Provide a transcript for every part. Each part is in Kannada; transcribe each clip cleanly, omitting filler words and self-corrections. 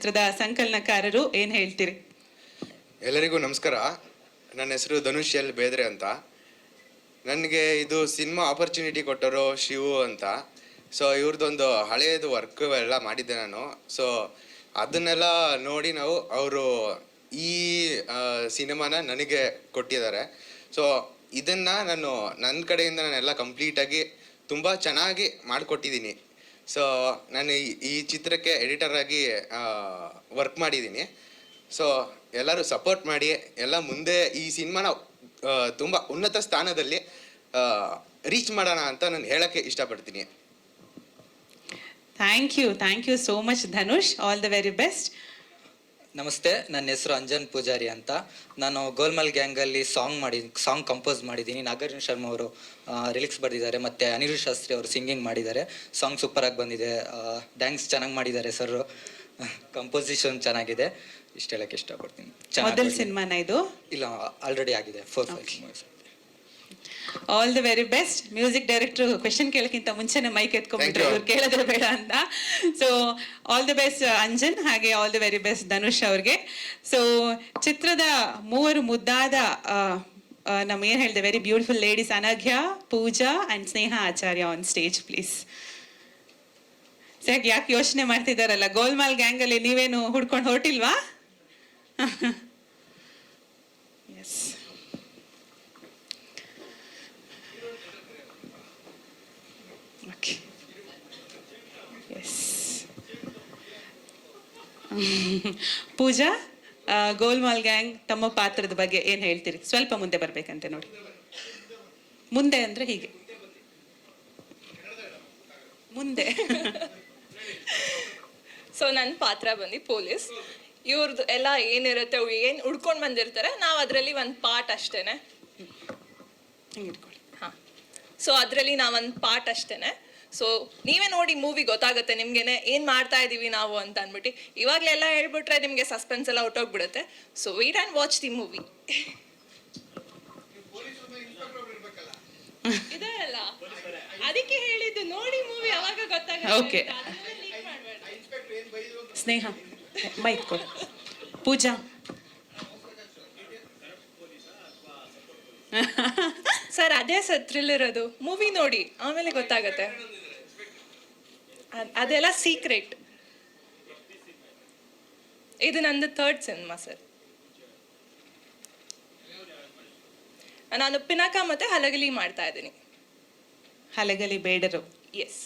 ಚಿತ್ರದ ಸಂಕಲನಕಾರರು ಏನ್ ಹೇಳ್ತೀರಿ? ಎಲ್ಲರಿಗೂ ನಮಸ್ಕಾರ. ನನ್ನ ಹೆಸರು ಧನುಷ್ ಎಲ್ ಬೇದ್ರೆ ಅಂತ. ನನಗೆ ಇದು ಸಿನಿಮಾ ಆಪರ್ಚುನಿಟಿ ಕೊಟ್ಟರು ಶಿವು ಅಂತ. ಸೊ ಇವ್ರದ್ದೊಂದು ಹಳೆಯದು ವರ್ಕ್ ಎಲ್ಲ ಮಾಡಿದ್ದೆ ನಾನು. ಸೊ ಅದನ್ನೆಲ್ಲ ನೋಡಿ ಅವರು ಈ ಸಿನಿಮಾನ ನನಗೆ ಕೊಟ್ಟಿದ್ದಾರೆ. ಸೊ ಇದನ್ನು ನನ್ನ ಕಡೆಯಿಂದ ನಾನೆಲ್ಲ ಕಂಪ್ಲೀಟಾಗಿ ತುಂಬ ಚೆನ್ನಾಗಿ ಮಾಡಿಕೊಟ್ಟಿದ್ದೀನಿ. ಸೊ ನಾನು ಈ ಚಿತ್ರಕ್ಕೆ ಎಡಿಟರ್ ಆಗಿ ವರ್ಕ್ ಮಾಡಿದ್ದೀನಿ. ಸೊ ಎಲ್ಲರೂ ಸಪೋರ್ಟ್ ಮಾಡಿ ಎಲ್ಲ ಮುಂದೆ ಈ ಸಿನಿಮಾನ ತುಂಬ ಉನ್ನತ ಸ್ಥಾನದಲ್ಲಿ ರೀಚ್ ಮಾಡೋಣ ಅಂತ ನಾನು ಹೇಳೋಕ್ಕೆ ಇಷ್ಟಪಡ್ತೀನಿ. Thank you so much Dhanush. All the very best. ನಮಸ್ತೆ, ನನ್ನ ಹೆಸರು ಅಂಜನ್ ಪೂಜಾರಿ ಅಂತ. ನಾನು ಗೋಲ್ಮಾಲ್ ಗ್ಯಾಂಗಲ್ಲಿ ಸಾಂಗ್ ಕಂಪೋಸ್ ಮಾಡಿದ್ದೀನಿ. ನಾಗಾರ್ಜುನ ಶರ್ಮಾ ಅವರು ರಿಲಿಕ್ಸ್ ಬರೆದಿದ್ದಾರೆ ಮತ್ತು ಅನಿರುದ್ಧ್ ಶಾಸ್ತ್ರಿ ಅವರು ಸಿಂಗಿಂಗ್ ಮಾಡಿದ್ದಾರೆ. ಸಾಂಗ್ ಸೂಪರಾಗಿ ಬಂದಿದೆ. ಡ್ಯಾನ್ಸ್ ಚೆನ್ನಾಗಿ ಮಾಡಿದ್ದಾರೆ ಸರ್. ಕಂಪೋಸಿಷನ್ ಚೆನ್ನಾಗಿದೆ. ಇಷ್ಟು ಹೇಳಕ್ಕೆ ಇಷ್ಟಪಡ್ತೀನಿ. ಮೊದಲ ಸಿನಿಮಾನ ಇದು? ಇಲ್ಲ, ಆಲ್ರೆಡಿ ಆಗಿದೆ 4-5 movies. All the very best. Music director question ಕೇಳಕ್ಕಿಂತ ಮುಂಚೆನೆ ಮೈಕ್ ಎತ್ಕೊಂಡ್ಬಿಟ್ರೆ ಇವ್ರು ಕೇಳೋದೇ ಬೇಡ ಅಂತ. So all the best Anjan, ಹಾಗೆ all the very best Dhanush ಅವ್ರಿಗೆ. ಸೊ ಚಿತ್ರದ ಮೂವರು ಮುದ್ದಾದ ನಮ್ಮ ಏನ್ ಹೇಳಿದೆ very beautiful ladies, Anaghya, Pooja and Sneha Acharya on stage please. ಯಾಕೆ ಯೋಚನೆ ಮಾಡ್ತಿದ್ದಾರಲ್ಲ, ಗೋಲ್ಮಾಲ್ ಗ್ಯಾಂಗ್ ಅಲ್ಲಿ ನೀವೇನು ಹುಡ್ಕೊಂಡು ಹೊರಟಿಲ್ವಾ? Yes, okay, yes. Pooja, Golmaal gang ತಮ್ಮ ಪಾತ್ರದ ಬಗ್ಗೆ ಏನ್ ಹೇಳ್ತೀರಿ? ಸ್ವಲ್ಪ ಮುಂದೆ ಬರ್ಬೇಕಂತೆ ನೋಡಿ. ಮುಂದೆ ಅಂದ್ರೆ ಹೀಗೆ ಮುಂದೆ. ಸೊ ನನ್ನ ಪಾತ್ರ ಬಂದು ಪೊಲೀಸ್. ಇವ್ರದ್ದು ಎಲ್ಲ ಏನಿರುತ್ತೆ, ಏನು ಉಡ್ಕೊಂಡು ಬಂದಿರ್ತಾರೆ, ನಾವು ಅದರಲ್ಲಿ ಒಂದು ಪಾರ್ಟ್ ಅಷ್ಟೇನೆ. ಹಾಂ, ಸೊ ಅದರಲ್ಲಿ ನಾವೊಂದು ಪಾರ್ಟ್ ಅಷ್ಟೇನೆ. ಸೊ ನೀವೇ ನೋಡಿ ಮೂವಿ ಗೊತ್ತಾಗುತ್ತೆ ನಿಮ್ಗೇನೆ ಏನು ಮಾಡ್ತಾ ಇದ್ದೀವಿ ನಾವು ಅಂತ ಅಂದ್ಬಿಟ್ಟು. ಇವಾಗಲೆಲ್ಲ ಹೇಳ್ಬಿಟ್ರೆ ನಿಮಗೆ ಸಸ್ಪೆನ್ಸ್ ಎಲ್ಲ ಹೊಟ್ಟೋಗ್ಬಿಡುತ್ತೆ. So wait and watch the movie. ಇದೇ ಅಲ್ಲ, ಅದಕ್ಕೆ ಹೇಳಿದ್ದು ನೋಡಿ ಮೂವಿ ಅವಾಗ ಗೊತ್ತಾಗುತ್ತೆ. ಓಕೆ, ಸ್ನೇಹ ಮೈಕ್ ಕೊಡು. ಪೂಜಾ, ಸರ್ ಅದೇ ಸರ್ ಥ್ರಿಲ್ಲರ್, ಅದು ಮೂವಿ ನೋಡಿ ಆಮೇಲೆ ಗೊತ್ತಾಗತ್ತೆ. ಅದೆಲ್ಲ ಸೀಕ್ರೆಟ್. ಇದು ನಂದು 3rd ಸಿನಿಮಾ ಸರ್. ನಾನು ಪಿನಾಕ ಮತ್ತೆ ಹಲಗಲಿ ಮಾಡ್ತಾ ಇದ್ದೀನಿ. ಹಲಗಲಿ ಬೇಡರು. Yes.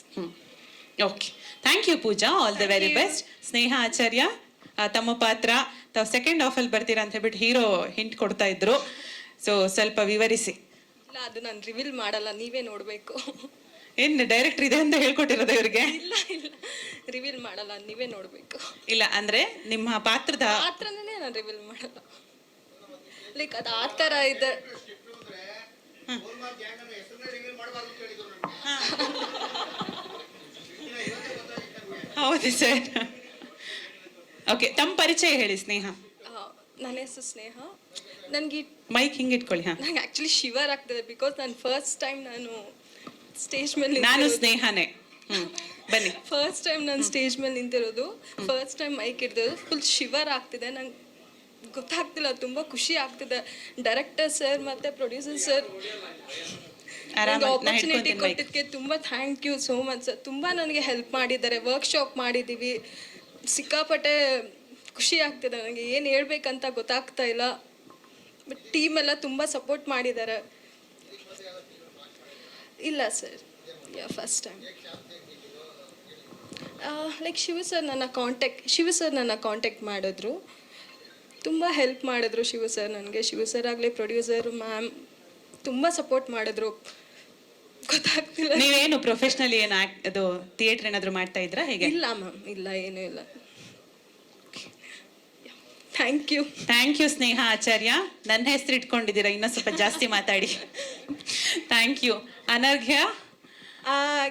Okay, thank you Pooja. All the very best. Sneha Acharya, ತಮ್ಮ ಪಾತ್ರ ತಾವು ಸೆಕೆಂಡ್ ಹಾಫ್ ಅಲ್ಲಿ ಬರ್ತೀರಾ ಅಂತ ಹೇಳ್ಬಿಟ್ಟು ಹೀರೋ ಹಿಂಟ್ ಕೊಡ್ತಾ ಇದ್ರು. ಸೊ ಸ್ವಲ್ಪ ವಿವರಿಸಿ. ಇಲ್ಲ, ಅದು ನಾನು ರಿವೀಲ್ ಮಾಡಲ್ಲ, ನೀವೇ ನೋಡಬೇಕು. ಏನು ಡೈರೆಕ್ಟರ್ ಇದೆ ಅಂತ ಹೇಳ್ಕೊಟ್ಟಿರೋದು ಇವ್ರಿಗೆ? ಇಲ್ಲ ರಿವೀಲ್ ಮಾಡಲ್ಲ, ನೀವೇ ನೋಡಬೇಕು. ಇಲ್ಲ ಅಂದ್ರೆ ನಿಮ್ಮ ಪಾತ್ರದ ಪಾತ್ರನೇ ನಾನು ರಿವೀಲ್ ಮಾಡಲ್ಲ. ಲೈಕ್ ಅದು ಆ ಥರ ಇದೆ. ಹೌದು ಸರ್. ಓಕೆ, ತಮ್ಮ ಪರಿಚಯ ಹೇಳಿ ಸ್ನೇಹ. ನನ್ನ ಹೆಸರು ಸ್ನೇಹ. ನನಗೆ ಮೈಕ್ ಹಿಂಗೆ ಇಟ್ಕೊಳ್ಳಿ. ಹಾಂ, ನಂಗೆ ಆ್ಯಕ್ಚುಲಿ ಶಿವರ್ ಆಗ್ತದೆ ಬಿಕಾಸ್ ನಾನು ಫಸ್ಟ್ ಟೈಮ್ ನಾನು ಸ್ಟೇಜ್ ಮೇಲೆ ನಾನು ಸ್ನೇಹನೇ. ಬನ್ನಿ. ಫಸ್ಟ್ ಟೈಮ್ ನಾನು ಸ್ಟೇಜ್ ಮೇಲೆ ನಿಂತಿರೋದು, ಫಸ್ಟ್ ಟೈಮ್ ಮೈಕ್ ಹಿಡ್ದಿರೋದು. ಫುಲ್ ಶಿವರ್ ಆಗ್ತಿದೆ. ನಂಗೆ ಗೊತ್ತಾಗ್ತಿಲ್ಲ, ತುಂಬ ಖುಷಿ ಆಗ್ತಿದೆ. ಡೈರೆಕ್ಟರ್ ಸರ್ ಮತ್ತು ಪ್ರೊಡ್ಯೂಸರ್ ಸರ್ ಆಪರ್ಚುನಿಟಿ ಕೊಟ್ಟಿದ್ದಕ್ಕೆ ತುಂಬ thank you so much sir. ತುಂಬ ನನಗೆ ಹೆಲ್ಪ್ ಮಾಡಿದ್ದಾರೆ. ವರ್ಕ್ಶಾಪ್ ಮಾಡಿದ್ದೀವಿ. ಸಿಕ್ಕಾಪಟ್ಟೆ ಖುಷಿ ಆಗ್ತಿದೆ ನನಗೆ, ಏನು ಹೇಳ್ಬೇಕಂತ ಗೊತ್ತಾಗ್ತಾ ಇಲ್ಲ. ಬಟ್ ಟೀಮ್ ಎಲ್ಲ ತುಂಬ ಸಪೋರ್ಟ್ ಮಾಡಿದ್ದಾರೆ. ಇಲ್ಲ sir, first time. Like Shiva sir ನನ್ನ ಕಾಂಟ್ಯಾಕ್ಟ್ ಮಾಡಿದ್ರು. ತುಂಬ ಹೆಲ್ಪ್ ಮಾಡಿದ್ರು ಶಿವ ಸರ್ ನನಗೆ. ಶಿವ ಸರ್ ಆಗಲಿ, ಪ್ರೊಡ್ಯೂಸರ್ ಮ್ಯಾಮ್ ತುಂಬ ಸಪೋರ್ಟ್ ಮಾಡಿದ್ರು. ಗೊತ್ತಾಗ್ತಿಲ್ಲ. ನೀವೇನು ಪ್ರೊಫೆಷನಲಿ ಏನು ಅದು ಥಿಯೇಟರ್ ಏನಾದರೂ ಮಾಡ್ತಾ ಇದ್ರಾ ಹೇಗೆ? ಇಲ್ಲ ಮ್ಯಾಮ್, ಇಲ್ಲ, ಏನೂ ಇಲ್ಲ. ಥ್ಯಾಂಕ್ ಯು ಸ್ನೇಹ ಆಚಾರ್ಯ. ನನ್ನ ಹೆಸರು ಇಟ್ಕೊಂಡಿದ್ದೀರಾ, ಇನ್ನೂ ಸ್ವಲ್ಪ ಜಾಸ್ತಿ ಮಾತಾಡಿ. Thank you. ಅನರ್ಘ್ಯ,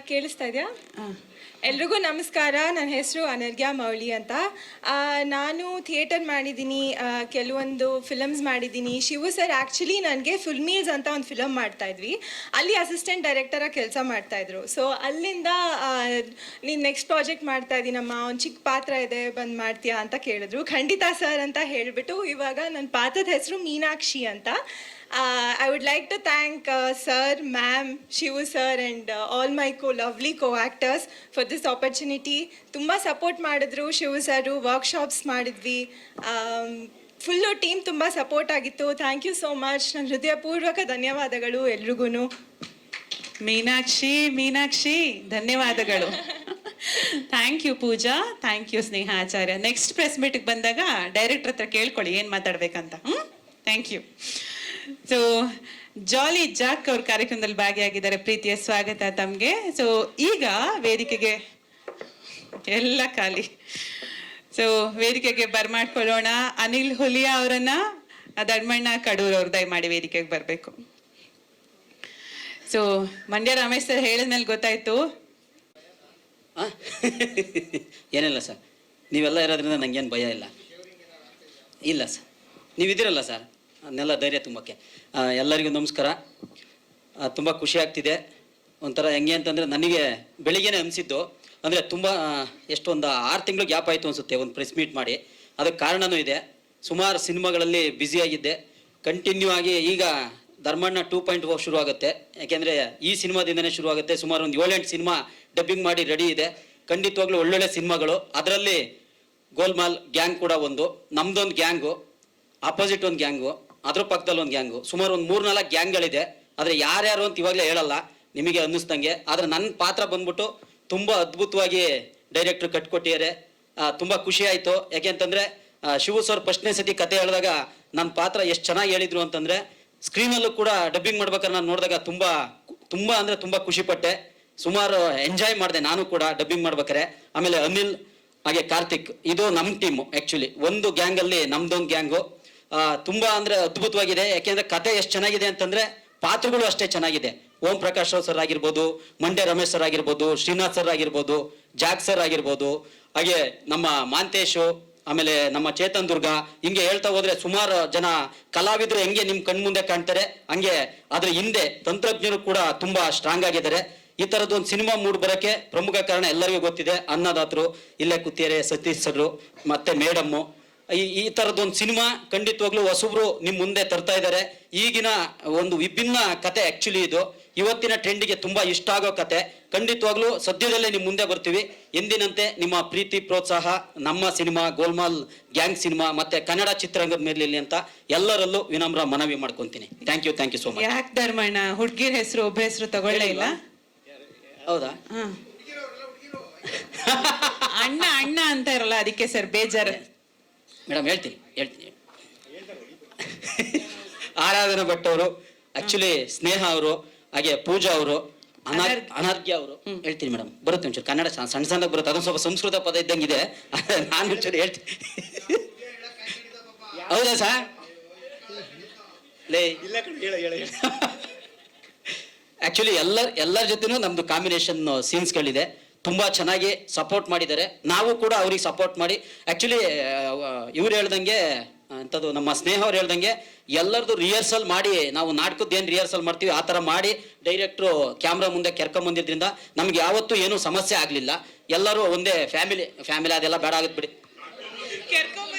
ಕೇಳಿಸ್ತಾ ಇದೆಯಾ? ಎಲ್ರಿಗೂ ನಮಸ್ಕಾರ. ನನ್ನ ಹೆಸರು ಅನರ್ಘ್ಯ ಮೌಳಿ ಅಂತ. ನಾನು ಥಿಯೇಟರ್ ಮಾಡಿದ್ದೀನಿ, ಕೆಲವೊಂದು ಫಿಲಮ್ಸ್ ಮಾಡಿದ್ದೀನಿ. ಶಿವು ಸರ್ ಆ್ಯಕ್ಚುಲಿ ನನಗೆ ಫುಲ್ ಮೀಲ್ಸ್ ಅಂತ ಒಂದು ಫಿಲಮ್ ಮಾಡ್ತಾಯಿದ್ವಿ, ಅಲ್ಲಿ ಅಸಿಸ್ಟೆಂಟ್ ಡೈರೆಕ್ಟರಾಗಿ ಕೆಲಸ ಮಾಡ್ತಾಯಿದ್ರು. ಸೊ ಅಲ್ಲಿಂದ ನೀನು ನೆಕ್ಸ್ಟ್ ಪ್ರಾಜೆಕ್ಟ್ ಮಾಡ್ತಾ ಇದ್ದೀನಮ್ಮ, ಒಂದು ಚಿಕ್ಕ ಪಾತ್ರ ಇದೆ, ಬಂದು ಮಾಡ್ತೀಯಾ ಅಂತ ಕೇಳಿದ್ರು. ಖಂಡಿತ ಸರ್ ಅಂತ ಹೇಳಿಬಿಟ್ಟು ಇವಾಗ ನನ್ನ ಪಾತ್ರದ ಹೆಸರು ಮೀನಾಕ್ಷಿ ಅಂತ. I would like to thank sir, ma'am, Shivu sir and all my lovely co-actors for this opportunity. ತುಂಬ ಸಪೋರ್ಟ್ ಮಾಡಿದ್ರು ಶಿವು ಸರು, ವರ್ಕ್ಶಾಪ್ಸ್ ಮಾಡಿದ್ವಿ, ಫುಲ್ಲು ಟೀಮ್ ತುಂಬ ಸಪೋರ್ಟ್ ಆಗಿತ್ತು. Thank you so much. ನನ್ನ ಹೃದಯಪೂರ್ವಕ ಧನ್ಯವಾದಗಳು ಎಲ್ರಿಗೂ. ಮೀನಾಕ್ಷಿ ಧನ್ಯವಾದಗಳು. Thank you Pooja, thank you Sneha Acharya. Next press ಮೀಟಿಗೆ ಬಂದಾಗ ಡೈರೆಕ್ಟರ್ ಹತ್ರ ಕೇಳ್ಕೊಳ್ಳಿ ಏನು ಮಾತಾಡ್ಬೇಕಂತ. Thank you. So Jolly Jack ಅವ್ರ ಕಾರ್ಯಕ್ರಮದಲ್ಲಿ ಭಾಗಿಯಾಗಿದ್ದಾರೆ. ಪ್ರೀತಿಯ ಸ್ವಾಗತ ತಮಗೆ. ಸೊ ಈಗ ವೇದಿಕೆಗೆ ಎಲ್ಲ ಖಾಲಿ. ಸೊ ವೇದಿಕೆಗೆ ಬರ್ಮಾಡ್ಕೊಳ್ಳೋಣ ಅನಿಲ್ ಹುಲಿಯಾ ಅವರನ್ನ, ದಡ್ಮಣ್ಣ ಕಡೂರ್ ಅವ್ರು ದಯಮಾಡಿ ವೇದಿಕೆಗೆ ಬರಬೇಕು. ಸೊ ಮಂಡ್ಯ ರಮೇಶ್ ಸರ್ ಹೇಳಿದ್ಮೇಲೆ ಗೊತ್ತಾಯ್ತು. ಏನಿಲ್ಲ ಸರ್, ನೀವೆಲ್ಲ ಇರೋದ್ರಿಂದ ನನಗೇನು ಭಯ ಇಲ್ಲ. ಇಲ್ಲ ಸರ್, ನೀವಿದ್ದೀರಲ್ಲ ಸರ್, ಅದನ್ನೆಲ್ಲ ಧೈರ್ಯ ತುಂಬಕ್ಕೆ. ಎಲ್ಲರಿಗೂ ನಮಸ್ಕಾರ. ತುಂಬ ಖುಷಿ ಆಗ್ತಿದೆ. ಒಂಥರ ಹೆಂಗೆ ಅಂತಂದರೆ, ನನಗೆ ಬೆಳಿಗ್ಗೆನೇ ಅನಿಸಿದ್ದು ಅಂದರೆ ತುಂಬ ಎಷ್ಟೊಂದು 6 ತಿಂಗಳು ಗ್ಯಾಪ್ ಆಯಿತು ಅನಿಸುತ್ತೆ ಒಂದು ಪ್ರೆಸ್ ಮೀಟ್ ಮಾಡಿ. ಅದಕ್ಕೆ ಕಾರಣವೂ ಇದೆ. ಸುಮಾರು ಸಿನಿಮಾಗಳಲ್ಲಿ ಬ್ಯುಸಿಯಾಗಿದ್ದೆ. ಕಂಟಿನ್ಯೂ ಆಗಿ ಈಗ ಧರ್ಮಣ್ಣ 2.0 ಶುರು ಆಗುತ್ತೆ. ಯಾಕೆಂದರೆ ಈ ಸಿನಿಮಾದಿಂದನೇ ಶುರು ಆಗುತ್ತೆ. ಸುಮಾರು ಒಂದು 7-8 ಸಿನಿಮಾ ಡಬ್ಬಿಂಗ್ ಮಾಡಿ ರೆಡಿ ಇದೆ. ಖಂಡಿತವಾಗ್ಲೂ ಒಳ್ಳೊಳ್ಳೆ ಸಿನಿಮಾಗಳು. ಅದರಲ್ಲಿ ಗೋಲ್ಮಾಲ್ ಗ್ಯಾಂಗ್ ಕೂಡ ಒಂದು, ನಮ್ದೊಂದು ಗ್ಯಾಂಗು, ಆಪೋಸಿಟ್ ಒಂದು ಗ್ಯಾಂಗು, ಅದ್ರ ಪಕ್ಕದಲ್ಲಿ ಒಂದು ಗ್ಯಾಂಗು, ಸುಮಾರು ಒಂದು 3-4 ಗ್ಯಾಂಗ್ಗಳಿದೆ. ಆದರೆ ಯಾರ್ಯಾರು ಅಂತ ಇವಾಗಲೇ ಹೇಳಲ್ಲ, ನಿಮಗೆ ಅನ್ನಿಸ್ದಂಗೆ. ಆದರೆ ನನ್ನ ಪಾತ್ರ ಬಂದ್ಬಿಟ್ಟು ತುಂಬ ಅದ್ಭುತವಾಗಿ ಡೈರೆಕ್ಟ್ರು ಕಟ್ಕೊಟ್ಟಿದ್ದಾರೆ. ತುಂಬ ಖುಷಿ ಆಯಿತು. ಯಾಕೆಂತಂದರೆ ಶಿವು ಸರ್ ಫಸ್ಟ್ನೇ ಸತಿ ಕತೆ ಹೇಳಿದಾಗ ನನ್ನ ಪಾತ್ರ ಎಷ್ಟು ಚೆನ್ನಾಗಿ ಹೇಳಿದ್ರು ಅಂತಂದರೆ, ಸ್ಕ್ರೀನಲ್ಲೂ ಕೂಡ ಡಬ್ಬಿಂಗ್ ಮಾಡ್ಬೇಕಾದ್ರೆ ನಾನು ನೋಡಿದಾಗ ತುಂಬ ಖುಷಿಪಟ್ಟೆ. ಸುಮಾರು ಎಂಜಾಯ್ ಮಾಡಿದೆ ನಾನು ಕೂಡ ಡಬ್ಬಿಂಗ್ ಮಾಡ್ಬೇಕಾರೆ. ಆಮೇಲೆ ಅನಿಲ್ ಹಾಗೆ ಕಾರ್ತಿಕ್, ಇದು ನಮ್ಮ ಟೀಮು. ಆ್ಯಕ್ಚುಲಿ ಒಂದು ಗ್ಯಾಂಗಲ್ಲಿ ನಮ್ದೊಂದು ಗ್ಯಾಂಗು. ತುಂಬ ಅಂದರೆ ಅದ್ಭುತವಾಗಿದೆ. ಯಾಕೆಂದರೆ ಕತೆ ಎಷ್ಟು ಚೆನ್ನಾಗಿದೆ ಅಂತಂದರೆ ಪಾತ್ರಗಳು ಅಷ್ಟೇ ಚೆನ್ನಾಗಿದೆ. ಓಂ ಪ್ರಕಾಶ್ ರಾವ್ ಸರ್ ಆಗಿರ್ಬೋದು, ಮಂಡ್ಯ ರಮೇಶ್ ಸರ್ ಆಗಿರ್ಬೋದು, ಶ್ರೀನಾಥ್ ಸರ್ ಆಗಿರ್ಬೋದು, ಜಾಕ್ ಸರ್ ಆಗಿರ್ಬೋದು, ಹಾಗೆ ನಮ್ಮ ಮಾಂತೇಶು, ಆಮೇಲೆ ನಮ್ಮ ಚೇತನ್ ದುರ್ಗ, ಹಿಂಗೆ ಹೇಳ್ತಾ ಹೋದ್ರೆ ಸುಮಾರು ಜನ ಕಲಾವಿದರು ಹೆಂಗೆ ನಿಮ್ಮ ಕಣ್ಮುಂದೆ ಕಾಣ್ತಾರೆ, ಹಂಗೆ ಅದ್ರ ಹಿಂದೆ ತಂತ್ರಜ್ಞರು ಕೂಡ ತುಂಬ ಸ್ಟ್ರಾಂಗ್ ಆಗಿದ್ದಾರೆ. ಈ ಥರದ್ದೊಂದು ಸಿನಿಮಾ ಮೂಡ್ ಬರೋಕ್ಕೆ ಪ್ರಮುಖ ಕಾರಣ ಎಲ್ಲರಿಗೂ ಗೊತ್ತಿದೆ. ಅನ್ನದಾತರು, ಇಲ್ಲೇ ಕೂತಿದ್ದಾರೆ ಸತೀಶ್ ಸರ್, ಮತ್ತೆ ಮೇಡಮ್ಮು. ಈ ಥರದ್ದೊಂದು ಸಿನಿಮಾ ಖಂಡಿತವಾಗ್ಲೂ ಹೊಸಬ್ರು ನಿಮ್ಮ ಮುಂದೆ ತರ್ತಾ ಇದ್ದಾರೆ. ಈಗಿನ ಒಂದು ವಿಭಿನ್ನ ಕತೆ ಆ್ಯಕ್ಚುಲಿ ಇದು. ಇವತ್ತಿನ ಟ್ರೆಂಡಿಗೆ ತುಂಬ ಇಷ್ಟ ಆಗೋ ಕತೆ. ಖಂಡಿತವಾಗ್ಲೂ ಸದ್ಯದಲ್ಲೇ ನಿಮ್ಮ ಮುಂದೆ ಬರ್ತೀವಿ. ಎಂದಿನಂತೆ ನಿಮ್ಮ ಪ್ರೀತಿ ಪ್ರೋತ್ಸಾಹ ನಮ್ಮ ಸಿನಿಮಾ ಗೋಲ್ಮಾಲ್ ಗ್ಯಾಂಗ್ ಸಿನಿಮಾ ಮತ್ತೆ ಕನ್ನಡ ಚಿತ್ರರಂಗದ ಮೇಲೆ ಅಂತ ಎಲ್ಲರಲ್ಲೂ ವಿನಮ್ರ ಮನವಿ ಮಾಡ್ಕೊತೀನಿ. Thank you so much. ಯಾಕೆ ಧರ್ಮಣ್ಣ ಹುಡ್ಗಿರ್ ಹೆಸರು ಒಬ್ಬ ಹೆಸರು ತಗೊಳ್ಳೇ ಇಲ್ಲ? ಹೌದಾ? ಅಣ್ಣ ಅಂತ ಇರಲ್ಲ, ಅದಕ್ಕೆ ಸರ್ ಬೇಜಾರು. ಮೇಡಮ್ ಹೇಳ್ತೀನಿ. ಆರಾಧನಾ ಭಟ್ ಅವರು, ಆಕ್ಚುಲಿ ಸ್ನೇಹ ಅವರು, ಹಾಗೆ ಪೂಜಾ ಅವರು, ಅನರ್ಘ್ಯ ಅವರು. ಹೇಳ್ತೀನಿ ಮೇಡಮ್, ಬರುತ್ತೆ ಒಂಚೂರು ಕನ್ನಡ ಸಣ್ಣ ಬರುತ್ತೆ. ಅದೊಂದು ಸ್ವಲ್ಪ ಸಂಸ್ಕೃತ ಪದ ಇದ್ದಂಗಿದೆ, ನಾನು ಒಂಚೂರು ಹೇಳ್ತೀನಿ. ಹೌದಾ ಸರ್? ಆಕ್ಚುಲಿ ಎಲ್ಲರ ಜೊತೆನೂ ನಮ್ದು ಕಾಂಬಿನೇಷನ್ ಸೀನ್ಸ್ಗಳಿದೆ. ತುಂಬಾ ಚೆನ್ನಾಗಿ ಸಪೋರ್ಟ್ ಮಾಡಿದ್ದಾರೆ. ನಾವು ಕೂಡ ಅವ್ರಿಗೆ ಸಪೋರ್ಟ್ ಮಾಡಿ, ಆಕ್ಚುಲಿ ಇವ್ರು ಹೇಳ್ದಂಗೆ ಅಂಥದ್ದು ನಮ್ಮ ಸ್ನೇಹ ಅವ್ರು ಹೇಳ್ದಂಗೆ ಎಲ್ಲರದು ರಿಹರ್ಸಲ್ ಮಾಡಿ, ನಾವು ನಾಟಕದ್ದು ಏನು ರಿಹರ್ಸಲ್ ಮಾಡ್ತೀವಿ ಆ ಥರ ಮಾಡಿ ಡೈರೆಕ್ಟ್ರು ಕ್ಯಾಮ್ರಾ ಮುಂದೆ ಕೆರ್ಕೊಂಬಂದಿದ್ರಿಂದ ನಮ್ಗೆ ಯಾವತ್ತೂ ಏನೂ ಸಮಸ್ಯೆ ಆಗಲಿಲ್ಲ. ಎಲ್ಲರೂ ಒಂದೇ ಫ್ಯಾಮಿಲಿ ಅದೆಲ್ಲ ಬೇಡ ಆಗುತ್ತೆ ಬಿಡಿ.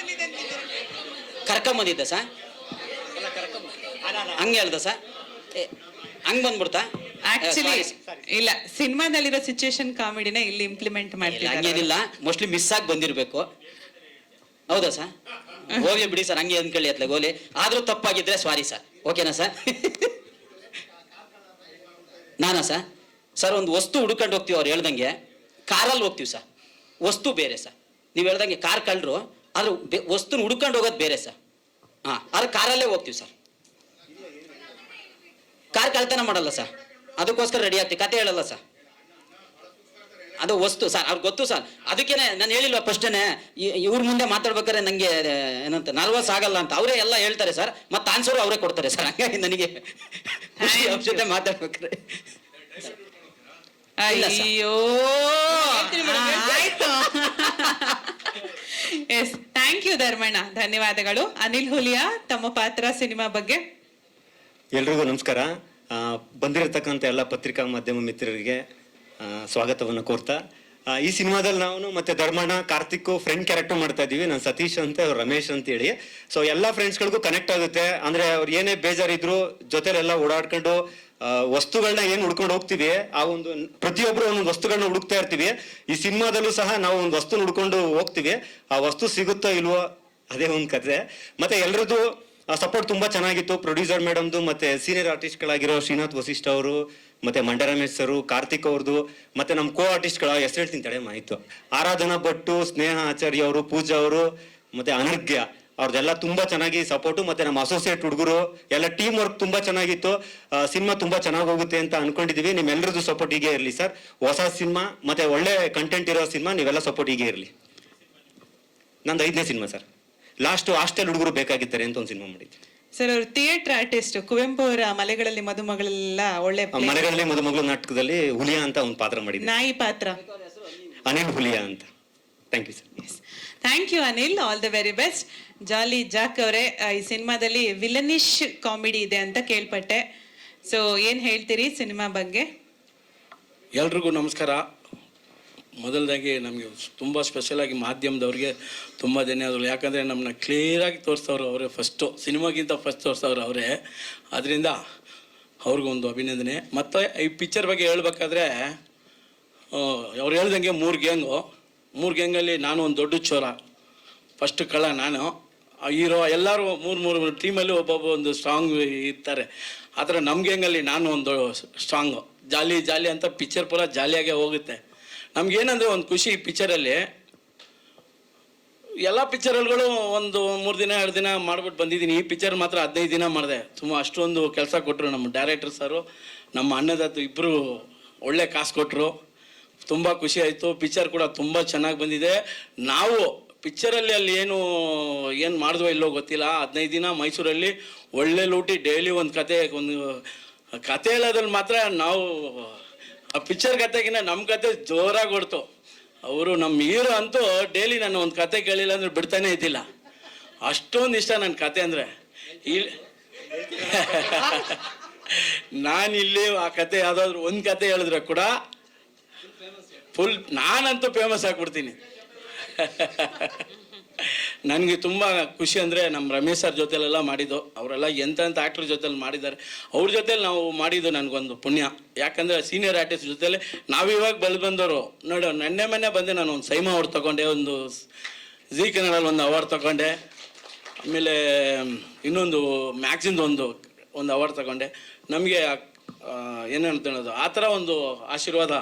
ಕರ್ಕೊಂಬಂದಿದ್ದೆ ಸರ್, ಹಂಗೆ ಹೇಳ್ದ ಸರ್, ಹಂಗೆ ಬಂದ್ಬಿಡ್ತಾ? ಆಕ್ಚುಲಿ ಇಲ್ಲ, ಸಿನಿಮಾದಲ್ಲಿರೋ ಸಿಚುಯೇಷನ್ ಕಾಮಿಡಿನ ಇಲ್ಲಿ ಇಂಪ್ಲಿಮೆಂಟ್ ಮಾಡ್ತಿದ್ದಾರೆ. ಹಂಗೇನಿಲ್ಲ, ಮೋಸ್ಟ್ಲಿ ಮಿಸ್ ಆಗಿ ಬಂದಿರಬೇಕು. ಹೌದಾ ಸರ್? ಹೋಗ್ಲಿ ಬಿಡಿ ಸರ್, ಹಂಗೆ ಅಂದ್ಕೊಳ್ಳಿ ಅತ್ಲೆ ಗೋಲಿ. ಆದ್ರೂ ತಪ್ಪಾಗಿದ್ರೆ ಸಾರಿ ಸರ್, ಓಕೆನಾ ಸರ್? ನಾನಾ ಸರ್ ಒಂದು ವಸ್ತು ಹುಡ್ಕೊಂಡು ಹೋಗ್ತೀವಿ. ಅವ್ರು ಹೇಳ್ದಂಗೆ ಕಾರಲ್ಲಿ ಹೋಗ್ತೀವಿ ಸರ್, ವಸ್ತು ಬೇರೆ ಸರ್. ನೀವು ಹೇಳ್ದಂಗೆ ಕಾರ್ ಕಳ್ರು, ಆದ್ರೂ ವಸ್ತುನ ಹುಡ್ಕೊಂಡು ಹೋಗೋದು ಬೇರೆ ಸರ್. ಆದ್ರೆ ಕಾರಲ್ಲೇ ಹೋಗ್ತೀವಿ ಸರ್. ಕಾರ್ ಕಳ್ತನ ಮಾಡಲ್ಲ ಸರ್, ಅದಕ್ಕೋಸ್ಕರ ರೆಡಿ ಆಗ್ತೀವಿ. ಕತೆ ಹೇಳಲ್ಲ ಸರ್, ಅದು ವಸ್ತು ಸರ್, ಅವ್ರಿಗೆ ಗೊತ್ತು ಸರ್. ಅದಕ್ಕೇನೆ ನಾನು ಹೇಳಿಲ್ವ ಫಸ್ಟೇನೆ, ಇವ್ರ ಮುಂದೆ ಮಾತಾಡ್ಬೇಕಾದ್ರೆ ನಂಗೆ ಏನಂತ ನರ್ವಸ್ ಆಗಲ್ಲ ಅಂತ ಅವರೇ ಎಲ್ಲ ಹೇಳ್ತಾರೆ ಸರ್. ಮತ್ತೆ ಆನ್ಸರು ಅವರೇ ಕೊಡ್ತಾರೆ ಸರ್. ಹಂಗಾಗಿ ನನಗೆ ಅವ್ರ ಜೊತೆ ಮಾತಾಡ್ಬೇಕಾದ್ರೆ ಇಲ್ಲ sir. ಅಯ್ಯೋ ಆಯ್ತು. ಎಸ್, ಥ್ಯಾಂಕ್ ಯು ಧರ್ಮಣ್ಣ, ಧನ್ಯವಾದಗಳು. ಅನಿಲ್ ಹುಲಿಯಾ, ತಮ್ಮ ಪಾತ್ರ ಸಿನಿಮಾ ಬಗ್ಗೆ. ಎಲ್ರಿಗೂ ನಮಸ್ಕಾರ. ಬಂದಿರತಕ್ಕಂಥ ಎಲ್ಲ ಪತ್ರಿಕಾ ಮಾಧ್ಯಮ ಮಿತ್ರರಿಗೆ ಸ್ವಾಗತವನ್ನು ಕೋರ್ತಾ, ಈ ಸಿನಿಮಾದಲ್ಲಿ ನಾವು ಮತ್ತೆ ಧರ್ಮಣ್ಣ, ಕಾರ್ತಿಕ್ ಫ್ರೆಂಡ್ ಕ್ಯಾರೆಕ್ಟರ್ ಮಾಡ್ತಾ ಇದೀವಿ. ನಾನು ಸತೀಶ್ ಅಂತ, ಅವ್ರು ರಮೇಶ್ ಅಂತ ಹೇಳಿ. ಸೊ ಎಲ್ಲ ಫ್ರೆಂಡ್ಸ್ಗಳಿಗೂ ಕನೆಕ್ಟ್ ಆಗುತ್ತೆ. ಅಂದ್ರೆ ಅವ್ರು ಏನೇ ಬೇಜಾರಿದ್ರು ಜೊತೆಲೆಲ್ಲ ಓಡಾಡ್ಕೊಂಡು ವಸ್ತುಗಳನ್ನ ಏನ್ ಹುಡ್ಕೊಂಡು ಹೋಗ್ತೀವಿ, ಆ ಒಂದು ಪ್ರತಿಯೊಬ್ರು ಒಂದೊಂದು ವಸ್ತುಗಳನ್ನ ಹುಡುಕ್ತಾ ಇರ್ತೀವಿ. ಈ ಸಿನಿಮಾದಲ್ಲೂ ಸಹ ನಾವು ಒಂದು ವಸ್ತು ಹುಡ್ಕೊಂಡು ಹೋಗ್ತೀವಿ. ಆ ವಸ್ತು ಸಿಗುತ್ತೋ ಇಲ್ವೋ ಅದೇ ಒಂದು ಕತೆ. ಮತ್ತೆ ಎಲ್ರದ್ದು ಸಪೋರ್ಟ್ ತುಂಬಾ ಚೆನ್ನಾಗಿತ್ತು. ಪ್ರೊಡ್ಯೂಸರ್ ಮೇಡಮ್ದು ಮತ್ತೆ ಸೀನಿಯರ್ ಆರ್ಟಿಸ್ಟ್ಗಳಾಗಿರೋ ಶ್ರೀನಾಥ್ ವಸಿಷ್ಠ ಅವರು, ಮತ್ತೆ ಮಂಡ್ಯ ರಮೇಶ್ ಸರು, ಕಾರ್ತಿಕ್ ಅವ್ರದ್ದು, ಮತ್ತೆ ನಮ್ಮ ಕೋ ಆರ್ಟಿಸ್ಟ್ಗಳ ಹೆಸರು ಹೇಳ್ತೀನಿ ತಡೆ ಮಾಹಿತಿ, ಆರಾಧನಾ ಭಟ್ಟು, ಸ್ನೇಹ ಆಚಾರ್ಯ ಅವರು, ಪೂಜಾ ಅವರು, ಮತ್ತೆ ಅನರ್ಘ್ಯ ಅವ್ರದ್ದೆಲ್ಲ ತುಂಬಾ ಚೆನ್ನಾಗಿ ಸಪೋರ್ಟು. ಮತ್ತೆ ನಮ್ಮ ಅಸೋಸಿಯೇಟ್ ಹುಡುಗರು ಎಲ್ಲ ಟೀಮ್ ವರ್ಕ್ ತುಂಬಾ ಚೆನ್ನಾಗಿತ್ತು. ಸಿನಿಮಾ ತುಂಬಾ ಚೆನ್ನಾಗಿ ಹೋಗುತ್ತೆ ಅಂತ ಅನ್ಕೊಂಡಿದೀವಿ. ನಿಮ್ಮೆಲ್ಲರದ್ದು ಸಪೋರ್ಟ್ ಹೀಗೆ ಇರಲಿ ಸರ್. ಹೊಸ ಸಿನಿಮಾ ಮತ್ತೆ ಒಳ್ಳೆ ಕಂಟೆಂಟ್ ಇರೋ ಸಿನಿಮಾ, ನೀವೆಲ್ಲ ಸಪೋರ್ಟ್ ಹೀಗೆ ಇರಲಿ. ನಂದು 5ನೇ ಸಿನಿಮಾ ಸರ್. ಲಾಸ್ಟ್ ಹಾಸ್ಟೆಲ್ ಹುಡುಗರು ಬೇಕಾಗಿದ್ದಾರೆ ಅಂತ ಒಂದು ಸಿನಿಮಾ ಮಾಡಿದ್ವಿ ಸರ್. ಅವರು ಥಿಯೇಟರ್ ಆರ್ಟಿಸ್ಟ್. ಕುವೆಂಪು ಅವರ ಮಲೆಗಳಲ್ಲಿ ಮದುಮಗಳೆಲ್ಲ ಒಳ್ಳೆ ಮನೆಗಳಲ್ಲಿ ಮದುಮಗಳು ನಾಟಕದಲ್ಲಿ ಹುಲಿಯಾ ಅಂತ ಒಂದು ಪಾತ್ರ ಮಾಡಿದ್ವಿ, ನಾಯಿ ಪಾತ್ರ. ಅನಿಲ್ ಹುಲಿಯಾ ಅಂತ. Thank you sir. Thank you Anil, all the very best. Jolly Jack ಅವರೇ, ಈ ಸಿನಿಮಾದಲ್ಲಿ ವಿಲನಿಶ್ ಕಾಮಿಡಿ ಇದೆ ಅಂತ ಕೇಳ್ಪಟ್ಟೆ. ಸೊ ಏನ್ ಹೇಳ್ತೀರಿ ಸಿನಿಮಾ ಬಗ್ಗೆ? ಎಲ್ರಿಗೂ ನಮಸ್ಕಾರ. ಮೊದಲದಾಗಿ ನಮಗೆ ತುಂಬ ಸ್ಪೆಷಲಾಗಿ ಮಾಧ್ಯಮದವ್ರಿಗೆ ತುಂಬ ಧನ್ಯವಾದಗಳು. ಯಾಕಂದರೆ ನಮ್ಮನ್ನ ಕ್ಲಿಯರಾಗಿ ತೋರಿಸ್ತವ್ರು ಅವರೇ ಫಸ್ಟು, ಸಿನಿಮಾಗಿಂತ ಫಸ್ಟ್ ತೋರಿಸ್ತವ್ರು ಅವರೇ. ಅದರಿಂದ ಅವ್ರಿಗೊಂದು ಅಭಿನಂದನೆ. ಮತ್ತು ಈ ಪಿಕ್ಚರ್ ಬಗ್ಗೆ ಹೇಳ್ಬೇಕಾದ್ರೆ ಅವ್ರು ಹೇಳ್ದಂಗೆ 3 ಗ್ಯಾಂಗು. 3 ಗ್ಯಾಂಗಲ್ಲಿ ನಾನು ಒಂದು ದೊಡ್ಡ ಚೋರ, ಫಸ್ಟ್ ಕಳ್ಳ ನಾನು, ಹೀರೋ. ಎಲ್ಲರೂ 3 ಟೀಮಲ್ಲಿ ಒಬ್ಬೊಬ್ಬ ಒಂದು ಸ್ಟ್ರಾಂಗ್ ಇರ್ತಾರೆ. ಆ ಥರ ನಮ್ಮ ಗ್ಯಾಂಗಲ್ಲಿ ನಾನು ಒಂದು ಸ್ಟ್ರಾಂಗು. ಜಾಲಿ ಜಾಲಿ ಅಂತ ಪಿಕ್ಚರ್ ಪೂರ ಜಾಲಿಯಾಗೇ ಹೋಗುತ್ತೆ. ನಮಗೇನಂದರೆ ಒಂದು ಖುಷಿ ಈ ಪಿಕ್ಚರಲ್ಲಿ, ಎಲ್ಲ ಪಿಕ್ಚರ್ಗಳು ಒಂದು 3 ದಿನ 2 ದಿನ ಮಾಡ್ಬಿಟ್ಟು ಬಂದಿದ್ದೀನಿ. ಈ ಪಿಕ್ಚರ್ ಮಾತ್ರ 15 ದಿನ ಮಾಡಿದೆ. ತುಂಬ ಅಷ್ಟೊಂದು ಕೆಲಸ ಕೊಟ್ಟರು ನಮ್ಮ ಡೈರೆಕ್ಟರ್ ಸರು, ನಮ್ಮ ಅಣ್ಣದತ್ತು ಇಬ್ಬರು ಒಳ್ಳೆ ಕಾಸು ಕೊಟ್ಟರು. ತುಂಬ ಖುಷಿ ಆಯಿತು. ಪಿಕ್ಚರ್ ಕೂಡ ತುಂಬ ಚೆನ್ನಾಗಿ ಬಂದಿದೆ. ನಾವು ಪಿಕ್ಚರಲ್ಲಿ ಅಲ್ಲಿ ಏನು ಮಾಡಿದ್ವೋ ಇಲ್ಲೋ ಗೊತ್ತಿಲ್ಲ, 15 ದಿನ ಮೈಸೂರಲ್ಲಿ ಒಳ್ಳೆ ಲೂಟಿ, ಡೈಲಿ ಒಂದು ಕತೆ ಹೇಳೋದ್ರಲ್ಲಿ ಮಾತ್ರ ನಾವು ಆ ಪಿಕ್ಚರ್ ಕತೆಗಿನ್ನ ನಮ್ಮ ಕತೆ ಜೋರಾಗಿ ಹೊಡ್ತು. ಅವರು ನಮ್ಮ ಹೀರೋ ಅಂತೂ ಡೈಲಿ ನಾನು ಒಂದು ಕತೆ ಕೇಳಿಲ್ಲ ಅಂದ್ರೆ ಬಿಡ್ತಾನೆ ಇದ್ದಿಲ್ಲ. ಅಷ್ಟೊಂದು ಇಷ್ಟ ನನ್ನ ಕತೆ ಅಂದರೆ. ನಾನಿಲ್ಲಿ ಆ ಕತೆ ಯಾವುದಾದ್ರು ಒಂದು ಕತೆ ಹೇಳಿದ್ರೆ ಕೂಡ ಫುಲ್ ನಾನಂತೂ ಫೇಮಸ್ ಆಗಿಬಿಡ್ತೀನಿ. ನನಗೆ ತುಂಬ ಖುಷಿ ಅಂದರೆ ನಮ್ಮ ರಮೇಶ್ ಸರ್ ಜೊತೆಲೆಲ್ಲ ಮಾಡಿದ್ದು. ಅವರೆಲ್ಲ ಎಂತೆಂಥ ಆ್ಯಕ್ಟ್ರ್ ಜೊತೆಲಿ ಮಾಡಿದ್ದಾರೆ. ಅವ್ರ ಜೊತೆಲಿ ನಾವು ಮಾಡಿದ್ದು ನನಗೊಂದು ಪುಣ್ಯ. ಯಾಕಂದರೆ ಸೀನಿಯರ್ ಆರ್ಟಿಸ್ಟ್ ಜೊತೆಲಿ ನಾವಿವಾಗ ಬೆಳೆದು ಬಂದವರು. ನೋಡು, ಮೊನ್ನೆ ಬಂದೆ ನಾನು ಒಂದು ಸೈಮಾ ಅವಾರ್ಡ್ ತೊಗೊಂಡೆ, ಒಂದು ಜೀ ಕನ್ನಡಲ್ಲಿ ಒಂದು ಅವಾರ್ಡ್ ತೊಗೊಂಡೆ, ಆಮೇಲೆ ಇನ್ನೊಂದು ಮ್ಯಾಗ್ಝಿನ್ದು ಒಂದು ಅವಾರ್ಡ್ ತೊಗೊಂಡೆ. ನಮಗೆ ಏನಂತ ಹೇಳೋದು, ಆ ಥರ ಒಂದು ಆಶೀರ್ವಾದ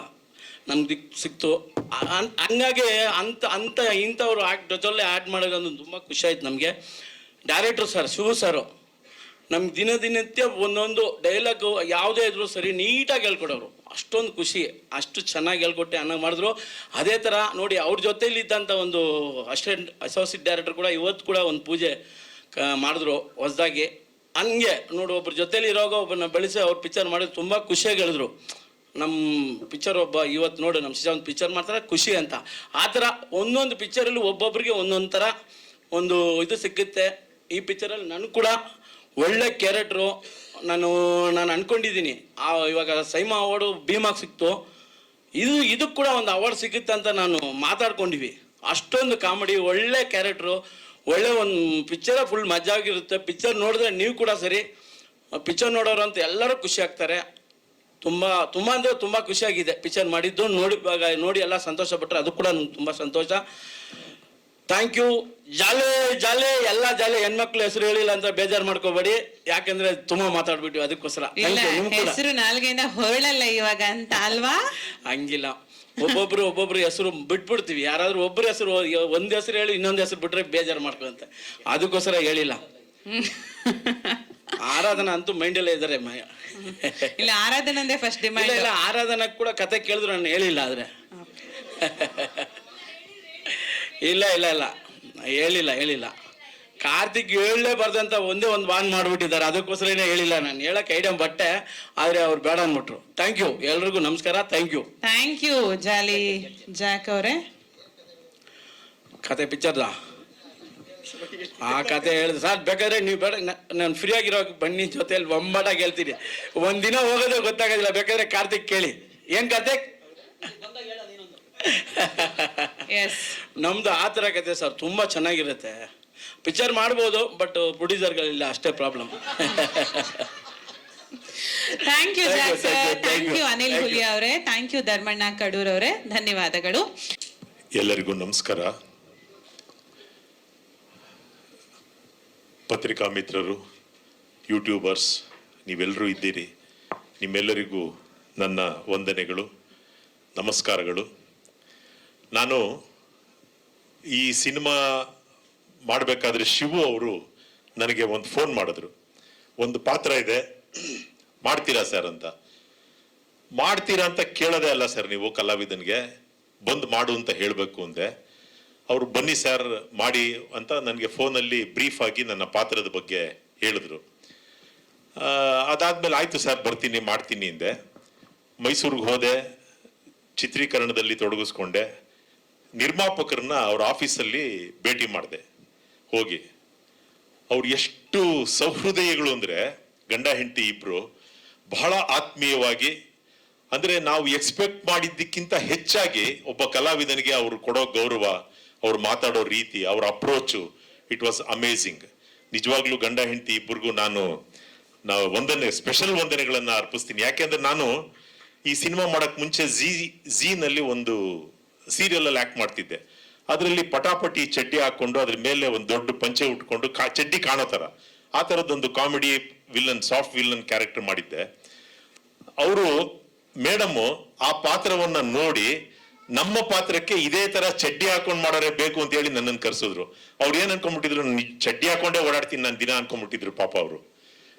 ನಮ್ಗೆ ಸಿಕ್ತು. ಹಂಗಾಗಿ ಇಂಥವ್ರು ಜೊತೆಲ್ಲೇ ಆ್ಯಡ್ ಮಾಡೋದೊಂದು ತುಂಬ ಖುಷಿ ಆಯ್ತು ನಮಗೆ. ಡೈರೆಕ್ಟ್ರು ಸರ್, ಶಿವು ಸರು ನಮ್ಗೆ ದಿನನಿತ್ಯ ಒಂದೊಂದು ಡೈಲಾಗು ಯಾವುದೇ ಇದ್ರೂ ಸರಿ ನೀಟಾಗಿ ಹೇಳ್ಕೊಡೋರು. ಅಷ್ಟೊಂದು ಖುಷಿ, ಅಷ್ಟು ಚೆನ್ನಾಗಿ ಹೇಳ್ಕೊಟ್ಟೆ ಅನ್ನೋ ಮಾಡಿದ್ರು. ಅದೇ ಥರ ನೋಡಿ, ಅವ್ರ ಜೊತೆಲಿದ್ದಂಥ ಒಂದು ಅಸೋಸಿಯೇಟ್ ಡೈರೆಕ್ಟರ್ ಕೂಡ ಇವತ್ತು ಕೂಡ ಒಂದು ಪೂಜೆ ಮಾಡಿದ್ರು ಹೊಸದಾಗಿ. ಹಂಗೆ ನೋಡು, ಒಬ್ರ ಜೊತೇಲಿ ಇರೋವಾಗ ಒಬ್ಬನ ಬೆಳೆಸಿ ಅವ್ರ ಪಿಕ್ಚರ್ ಮಾಡಿದ್ರು. ತುಂಬ ಖುಷಿಯಾಗಿ ಹೇಳಿದ್ರು, ನಮ್ಮ ಪಿಕ್ಚರ್ ಇವತ್ತು ನೋಡು ನಮ್ಮ ಒಂದು ಪಿಕ್ಚರ್ ಮಾಡ್ತಾರೆ ಖುಷಿ ಅಂತ. ಆ ಥರ ಒಂದೊಂದು ಪಿಕ್ಚರಲ್ಲಿ ಒಬ್ಬೊಬ್ರಿಗೆ ಒಂದೊಂದು ಥರ ಒಂದು ಇದು ಸಿಕ್ಕುತ್ತೆ. ಈ ಪಿಕ್ಚರಲ್ಲಿ ನನಗೆ ಕೂಡ ಒಳ್ಳೆ ಕ್ಯಾರೆಕ್ಟ್ರು ನಾನು ಅಂದ್ಕೊಂಡಿದ್ದೀನಿ. ಇವಾಗ ಸೈಮಾ ಅವಾರ್ಡು ಭೀಮಾಗೆ ಸಿಕ್ತು, ಇದಕ್ಕೆ ಕೂಡ ಒಂದು ಅವಾರ್ಡ್ ಸಿಗುತ್ತೆ ಅಂತ ನಾನು ಮಾತಾಡ್ಕೊಂಡಿವಿ. ಅಷ್ಟೊಂದು ಕಾಮಿಡಿ, ಒಳ್ಳೆ ಕ್ಯಾರೆಕ್ಟ್ರು, ಒಳ್ಳೆ ಒಂದು ಪಿಕ್ಚರ ಫುಲ್ ಮಜಾಗಿರುತ್ತೆ. ಪಿಕ್ಚರ್ ನೋಡಿದ್ರೆ ನೀವು ಕೂಡ ಸರಿ, ಪಿಕ್ಚರ್ ನೋಡೋರು ಅಂತ ಎಲ್ಲರೂ ಖುಷಿ ಆಗ್ತಾರೆ. ತುಂಬ ಅಂದರೆ ತುಂಬ ಖುಷಿಯಾಗಿದೆ ಪಿಕ್ಚರ್ ಮಾಡಿದ್ದು. ನೋಡಿ ಎಲ್ಲ ಸಂತೋಷಪಟ್ಟರೆ ಅದು ಕೂಡ ನಂಗೆ ತುಂಬ ಸಂತೋಷ. Thank you. ಜಾಲೆ ಎಲ್ಲ ಜಾಲೆ. ಹೆಣ್ಮಕ್ಳು ಹೆಸರು ಹೇಳಿಲ್ಲ ಅಂತ ಬೇಜಾರು ಮಾಡ್ಕೋಬೇಡಿ, ಯಾಕಂದ್ರೆ ತುಂಬಾ ಮಾತಾಡ್ಬಿಟ್ಟು ಅದಕ್ಕೋಸ್ಕರ. ಹೆಸರು ನಾಲ್ಗೆಯಿಂದ ಹೊರಳಲ್ಲ ಇವಾಗ ಅಂತ ಅಲ್ವಾ? ಹಂಗಿಲ್ಲ, ಒಬ್ಬೊಬ್ರು ಹೆಸರು ಬಿಟ್ಬಿಡ್ತೀವಿ. ಯಾರಾದ್ರೂ ಒಬ್ಬರು ಹೆಸರು ಒಂದ್ ಹೆಸರು ಹೇಳಿ ಇನ್ನೊಂದು ಹೆಸರು ಬಿಟ್ರೆ ಬೇಜಾರು ಮಾಡ್ಕೊಂತ, ಅದಕ್ಕೋಸ್ಕರ ಹೇಳಿಲ್ಲ. ಆರಾಧನಾ ಅಂತೂ ಮೈಂಡಲ್ಲೇ ಇದ್ದಾರೆ. ಇಲ್ಲ, ಆರಾಧನಂದೇ ಫಸ್ಟ್ ಡಿಮ್ಯಾಂಡ್. ಇಲ್ಲ, ಆರಾಧನಾ ಕೂಡ ಕತೆ ಕೇಳಿದ್ರು ನಾನು ಹೇಳಿಲ್ಲ. ಆದ್ರೆ ಇಲ್ಲ ಹೇಳಿಲ್ಲ. ಕಾರ್ತಿಕ್ ಹೇಳಲೇಬಾರ್ದು ಅಂತ ಒಂದೇ ಒಂದು ವಾನ್ ಮಾಡಿಬಿಟ್ಟಿದ್ದಾರೆ, ಅದಕ್ಕೋಸ್ಕರನೇ ಹೇಳಿಲ್ಲ. ನಾನು ಹೇಳಕ್ಕೆ ಐಡಿಯಾ ಬಟ್ಟೆ, ಆದರೆ ಅವ್ರು ಬೇಡ ಅಂದ್ಬಿಟ್ರು. ಥ್ಯಾಂಕ್ ಯು, ಎಲ್ರಿಗೂ ನಮಸ್ಕಾರ. ಥ್ಯಾಂಕ್ ಯು ಜಾಲಿ ಜಾಕ್ ಅವರೇ. ಕತೆ ಪಿಕ್ಚರ್ದ ಆ ಕತೆ ಹೇಳಿದೆ ಸರ್. ಬೇಕಾದ್ರೆ ನೀವು ಬೇಡ, ನಾನು ಫ್ರೀ ಆಗಿರೋ ಬನ್ನಿ, ಜೊತೆಯಲ್ಲಿ ಬೊಂಬಾಟಾಗಿ ಹೇಳ್ತೀನಿ. ಒಂದಿನ ಹೋಗೋದೇ ಗೊತ್ತಾಗೋದಿಲ್ಲ, ಬೇಕಾದ್ರೆ ಕಾರ್ತಿಕ್ ಕೇಳಿ. ಏನ್ ಕಾರ್ತಿಕ್? ನಮ್ದು ಆ ಥರ ಕತೆ ಸರ್, ತುಂಬಾ ಚೆನ್ನಾಗಿರುತ್ತೆ. ಪಿಕ್ಚರ್ ಮಾಡ್ಬೋದು, ಬಟ್ ಪ್ರೊಡ್ಯೂಸರ್ಗಳಿಲ್ಲ, ಅಷ್ಟೇ problem. Thank you Jack sir, thank you Anil Huliya ಅವರೇ, ಥ್ಯಾಂಕ್ ಯು ಧರ್ಮಣ್ಣ ಕಡೂರ್ ಅವರೇ, ಧನ್ಯವಾದಗಳು. ಎಲ್ಲರಿಗೂ ನಮಸ್ಕಾರ. ಪತ್ರಿಕಾ ಮಿತ್ರರು, ಯೂಟ್ಯೂಬರ್ಸ್, ನೀವೆಲ್ಲರೂ ಇದ್ದೀರಿ. ನಿಮ್ಮೆಲ್ಲರಿಗೂ ನನ್ನ ವಂದನೆಗಳು, ನಮಸ್ಕಾರಗಳು. ನಾನು ಈ ಸಿನಿಮಾ ಮಾಡಬೇಕಾದ್ರೆ ಶಿವು ಅವರು ನನಗೆ ಒಂದು ಫೋನ್ ಮಾಡಿದ್ರು. ಒಂದು ಪಾತ್ರ ಇದೆ, ಮಾಡ್ತೀರಾ ಸರ್ ಅಂತ. ಮಾಡ್ತೀರಾ ಅಂತ ಕೇಳೋದೇ ಅಲ್ಲ ಸರ್, ನೀವು ಕಲಾವಿದನಿಗೆ ಬಂದು ಮಾಡು ಅಂತ ಹೇಳಬೇಕು ಅಂದೆ. ಅವರು ಬನ್ನಿ ಸರ್ ಮಾಡಿ ಅಂತ ನನಗೆ ಫೋನಲ್ಲಿ ಬ್ರೀಫ್ ಆಗಿ ನನ್ನ ಪಾತ್ರದ ಬಗ್ಗೆ ಹೇಳಿದ್ರು. ಅದಾದ್ಮೇಲೆ ಆಯ್ತು ಸರ್ ಬರ್ತೀನಿ ಮಾಡ್ತೀನಿ ಅಂದೆ. ಮೈಸೂರಿಗೆ ಹೋದೆ, ಚಿತ್ರೀಕರಣದಲ್ಲಿ ತೊಡಗಿಸ್ಕೊಂಡೆ. ನಿರ್ಮಾಪಕರನ್ನ ಅವ್ರ ಆಫೀಸಲ್ಲಿ ಭೇಟಿ ಮಾಡಿದೆ. ಹೋಗಿ ಅವ್ರು ಎಷ್ಟು ಸಹೃದಯಿಗಳು ಅಂದರೆ, ಗಂಡ ಹೆಂಡತಿ ಇಬ್ರು ಬಹಳ ಆತ್ಮೀಯವಾಗಿ, ಅಂದರೆ ನಾವು ಎಕ್ಸ್ಪೆಕ್ಟ್ ಮಾಡಿದ್ದಕ್ಕಿಂತ ಹೆಚ್ಚಾಗಿ ಒಬ್ಬ ಕಲಾವಿದನಿಗೆ ಅವರು ಕೊಡೋ ಗೌರವ, ಅವ್ರು ಮಾತಾಡೋ ರೀತಿ, ಅವ್ರ ಅಪ್ರೋಚು, ಇಟ್ ವಾಸ್ ಅಮೇಝಿಂಗ್. ನಿಜವಾಗ್ಲೂ ಗಂಡ ಹೆಂಡತಿ ಇಬ್ಬರಿಗೂ ನಾವು ಸ್ಪೆಷಲ್ ವಂದನೆಗಳನ್ನ ಅರ್ಪಿಸ್ತೀನಿ. ಯಾಕೆಂದ್ರೆ ನಾನು ಈ ಸಿನಿಮಾ ಮಾಡಕ್ ಮುಂಚೆ ಝೀನಲ್ಲಿ ಒಂದು ಸೀರಿಯಲ್ ಅಲ್ಲಿ ಆಕ್ಟ್ ಮಾಡ್ತಿದ್ದೆ. ಅದರಲ್ಲಿ ಪಟಾಪಟಿ ಚಡ್ಡಿ ಹಾಕೊಂಡು ಅದ್ರ ಮೇಲೆ ಒಂದು ದೊಡ್ಡ ಪಂಚೆ ಉಟ್ಕೊಂಡು ಚಡ್ಡಿ ಕಾಣೋ ತರ, ಆ ತರದೊಂದು comedy villain, soft villain character ಮಾಡಿದ್ದೆ. ಅವರು ಮೇಡಮ್ ಆ ಪಾತ್ರವನ್ನ ನೋಡಿ ನಮ್ಮ ಪಾತ್ರಕ್ಕೆ ಇದೇ ತರ ಚಡ್ಡಿ ಹಾಕೊಂಡ್ ಮಾಡೋರೇ ಬೇಕು ಅಂತ ಹೇಳಿ ನನ್ನನ್ನು ಕರ್ಸಿದ್ರು. ಅವ್ರು ಏನ್ ಅನ್ಕೊಂಡ್ಬಿಟ್ಟಿದ್ರು, ಚಡ್ಡಿ ಹಾಕೊಂಡೇ ಓಡಾಡ್ತೀನಿ ನಾನು ದಿನ ಅನ್ಕೊಂಡ್ಬಿಟ್ಟಿದ್ರು ಪಾಪ. ಅವರು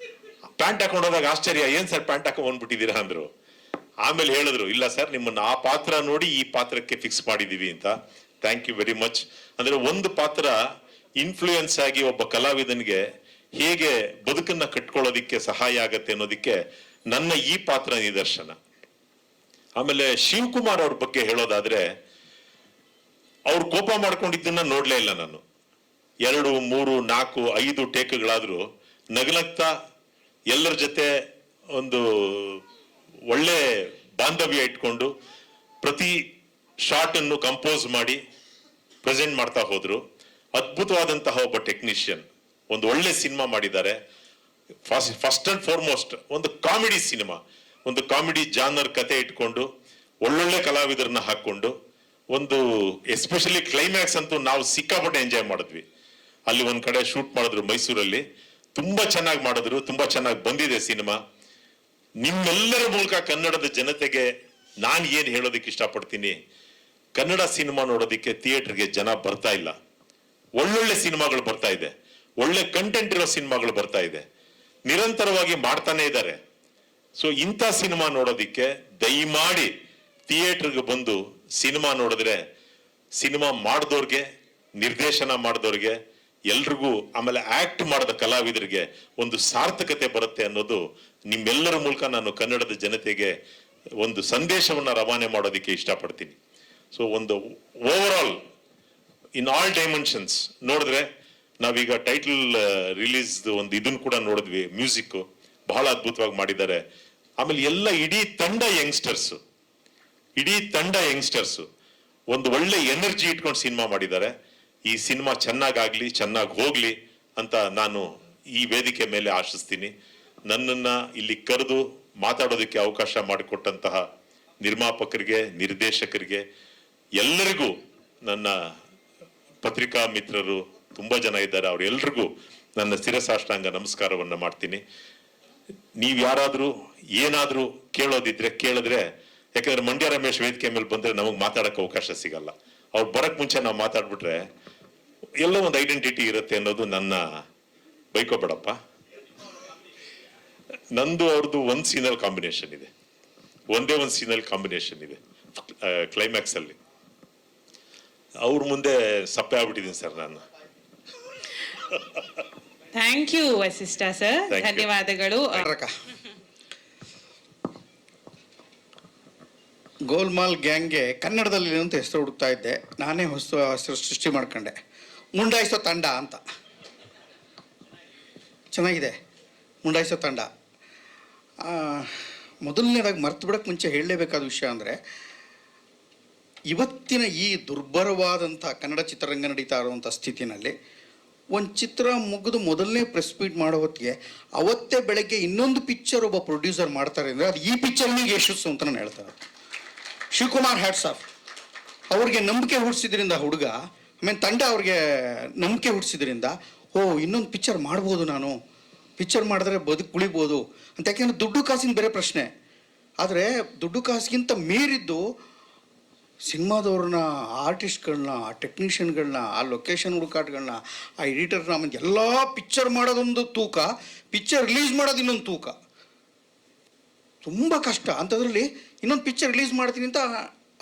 ಪ್ಯಾಂಟ್ ಹಾಕೊಂಡೋದಾಗ ಆಶ್ಚರ್ಯ, ಏನ್ ಸರ್ ಪ್ಯಾಂಟ್ ಹಾಕೊಂಡ್ ಬಂದ್ಬಿಟ್ಟಿದ್ದೀರಾ ಅಂದ್ರು. ಆಮೇಲೆ ಹೇಳಿದ್ರು, ಇಲ್ಲ ಸರ್ ನಿಮ್ಮನ್ನ ಆ ಪಾತ್ರ ನೋಡಿ ಈ ಪಾತ್ರಕ್ಕೆ ಫಿಕ್ಸ್ ಮಾಡಿದೀವಿ ಅಂತ. Thank you very much. ಅಂದ್ರೆ ಒಂದು ಪಾತ್ರ ಇನ್ಫ್ಲೂಯೆನ್ಸ್ ಆಗಿ ಒಬ್ಬ ಕಲಾವಿದನಿಗೆ ಹೇಗೆ ಬದುಕನ್ನ ಕಟ್ಕೊಳ್ಳೋದಿಕ್ಕೆ ಸಹಾಯ ಆಗತ್ತೆ ಅನ್ನೋದಿಕ್ಕೆ ನನ್ನ ಈ ಪಾತ್ರ ನಿದರ್ಶನ. ಆಮೇಲೆ ಶಿವಕುಮಾರ್ ಅವ್ರ ಬಗ್ಗೆ ಹೇಳೋದಾದ್ರೆ, ಅವ್ರು ಕೋಪ ಮಾಡ್ಕೊಂಡಿದ್ದನ್ನ ನೋಡ್ಲೇ ಇಲ್ಲ ನಾನು. 2, 3, 4, 5 ಟೇಕ್ಗಳಾದ್ರೂ ನಗನಗ್ತಾ ಎಲ್ಲರ ಜೊತೆ ಒಂದು ಒಳ್ಳೆ ಬಾಂಧವ್ಯ ಇಟ್ಕೊಂಡು ಪ್ರತಿ ಶಾರ್ಟ್ ಅನ್ನು ಕಂಪೋಸ್ ಮಾಡಿ ಪ್ರೆಸೆಂಟ್ ಮಾಡ್ತಾ ಹೋದ್ರು. ಅದ್ಭುತವಾದಂತಹ ಒಬ್ಬ ಟೆಕ್ನಿಷಿಯನ್. ಒಂದು ಒಳ್ಳೆ ಸಿನಿಮಾ ಮಾಡಿದ್ದಾರೆ. ಫಸ್ಟ್ ಅಂಡ್ ಫಾರ್ಮೋಸ್ಟ್ ಒಂದು ಕಾಮಿಡಿ ಸಿನಿಮಾ, ಒಂದು ಕಾಮಿಡಿ ಜಾನರ್ ಕತೆ ಇಟ್ಕೊಂಡು ಒಳ್ಳೊಳ್ಳೆ ಕಲಾವಿದರನ್ನ ಹಾಕೊಂಡು ಒಂದು ಎಸ್ಪೆಷಲಿ ಕ್ಲೈಮ್ಯಾಕ್ಸ್ ಅಂತೂ ನಾವು ಸಿಕ್ಕಾಪಟ್ಟೆ ಎಂಜಾಯ್ ಮಾಡಿದ್ವಿ. ಅಲ್ಲಿ ಒಂದ್ ಕಡೆ ಶೂಟ್ ಮಾಡಿದ್ರು ಮೈಸೂರಲ್ಲಿ, ತುಂಬಾ ಚೆನ್ನಾಗಿ ಮಾಡಿದ್ರು, ತುಂಬಾ ಚೆನ್ನಾಗಿ ಬಂದಿದೆ ಸಿನಿಮಾ. ನಿಮ್ಮೆಲ್ಲರ ಮೂಲಕ ಕನ್ನಡದ ಜನತೆಗೆ ನಾನು ಏನ್ ಹೇಳೋದಕ್ಕೆ ಇಷ್ಟಪಡ್ತೀನಿ, ಕನ್ನಡ ಸಿನಿಮಾ ನೋಡೋದಿಕ್ಕೆ ಥಿಯೇಟರ್ಗೆ ಜನ ಬರ್ತಾ ಇಲ್ಲ. ಒಳ್ಳೊಳ್ಳೆ ಸಿನಿಮಾಗಳು ಬರ್ತಾ ಇದೆ, ಒಳ್ಳೆ ಕಂಟೆಂಟ್ ಇರೋ ಸಿನಿಮಾಗಳು ಬರ್ತಾ ಇದೆ, ನಿರಂತರವಾಗಿ ಮಾಡ್ತಾನೆ ಇದ್ದಾರೆ. ಸೊ ಇಂಥ ಸಿನಿಮಾ ನೋಡೋದಿಕ್ಕೆ ದಯಮಾಡಿ ಥಿಯೇಟರ್ಗೆ ಬಂದು ಸಿನಿಮಾ ನೋಡಿದ್ರೆ ಸಿನಿಮಾ ಮಾಡಿದವ್ರಿಗೆ, ನಿರ್ದೇಶನ ಮಾಡಿದವ್ರಿಗೆ ಎಲ್ರಿಗೂ, ಆಮೇಲೆ ಆಕ್ಟ್ ಮಾಡಿದ ಕಲಾವಿದರಿಗೆ ಒಂದು ಸಾರ್ಥಕತೆ ಬರುತ್ತೆ ಅನ್ನೋದು ನಿಮ್ಮೆಲ್ಲರ ಮೂಲಕ ನಾನು ಕನ್ನಡದ ಜನತೆಗೆ ಒಂದು ಸಂದೇಶವನ್ನ ರವಾನೆ ಮಾಡೋದಕ್ಕೆ ಇಷ್ಟಪಡ್ತೀನಿ. ಸೊ ಒಂದು over all in all dimensions ನೋಡಿದ್ರೆ, ನಾವೀಗ ಟೈಟಲ್ ರಿಲೀಸ್ ಒಂದು ಇದನ್ನು ಕೂಡ ನೋಡಿದ್ವಿ, ಮ್ಯೂಸಿಕ್ ಬಹಳ ಅದ್ಭುತವಾಗಿ ಮಾಡಿದ್ದಾರೆ. ಆಮೇಲೆ ಎಲ್ಲ ಇಡೀ ತಂಡ ಯಂಗ್ಸ್ಟರ್ಸ್ ಒಂದು ಒಳ್ಳೆ ಎನರ್ಜಿ ಇಟ್ಕೊಂಡು ಸಿನಿಮಾ ಮಾಡಿದ್ದಾರೆ. ಈ ಸಿನಿಮಾ ಚೆನ್ನಾಗಿ ಹೋಗ್ಲಿ ಅಂತ ನಾನು ಈ ವೇದಿಕೆ ಮೇಲೆ ಆಶಿಸ್ತೀನಿ. ನನ್ನನ್ನ ಇಲ್ಲಿ ಕರೆದು ಮಾತಾಡೋದಕ್ಕೆ ಅವಕಾಶ ಮಾಡಿಕೊಟ್ಟಂತಹ ನಿರ್ಮಾಪಕರಿಗೆ, ನಿರ್ದೇಶಕರಿಗೆ, ಎಲ್ಲರಿಗೂ, ನನ್ನ ಪತ್ರಿಕಾ ಮಿತ್ರರು ತುಂಬಾ ಜನ ಇದ್ದಾರೆ, ಅವರೆಲ್ಲರಿಗೂ ನನ್ನ ಶಿರಸಾಷ್ಟಾಂಗ ನಮಸ್ಕಾರವನ್ನ ಮಾಡ್ತೀನಿ. ನೀವ್ ಯಾರಾದ್ರೂ ಏನಾದ್ರೂ ಕೇಳೋದಿದ್ರೆ ಕೇಳಿದ್ರೆ, ಯಾಕಂದ್ರೆ ಮಂಡ್ಯ ರಮೇಶ್ ವೇದಿಕೆ ಮೇಲೆ ಬಂದ್ರೆ ನಮಗ್ ಮಾತಾಡಕ್ಕೆ ಅವಕಾಶ ಸಿಗಲ್ಲ. ಅವ್ರು ಬರಕ್ ಮುಂಚೆ ನಾವು ಮಾತಾಡ್ಬಿಟ್ರೆ ಎಲ್ಲೋ ಒಂದು ಐಡೆಂಟಿಟಿ ಇರುತ್ತೆ ಅನ್ನೋದು ನನ್ನ, ಬೈಕೋಬೇಡಪ್ಪ. ನಂದು ಅವ್ರದ್ದು ಒಂದ್ ಸೀನಲ್ಲಿ ಕಾಂಬಿನೇಷನ್ ಇದೆ, ಒಂದೇ ಒಂದು ಸೀನಲ್ಲಿ ಕಾಂಬಿನೇಷನ್ ಇದೆ ಕ್ಲೈಮ್ಯಾಕ್ಸ್ ಅಲ್ಲಿ. ಅವ್ರ ಮುಂದೆ ಸಪ್ಪೆ ಆಗ್ಬಿಟ್ಟಿದ್ದೀನಿ ಸರ್ ನಾನು. Thank you Vasishta sir, Thank you. ಧನ್ಯವಾದಗಳು. ಗೋಲ್ಮಾಲ್ ಗ್ಯಾಂಗ್ಗೆ ಕನ್ನಡದಲ್ಲಿ ಅಂತ ಹೆಸರು ಹುಡುಕ್ತಾ ಇದ್ದೆ. ನಾನೇ ಹೊಸ ಹೆಸರು ಸೃಷ್ಟಿ ಮಾಡ್ಕೊಂಡೆ, ಮುಂಡಾಯಿಸೋ ತಂಡ ಅಂತ. ಚೆನ್ನಾಗಿದೆ, ಮುಂಡಾಯಿಸೋ ತಂಡ. ಮೊದಲನೇದಾಗಿ ಮರ್ತು ಬಿಡೋಕ್ಕೆ ಮುಂಚೆ ಹೇಳಲೇಬೇಕಾದ ವಿಷಯ ಅಂದರೆ, ಇವತ್ತಿನ ಈ ದುರ್ಬರವಾದಂಥ ಕನ್ನಡ ಚಿತ್ರರಂಗ ನಡೀತಾ ಇರುವಂಥ ಸ್ಥಿತಿನಲ್ಲಿ ಒಂದು ಚಿತ್ರ ಮುಗಿದು ಮೊದಲನೇ ಪ್ರೆಸ್ ಮೀಟ್ ಮಾಡೋ ಹೊತ್ತಿಗೆ ಅವತ್ತೇ ಬೆಳಗ್ಗೆ ಇನ್ನೊಂದು ಪಿಕ್ಚರ್ ಒಬ್ಬ ಪ್ರೊಡ್ಯೂಸರ್ ಮಾಡ್ತಾರೆ ಅಂದರೆ ಅದು ಈ ಪಿಕ್ಚರ್ನಿಗೆ ಯಶಸ್ಸು ಅಂತ ನಾನು ಹೇಳ್ತಾರೆ. Shivakumar hats off. ಅವ್ರಿಗೆ ನಂಬಿಕೆ ಹುಟ್ಟಿಸಿದ್ರಿಂದ ಹುಡುಗ, ಆಮೇಲೆ ತಂಡ ಅವ್ರಿಗೆ ನಂಬಿಕೆ ಹುಟ್ಟಿಸಿದ್ರಿಂದ, ಇನ್ನೊಂದು ಪಿಕ್ಚರ್ ಮಾಡ್ಬೋದು, ನಾನು ಪಿಕ್ಚರ್ ಮಾಡಿದ್ರೆ ಉಳಿಬೋದು ಅಂತ. ಯಾಕೆಂದರೆ ದುಡ್ಡು ಕಾಸಿನ ಬೇರೆ ಪ್ರಶ್ನೆ, ಆದರೆ ದುಡ್ಡು ಕಾಸಿಗಿಂತ ಮೀರಿದ್ದು ಸಿನಿಮಾದವ್ರನ್ನ, ಆರ್ಟಿಸ್ಟ್ಗಳನ್ನ, ಆ ಟೆಕ್ನಿಷಿಯನ್ಗಳನ್ನ, ಆ ಲೊಕೇಶನ್ ಹುಡುಕಾಟಗಳನ್ನ, ಆ ಎಡಿಟರ್ನ, ಆಮೇಲೆ ಎಲ್ಲ ಪಿಕ್ಚರ್ ಮಾಡೋದೊಂದು ತೂಕ, ಪಿಕ್ಚರ್ ರಿಲೀಸ್ ಮಾಡೋದು ಇನ್ನೊಂದು ತೂಕ. ತುಂಬ ಕಷ್ಟ. ಅಂಥದ್ರಲ್ಲಿ ಇನ್ನೊಂದು ಪಿಕ್ಚರ್ ರಿಲೀಸ್ ಮಾಡ್ತೀನಿ ಅಂತ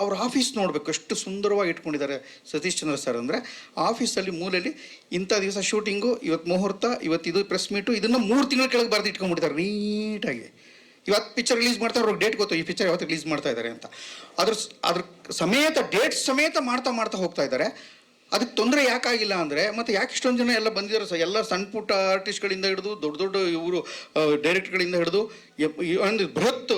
ಅವ್ರ ಆಫೀಸ್ ನೋಡಬೇಕು, ಎಷ್ಟು ಸುಂದರವಾಗಿ ಇಟ್ಕೊಂಡಿದ್ದಾರೆ ಸತೀಶ್ ಚಂದ್ರ ಸರ್. ಅಂದರೆ ಆಫೀಸಲ್ಲಿ ಮೂಲೆಯಲ್ಲಿ ಇಂಥ ದಿವಸ ಶೂಟಿಂಗು, ಇವತ್ತು ಮುಹೂರ್ತ, ಇವತ್ತು ಇದು ಪ್ರೆಸ್ ಮೀಟು, ಇದನ್ನು 3 ತಿಂಗಳ ಕೆಳಗೆ ಬರೆದು ಇಟ್ಕೊಂಡ್ಬಿಡ್ತಾರೆ ನೀಟಾಗಿ. ಇವತ್ತು ಪಿಕ್ಚರ್ ರಿಲೀಸ್ ಮಾಡ್ತಾರೆ, ಅವ್ರಿಗೆ ಡೇಟ್ ಗೊತ್ತು, ಈ ಪಿಕ್ಚರ್ ಯಾವತ್ತು ರಿಲೀಸ್ ಮಾಡ್ತಾ ಇದ್ದಾರೆ ಅಂತ. ಅದ್ರ ಸಮೇತ ಡೇಟ್ ಸಮೇತ ಮಾಡ್ತಾ ಹೋಗ್ತಾ ಇದ್ದಾರೆ. ಅದಕ್ಕೆ ತೊಂದರೆ ಯಾಕಾಗಿಲ್ಲ ಅಂದರೆ, ಮತ್ತು ಯಾಕೆ ಇಷ್ಟೊಂದು ಜನ ಎಲ್ಲ ಬಂದಿದ್ದಾರೆ ಎಲ್ಲ ಸಣ್ಣ ಪುಟ್ಟ ಆರ್ಟಿಸ್ಟ್ಗಳಿಂದ ಹಿಡಿದು ದೊಡ್ಡ ಇವರು ಡೈರೆಕ್ಟ್ಗಳಿಂದ ಹಿಡಿದು ಒಂದು ಬೃಹತ್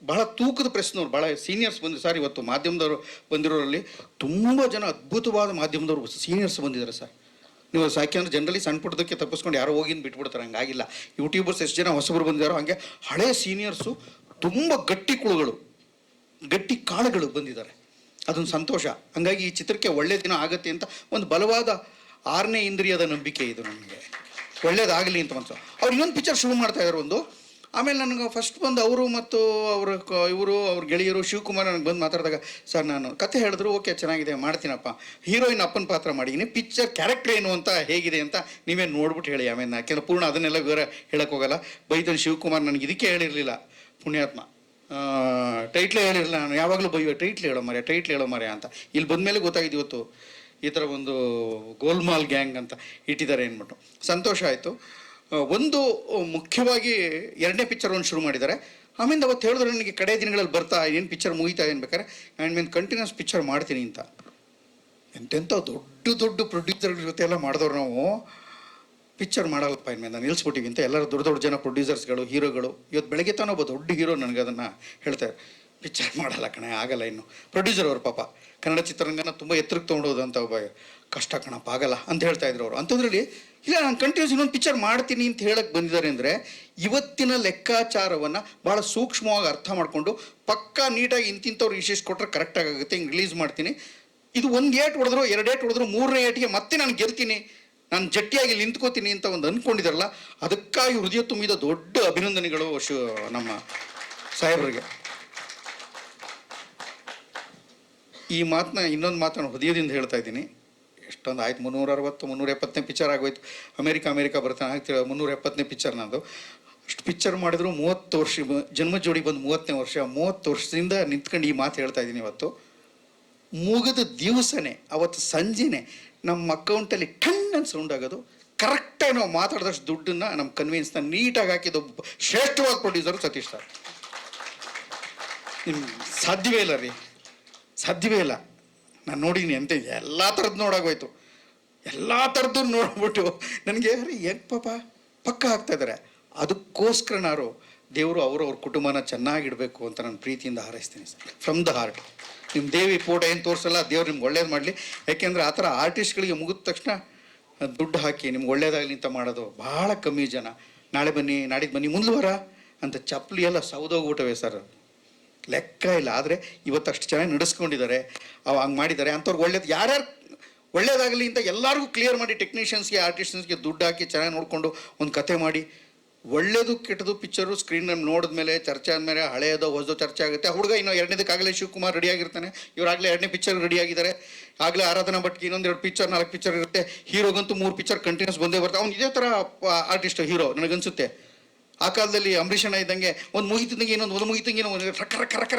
ಬಹಳ ತೂಕದ ಪ್ರೆಸ್ನವ್ರು, ಭಾಳ ಸೀನಿಯರ್ಸ್ ಬಂದಿದ್ದಾರೆ ಸರ್. ಇವತ್ತು ಮಾಧ್ಯಮದವರು ಬಂದಿರೋರಲ್ಲಿ ತುಂಬ ಜನ ಅದ್ಭುತವಾದ ಮಾಧ್ಯಮದವರು ಸೀನಿಯರ್ಸ್ ಬಂದಿದ್ದಾರೆ ಸರ್. ನೀವು ಯಾಕೆಂದ್ರೆ ಜನರಲಿ ಸಣ್ಣ ಪುಟ್ಟದಕ್ಕೆ ತಪ್ಪಿಸ್ಕೊಂಡು ಯಾರೋ ಹೋಗಿಂದು ಬಿಟ್ಬಿಡ್ತಾರೆ, ಹಂಗಾಗಿಲ್ಲ. ಯೂಟ್ಯೂಬರ್ಸ್ ಎಷ್ಟು ಜನ ಹೊಸಬರು ಬಂದಿದ್ದಾರೋ ಹಾಗೆ ಹಳೆ ಸೀನಿಯರ್ಸು ತುಂಬ ಗಟ್ಟಿ ಕುಳುಗಳು, ಗಟ್ಟಿ ಕಾಳುಗಳು ಬಂದಿದ್ದಾರೆ. ಅದೊಂದು ಸಂತೋಷ. ಹಂಗಾಗಿ ಈ ಚಿತ್ರಕ್ಕೆ ಒಳ್ಳೆ ದಿನ ಆಗುತ್ತೆ ಅಂತ ಒಂದು ಬಲವಾದ 6ನೇ ಇಂದ್ರಿಯದ ನಂಬಿಕೆ ಇದು ನನಗೆ, ಒಳ್ಳೇದಾಗಲಿ ಅಂತ ಮನಸ್ಸು. ಅವ್ರು ಇನ್ನೊಂದು ಪಿಕ್ಚರ್ ಶುರು ಮಾಡ್ತಾ ಇದ್ದಾರೆ ಒಂದು. ಆಮೇಲೆ ನನಗೆ ಫಸ್ಟ್ ಬಂದು ಅವರು ಮತ್ತು ಅವ್ರ ಗೆಳೆಯರು ಶಿವಕುಮಾರ್ ನನಗೆ ಬಂದು ಮಾತಾಡಿದಾಗ, ಸರ್ ನಾನು ಕತೆ ಹೇಳಿದ್ರು, ಓಕೆ ಚೆನ್ನಾಗಿದೆ ಮಾಡ್ತೀನಪ್ಪ, ಹೀರೋಯಿನ್ ಅಪ್ಪನ ಪಾತ್ರ ಮಾಡಿದ್ದೀನಿ, ಪಿಕ್ಚರ್ ಕ್ಯಾರೆಕ್ಟರ್ ಏನು ಅಂತ ಹೇಗಿದೆ ಅಂತ ನೀವೇ ನೋಡ್ಬಿಟ್ಟು ಹೇಳಿ. ಆಮೇಲೆ ಯಾಕೆಂದ್ರೆ ಪೂರ್ಣ ಅದನ್ನೆಲ್ಲ ವಿವರ ಹೇಳಕ್ಕೆ ಹೋಗಲ್ಲ. ಬೈತಲ್ಲಿ ಶಿವಕುಮಾರ್ ನನಗೆ ಇದಕ್ಕೆ ಹೇಳಿರಲಿಲ್ಲ, ಪುಣ್ಯಾತ್ಮ, ಟೈಟ್ಲೇ ಹೇಳಿರಲಿಲ್ಲ. ನಾನು ಯಾವಾಗಲೂ ಬೈಯೋ ಟೈಟ್ಲ್ ಹೇಳೋ ಮರೆ ಅಂತ. ಇಲ್ಲಿ ಬಂದಮೇಲೆ ಗೊತ್ತಾಗಿದೆ ಇವತ್ತು ಈ ಥರ ಒಂದು ಗೋಲ್ಮಾಲ್ ಗ್ಯಾಂಗ್ ಅಂತ ಇಟ್ಟಿದ್ದಾರೆ ಅಂದ್ಬಿಟ್ಟು ಸಂತೋಷ ಆಯಿತು. ಒಂದು ಮುಖ್ಯವಾಗಿ 2ನೇ ಪಿಕ್ಚರ್ ಒಂದು ಶುರು ಮಾಡಿದ್ದಾರೆ. ಆಮೇಲೆ ಅವತ್ತು ಹೇಳಿದ್ರು ನನಗೆ ಕಡೆ ದಿನಗಳಲ್ಲಿ ಬರ್ತಾ ಏನು ಪಿಕ್ಚರ್ ಮುಗಿತಾ ಏನು ಬೇಕಾದ್ರೆ ಆಮೇಲೆ ಕಂಟಿನ್ಯೂಸ್ ಪಿಕ್ಚರ್ ಮಾಡ್ತೀನಿ ಅಂತ. ಎಂತೆಂಥ ದೊಡ್ಡ ಪ್ರೊಡ್ಯೂಸರ್ಗಳ ಜೊತೆ ಎಲ್ಲ ಮಾಡಿದವ್ರು ನಾವು. ಪಿಕ್ಚರ್ ಮಾಡಲ್ಲಪ್ಪ ಇನ್ಮೇಲೆ ನಾನು ನಿಲ್ಲಿಸ್ಬಿಟ್ಟಿವಿ ಅಂತ ಎಲ್ಲರೂ ದೊಡ್ಡ ಜನ ಪ್ರೊಡ್ಯೂಸರ್ಸ್ಗಳು, ಹೀರೋಗಳು. ಇವತ್ತು ಬೆಳಗ್ಗೆ ತಾನು ಒಬ್ಬ ದೊಡ್ಡ ಹೀರೋ ನನಗೆ ಅದನ್ನು ಹೇಳ್ತಾರೆ, ಪಿಕ್ಚರ್ ಮಾಡಲ್ಲ ಕಣೆ, ಆಗಲ್ಲ. ಇನ್ನು ಪ್ರೊಡ್ಯೂಸರ್ ಅವರು ಪಾಪ ಕನ್ನಡ ಚಿತ್ರರಂಗನ ತುಂಬ ಎತ್ತರಕ್ಕೆ ತೊಗೊಂಡೋದು ಅಂತ ಒಬ್ಬ, ಕಷ್ಟ ಕಣಪ್ಪ ಆಗಲ್ಲ ಅಂತ ಹೇಳ್ತಾ ಇದ್ರು ಅವರು. ಅಂಥದ್ರಲ್ಲಿ ಇಲ್ಲ, ನಾನು ಕಂಟಿನ್ಯೂಸ್ ಇನ್ನೊಂದು ಪಿಕ್ಚರ್ ಮಾಡ್ತೀನಿ ಅಂತ ಹೇಳಕ್ಕೆ ಬಂದಿದ್ದಾರೆ ಅಂದರೆ ಇವತ್ತಿನ ಲೆಕ್ಕಾಚಾರವನ್ನು ಭಾಳ ಸೂಕ್ಷ್ಮವಾಗಿ ಅರ್ಥ ಮಾಡಿಕೊಂಡು ಪಕ್ಕಾ ನೀಟಾಗಿ ಇಂತಿಂಥವ್ರು ಇಷ್ಟಿಷ್ಟು ಕೊಟ್ಟರೆ ಕರೆಕ್ಟಾಗಿ ಆಗುತ್ತೆ, ಹಿಂಗೆ ರಿಲೀಸ್ ಮಾಡ್ತೀನಿ. ಇದು 1 ಏಟ್ ಹೊಡೆದ್ರು, 2 ಏಟ್ ಹೊಡೆದ್ರು, 3ನೇ ಏಟಿಗೆ ಮತ್ತೆ ನಾನು ಗೆಲ್ತೀನಿ, ನಾನು ಜಟ್ಟಿಯಾಗಿ ನಿಂತ್ಕೋತೀನಿ ಅಂತ ಒಂದು ಅಂದ್ಕೊಂಡಿದ್ದಾರಲ್ಲ, ಅದಕ್ಕಾಗಿ ಹೃದಯ ತುಂಬಿದ ದೊಡ್ಡ ಅಭಿನಂದನೆಗಳು ನಮ್ಮ ಸಾಹೇಬರಿಗೆ. ಈ ಮಾತನ್ನ ಇನ್ನೊಂದು ಮಾತನ್ನು ಹೃದಯದಿಂದ ಹೇಳ್ತಾ ಇದ್ದೀನಿ. ಎಷ್ಟೊಂದು ಆಯ್ತು, 360-370ನೇ ಪಿಕ್ಚರ್ ಆಗೋಯ್ತು. ಅಮೇರಿಕಾ ಬರ್ತಾನೆ ಆಗ್ತಿರೋ 370ನೇ ಪಿಕ್ಚರ್ ನಂದು. ಅಷ್ಟು ಪಿಕ್ಚರ್ ಮಾಡಿದ್ರು 30 ವರ್ಷ, ಜನ್ಮ ಜೋಡಿ ಬಂದು 30ನೇ ವರ್ಷ. 30 ವರ್ಷದಿಂದ ನಿಂತ್ಕೊಂಡು ಈ ಮಾತು ಹೇಳ್ತಾ ಇದ್ದೀನಿ. ಇವತ್ತು ಮುಗಿದ ದಿವಸನೇ, ಅವತ್ತು ಸಂಜೆನೇ ನಮ್ಮ ಅಕೌಂಟಲ್ಲಿ ಟನ್ ಅಂತ ಸೌಂಡ್ ಆಗೋದು. ಕರೆಕ್ಟಾಗಿ ನಾವು ಮಾತಾಡಿದಷ್ಟು ದುಡ್ಡನ್ನು ನಮ್ಮ ಕನ್ವಿನ್ಸ್ನ ನೀಟಾಗಿ ಹಾಕಿದ್ದು ಶ್ರೇಷ್ಠವಾದ ಪ್ರೊಡ್ಯೂಸರು ಸತೀಶ್ ಸರ್. ನಿಮ್ಗೆ ಸಾಧ್ಯವೇ ಇಲ್ಲ ರೀ, ಸಾಧ್ಯವೇ ಇಲ್ಲ. ನಾನು ನೋಡಿದ್ದೀನಿ ಅಂತ ಎಲ್ಲ ಥರದ್ದು ನೋಡಾಗೋಯ್ತು. ಎಲ್ಲ ಥರದ್ದು ನೋಡ್ಬಿಟ್ಟು ನನಗೆ ಹೆಂಗೆ ಪಾಪ ಪಕ್ಕ ಆಗ್ತಾಯಿದ್ದಾರೆ. ಅದಕ್ಕೋಸ್ಕರನಾರು ದೇವರು ಅವ್ರ ಕುಟುಂಬನ ಚೆನ್ನಾಗಿಡಬೇಕು ಅಂತ ನಾನು ಪ್ರೀತಿಯಿಂದ ಹಾರೈಸ್ತೀನಿ ಸರ್, ಫ್ರಮ್ ದ ಹಾರ್ಟ್. ನಿಮ್ಮ ದೇವಿ ಫೋಟೋ ಏನು ತೋರಿಸಲ್ಲ, ದೇವ್ರು ನಿಮ್ಗೆ ಒಳ್ಳೇದು ಮಾಡಲಿ. ಯಾಕೆಂದರೆ ಆ ಥರ ಆರ್ಟಿಸ್ಟ್ಗಳಿಗೆ ಮುಗಿದ ತಕ್ಷಣ ದುಡ್ಡು ಹಾಕಿ ನಿಮ್ಗೆ ಒಳ್ಳೇದಾಗಲಿ ಅಂತ ಮಾಡೋದು ಭಾಳ ಕಮ್ಮಿ ಜನ. ನಾಳೆ ಬನ್ನಿ, ನಾಡಿದ್ದು ಬನ್ನಿ, ಮುಂದುವರ ಅಂತ ಚಪ್ಪಲಿ ಎಲ್ಲ ಸೌದೋಗ್ಬಿಟ್ಟವೆ ಸರ್, ಲೆಕ್ಕ ಇಲ್ಲ. ಆದರೆ ಇವತ್ತು ಅಷ್ಟು ಚೆನ್ನಾಗಿ ನಡೆಸ್ಕೊಂಡಿದ್ದಾರೆ, ಹಂಗೆ ಮಾಡಿದ್ದಾರೆ. ಅಂಥವ್ರಿಗೆ ಒಳ್ಳೇದು, ಯಾರ್ಯಾರು ಒಳ್ಳೇದಾಗಲಿ ಅಂತ ಎಲ್ಲರಿಗೂ ಕ್ಲಿಯರ್ ಮಾಡಿ, ಟೆಕ್ನಿಷಿಯನ್ಸ್ಗೆ, ಆರ್ಟಿಸ್ಟ್ಸ್ಗೆ ದುಡ್ಡು ಹಾಕಿ ಚೆನ್ನಾಗಿ ನೋಡಿಕೊಂಡು ಒಂದು ಕತೆ ಮಾಡಿ, ಒಳ್ಳೇದು ಕೆಟ್ಟದು ಪಿಕ್ಚರು ಸ್ಕ್ರೀನಲ್ಲಿ ನೋಡಿದ್ಮೇಲೆ ಚರ್ಚೆ ಆದಮೇಲೆ ಹಳೆಯದೋ ಹೊಸದೋ ಚರ್ಚೆ ಆಗುತ್ತೆ. ಆ ಹುಡುಗ ಇನ್ನೂ 2ನೇದಕ್ಕಾಗಲೇ ಶಿವಕುಮಾರ್ ರೆಡಿಯಾಗಿರ್ತಾನೆ, ಇವರಾಗಲೇ 2ನೇ ಪಿಕ್ಚರ್ ರೆಡಿಯಾಗಿದ್ದಾರೆ. ಆಗಲೇ ಆರಾಧನಾ ಭಟ್ಗೆ ಇನ್ನೊಂದು 2 ಪಿಕ್ಚರ್ 4 ಪಿಕ್ಚರ್ ಇರುತ್ತೆ. ಹೀರೋಗಂತೂ 3 ಪಿಕ್ಚರ್ ಕಂಟಿನ್ಯೂಸ್ ಬಂದೇ ಬರ್ತಾರೆ. ಅವ್ನು ಇದೇ ಥರ ಆರ್ಟಿಸ್ಟ್ ಹೀರೋ ನನಗನ್ಸುತ್ತೆ. ಆ ಕಾಲದಲ್ಲಿ ಅಂಬರೀಷಣ್ಣ ಇದ್ದಂಗೆ ಒಂದು ಮುಗಿತಿದ್ದಂಗೆ ಇನ್ನೊಂದು ಮುಗಿತಂಗೆ ಒಂದು ರಕ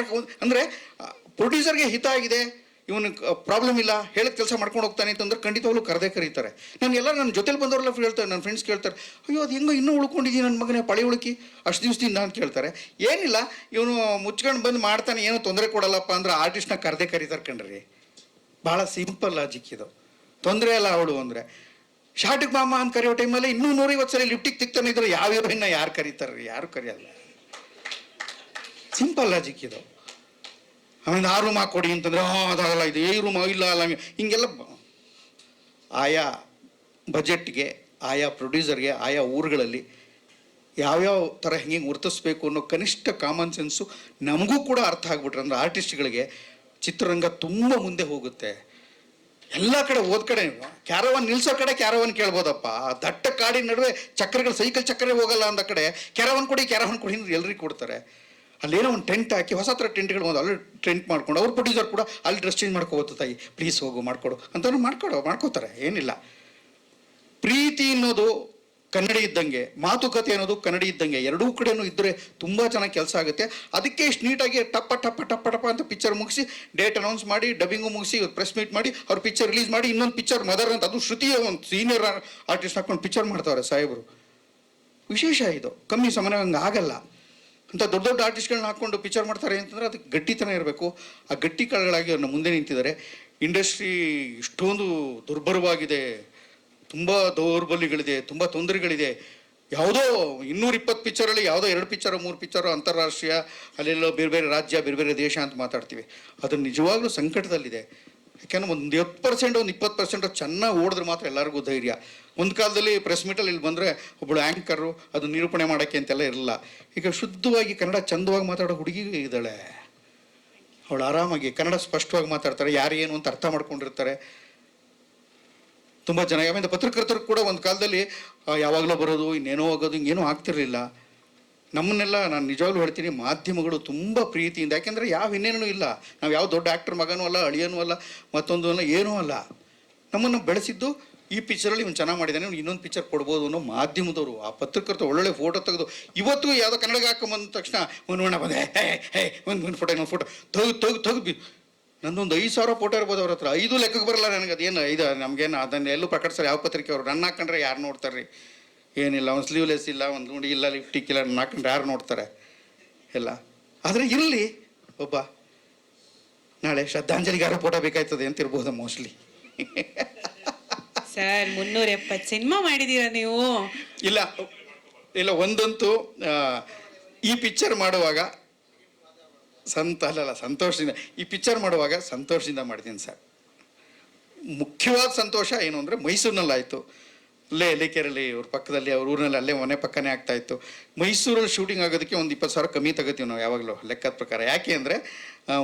ಅಂದರೆ ಪ್ರೊಡ್ಯೂಸರ್ಗೆ ಹಿತ ಆಗಿದೆ, ಇವನು ಪ್ರಾಬ್ಲಮ್ ಇಲ್ಲ ಹೇಳಿದ ಕೆಲಸ ಮಾಡ್ಕೊಂಡು ಹೋಗ್ತಾನೆ ಅಂತಂದ್ರೆ ಖಂಡಿತವಾಗ್ಲೂ ಕರೆದೇ ಕರೀತಾರೆ. ನನಗೆಲ್ಲ ನನ್ನ ಜೊತೆಲಿ ಬಂದವರೆಲ್ಲ ಹೇಳ್ತಾರೆ, ನನ್ನ ಫ್ರೆಂಡ್ಸ್ ಕೇಳ್ತಾರೆ, ಅಯ್ಯೋ ಅದು ಹೆಂಗೋ ಇನ್ನೂ ಉಳ್ಕೊಂಡಿದ್ದೀನಿ ನನ್ನ ಮಗನೇ ಪಳಿ ಉಳುಕಿ ಅಷ್ಟು ದಿವಸದಿಂದ ಅಂತ ಕೇಳ್ತಾರೆ. ಏನಿಲ್ಲ ಇವನು ಮುಚ್ಕೊಂಡು ಬಂದು ಮಾಡ್ತಾನೆ, ಏನೋ ತೊಂದರೆ ಕೊಡಲ್ಲಪ್ಪ ಅಂದ್ರೆ ಆರ್ಟಿಸ್ಟ್ನ ಕರೆದೇ ಕರೀತಾರೆ ಕಣ್ರಿ. ಭಾಳ ಸಿಂಪಲ್ ಲಾಜಿಕ್ ಇದು. ತೊಂದರೆ ಅಲ್ಲ ಅವಳು ಅಂದರೆ ಶಾರ್ಟಿಗೆ ಮಾಮ ಅಂತ ಕರೆಯೋ ಟೈಮಲ್ಲಿ ಇನ್ನೂ 150 ಸಲ ಲಿಫ್ಟಿಗೆ ತಿಕ್ತಾನೆ ಇದ್ರೆ ಯಾವ ಹೀರೋಯಿನ್ನ ಯಾರು ಕರೀತಾರೆ? ಯಾರು ಕರೆಯಲ್ಲ. ಸಿಂಪಲ್ ಲಾಜಿಕ್ ಇದು. ಆಮೇಲೆ ಆ ರೂಮ್ ಹಾಕೊಡಿ ಅಂತಂದರೆ ಅದಾಗಲ್ಲ, ಇದು ಈ ರೂಮ್ ಇಲ್ಲ ಅಲ್ಲ, ಹಿಂಗೆಲ್ಲ ಆಯಾ ಬಜೆಟ್ಗೆ, ಆಯಾ ಪ್ರೊಡ್ಯೂಸರ್ಗೆ, ಆಯಾ ಊರುಗಳಲ್ಲಿ ಯಾವ್ಯಾವ ಥರ ಹೆಂಗೆ ಗುರ್ತಿಸ್ಬೇಕು ಅನ್ನೋ ಕನಿಷ್ಠ ಕಾಮನ್ ಸೆನ್ಸು ನಮಗೂ ಕೂಡ ಅರ್ಥ ಆಗ್ಬಿಟ್ರೆ ಅಂದರೆ ಆರ್ಟಿಸ್ಟ್ಗಳಿಗೆ ಚಿತ್ರರಂಗ ತುಂಬ ಮುಂದೆ ಹೋಗುತ್ತೆ. ಎಲ್ಲ ಕಡೆ ಹೋದ ಕಡೆ ಕ್ಯಾರವಾನ್ ನಿಲ್ಸೋ ಕಡೆ ಕ್ಯಾರವಾನ್ ಕೇಳ್ಬೋದಪ್ಪ. ದಟ್ಟ ಕಾಡಿನ ನಡುವೆ ಚಕ್ರಗಳು, ಸೈಕಲ್ ಚಕ್ರವೇ ಹೋಗಲ್ಲ ಅಂದ ಕಡೆ ಕ್ಯಾರವಾನ್ ಕೊಡಿ ಅಂದ್ರೆ ಎಲ್ರಿಗೂ ಕೊಡ್ತಾರೆ. ಅಲ್ಲೇನೋ ಒಂದು ಟೆಂಟ್ ಹಾಕಿ ಹೊಸ ಥರ ಟೆಂಟ್ಗಳು ಬಂದು ಅಲ್ಲಿ ಟೆಂಟ್ ಮಾಡ್ಕೊಂಡು ಅವ್ರ ಪ್ರೊಡ್ಯೂಸರ್ ಕೂಡ ಅಲ್ಲಿ ಡ್ರೆಸ್ ಚೇಂಜ್ ಮಾಡ್ಕೋಬೋದು, ತಾಯಿ ಪ್ಲೀಸ್ ಹೋಗು ಮಾಡ್ಕೊಡು ಅಂತ ಮಾಡ್ಕೋತಾರೆ. ಏನಿಲ್ಲ, ಪ್ರೀತಿ ಅನ್ನೋದು ಕನ್ನಡಿ ಇದ್ದಂಗೆ, ಮಾತುಕತೆ ಅನ್ನೋದು ಕನ್ನಡಿ ಇದ್ದಂಗೆ, ಎರಡೂ ಕಡೆನೂ ಇದ್ದರೆ ತುಂಬ ಚೆನ್ನಾಗಿ ಕೆಲಸ ಆಗುತ್ತೆ. ಅದಕ್ಕೆ ಇಷ್ಟು ನೀಟಾಗಿ ಟಪ್ಪ ಟಪ್ಪ ಟಪ್ಪ ಟಪ್ಪ ಅಂತ ಪಿಕ್ಚರ್ ಮುಗಿಸಿ ಡೇಟ್ ಅನೌನ್ಸ್ ಮಾಡಿ ಡಬ್ಬಿಂಗು ಮುಗಿಸಿ ಪ್ರೆಸ್ ಮೀಟ್ ಮಾಡಿ ಅವ್ರ ಪಿಕ್ಚರ್ ರಿಲೀಸ್ ಮಾಡಿ ಇನ್ನೊಂದು ಪಿಕ್ಚರ್ ಮದರ್ ಅಂತ, ಅದು ಶ್ರುತಿಯ ಒಂದು ಸೀನಿಯರ್ ಆರ್ಟಿಸ್ಟ್ ಹಾಕೊಂಡು ಪಿಕ್ಚರ್ ಮಾಡ್ತಾವ್ರೆ ಸಾಹೇಬರು. ವಿಶೇಷ ಇದು, ಕಮ್ಮಿ ಸಮಯ ಹಂಗೆ ಆಗಲ್ಲ ಅಂತ. ದೊಡ್ಡ ದೊಡ್ಡ ಆರ್ಟಿಸ್ಟ್ಗಳನ್ನ ಹಾಕ್ಕೊಂಡು ಪಿಕ್ಚರ್ ಮಾಡ್ತಾರೆ ಅಂತಂದರೆ ಅದಕ್ಕೆ ಗಟ್ಟಿತನ ಇರಬೇಕು. ಆ ಗಟ್ಟಿ ಕಾಳುಗಳಾಗಿ ಅವ್ರನ್ನ ಮುಂದೆ ನಿಂತಿದ್ದಾರೆ. ಇಂಡಸ್ಟ್ರಿ ಇಷ್ಟೊಂದು ದುರ್ಬರವಾಗಿದೆ, ತುಂಬ ದೌರ್ಬಲ್ಯಗಳಿದೆ, ತುಂಬ ತೊಂದರೆಗಳಿದೆ. ಯಾವುದೋ 220 ಪಿಕ್ಚರಲ್ಲಿ ಯಾವುದೋ 2 ಪಿಕ್ಚರು 3 ಪಿಕ್ಚರು ಅಂತಾರಾಷ್ಟ್ರೀಯ, ಅಲ್ಲೆಲ್ಲೋ ಬೇರೆ ಬೇರೆ ರಾಜ್ಯ, ಬೇರೆ ಬೇರೆ ದೇಶ ಅಂತ ಮಾತಾಡ್ತೀವಿ. ಅದು ನಿಜವಾಗ್ಲೂ ಸಂಕಟದಲ್ಲಿದೆ. ಯಾಕೆಂದ್ರೆ ಒಂದು 10%, ಒಂದು 20% ಚೆನ್ನಾಗಿ ಓಡಿದ್ರೆ ಮಾತ್ರ ಎಲ್ಲರಿಗೂ ಧೈರ್ಯ. ಒಂದು ಕಾಲದಲ್ಲಿ ಪ್ರೆಸ್ ಮೀಟಲ್ಲಿ ಇಲ್ಲಿ ಬಂದರೆ ಒಬ್ಬಳು ಆ್ಯಂಕರು ಅದು ನಿರೂಪಣೆ ಮಾಡೋಕ್ಕೆ ಅಂತೆಲ್ಲ ಇರಲ್ಲ. ಈಗ ಶುದ್ಧವಾಗಿ ಕನ್ನಡ ಚಂದವಾಗಿ ಮಾತಾಡೋ ಹುಡುಗಿ ಇದ್ದಾಳೆ. ಅವಳು ಆರಾಮಾಗಿ ಕನ್ನಡ ಸ್ಪಷ್ಟವಾಗಿ ಮಾತಾಡ್ತಾರೆ, ಯಾರು ಏನು ಅಂತ ಅರ್ಥ ಮಾಡ್ಕೊಂಡಿರ್ತಾರೆ. ತುಂಬ ಜನ ಆಮೇಲೆ ಪತ್ರಕರ್ತರು ಕೂಡ ಒಂದು ಕಾಲದಲ್ಲಿ ಯಾವಾಗಲೂ ಬರೋದು, ಇನ್ನೇನೋ ಆಗೋದು, ಹಿಂಗೇನೂ ಆಗ್ತಿರಲಿಲ್ಲ. ನಮ್ಮನ್ನೆಲ್ಲ ನಾನು ನಿಜವಾಗ್ಲೂ ಹೇಳ್ತೀನಿ, ಮಾಧ್ಯಮಗಳು ತುಂಬ ಪ್ರೀತಿಯಿಂದ, ಯಾಕೆಂದರೆ ಯಾವ ಇನ್ನೇನೂ ಇಲ್ಲ, ನಾವು ಯಾವ ದೊಡ್ಡ ಆ್ಯಕ್ಟರ್ ಮಗನೂ ಅಲ್ಲ, ಅಳಿಯನೂ ಅಲ್ಲ, ಮತ್ತೊಂದು ಅಲ್ಲ, ಏನೂ ಅಲ್ಲ. ನಮ್ಮನ್ನು ಬೆಳೆಸಿದ್ದು ಈ ಪಿಕ್ಚರಲ್ಲಿ ಇವ್ನು ಚೆನ್ನಾಗಿ ಮಾಡಿದ್ದಾನೆ, ಇವ್ನು ಇನ್ನೊಂದು ಪಿಕ್ಚರ್ ಕೊಡ್ಬೋದು ಅನ್ನೋ ಮಾಧ್ಯಮದವರು. ಆ ಪತ್ರಕರ್ತರು ಒಳ್ಳೊಳ್ಳೆ ಫೋಟೋ ತೆಗೆದು ಇವತ್ತು ಯಾವುದೋ ಕನ್ನಡಕ್ಕೆ ಹಾಕೊಂಬಂದ ತಕ್ಷಣ ಒಂದು ಬಂದೆ, ಒಂದು ಫೋಟೋ ತೆಗೆದು ನನ್ನೊಂದು 5,000 ಫೋಟೋ ಇರ್ಬೋದು ಅವ್ರ ಹತ್ರ. 5 ಲೆಕ್ಕಕ್ಕೆ ಬರಲ್ಲ ನನಗೆ. ಅದೇನು 5 ನಮಗೇನು ಅದನ್ನು ಎಲ್ಲೂ ಪ್ರಕಟಿಸ್ತಾರೆ ಯಾವ ಪತ್ರಿಕೆ ಅವರು. ನನ್ನ ಹಾಕೊಂಡ್ರೆ ಯಾರು ನೋಡ್ತಾರೆ ರೀ? ಏನಿಲ್ಲ, ಒಂದು ಸ್ಲೀವ್ಲೆಸ್ ಇಲ್ಲ, ಒಂದು ನೋಡಿ ಇಲ್ಲ, ಲಿಫ್ಟಿಕ್ ಇಲ್ಲ, ನನ್ನ ಹಾಕೊಂಡ್ರೆ ಯಾರು ನೋಡ್ತಾರೆ? ಎಲ್ಲ. ಆದರೆ ಇರಲಿ, ಒಬ್ಬ ನಾಳೆ ಶ್ರದ್ಧಾಂಜಲಿಗಾರ ಫೋಟೋ ಬೇಕಾಯ್ತದೆ ಅಂತ ಇರ್ಬೋದು ಮೋಸ್ಟ್ಲಿ. ಸರ್ 370 ಸಿನಿಮಾ ಮಾಡಿದ್ದೀರಾ ನೀವು? ಇಲ್ಲ ಒಂದಂತೂ ಈ ಪಿಕ್ಚರ್ ಮಾಡುವಾಗ ಸಂತೋಷದಿಂದ, ಈ ಪಿಕ್ಚರ್ ಮಾಡುವಾಗ ಸಂತೋಷದಿಂದ ಮಾಡಿದ್ದೀನಿ ಸರ್. ಮುಖ್ಯವಾದ ಸಂತೋಷ ಏನು ಅಂದರೆ ಮೈಸೂರಿನಲ್ಲಾಯಿತು. ಅಲ್ಲೇ ಎಲೆಕೆರೆಯಲ್ಲಿ ಅವ್ರ ಪಕ್ಕದಲ್ಲಿ, ಅವ್ರ ಊರಿನಲ್ಲಿ ಅಲ್ಲೇ ಮನೆ ಪಕ್ಕನೇ ಆಗ್ತಾಯಿತ್ತು. ಮೈಸೂರಲ್ಲಿ ಶೂಟಿಂಗ್ ಆಗೋದಕ್ಕೆ ಒಂದು 20,000 ಕಮ್ಮಿ ತಗೋತೀವಿ ನಾವು ಯಾವಾಗಲೂ ಲೆಕ್ಕದ ಪ್ರಕಾರ. ಯಾಕೆ ಅಂದರೆ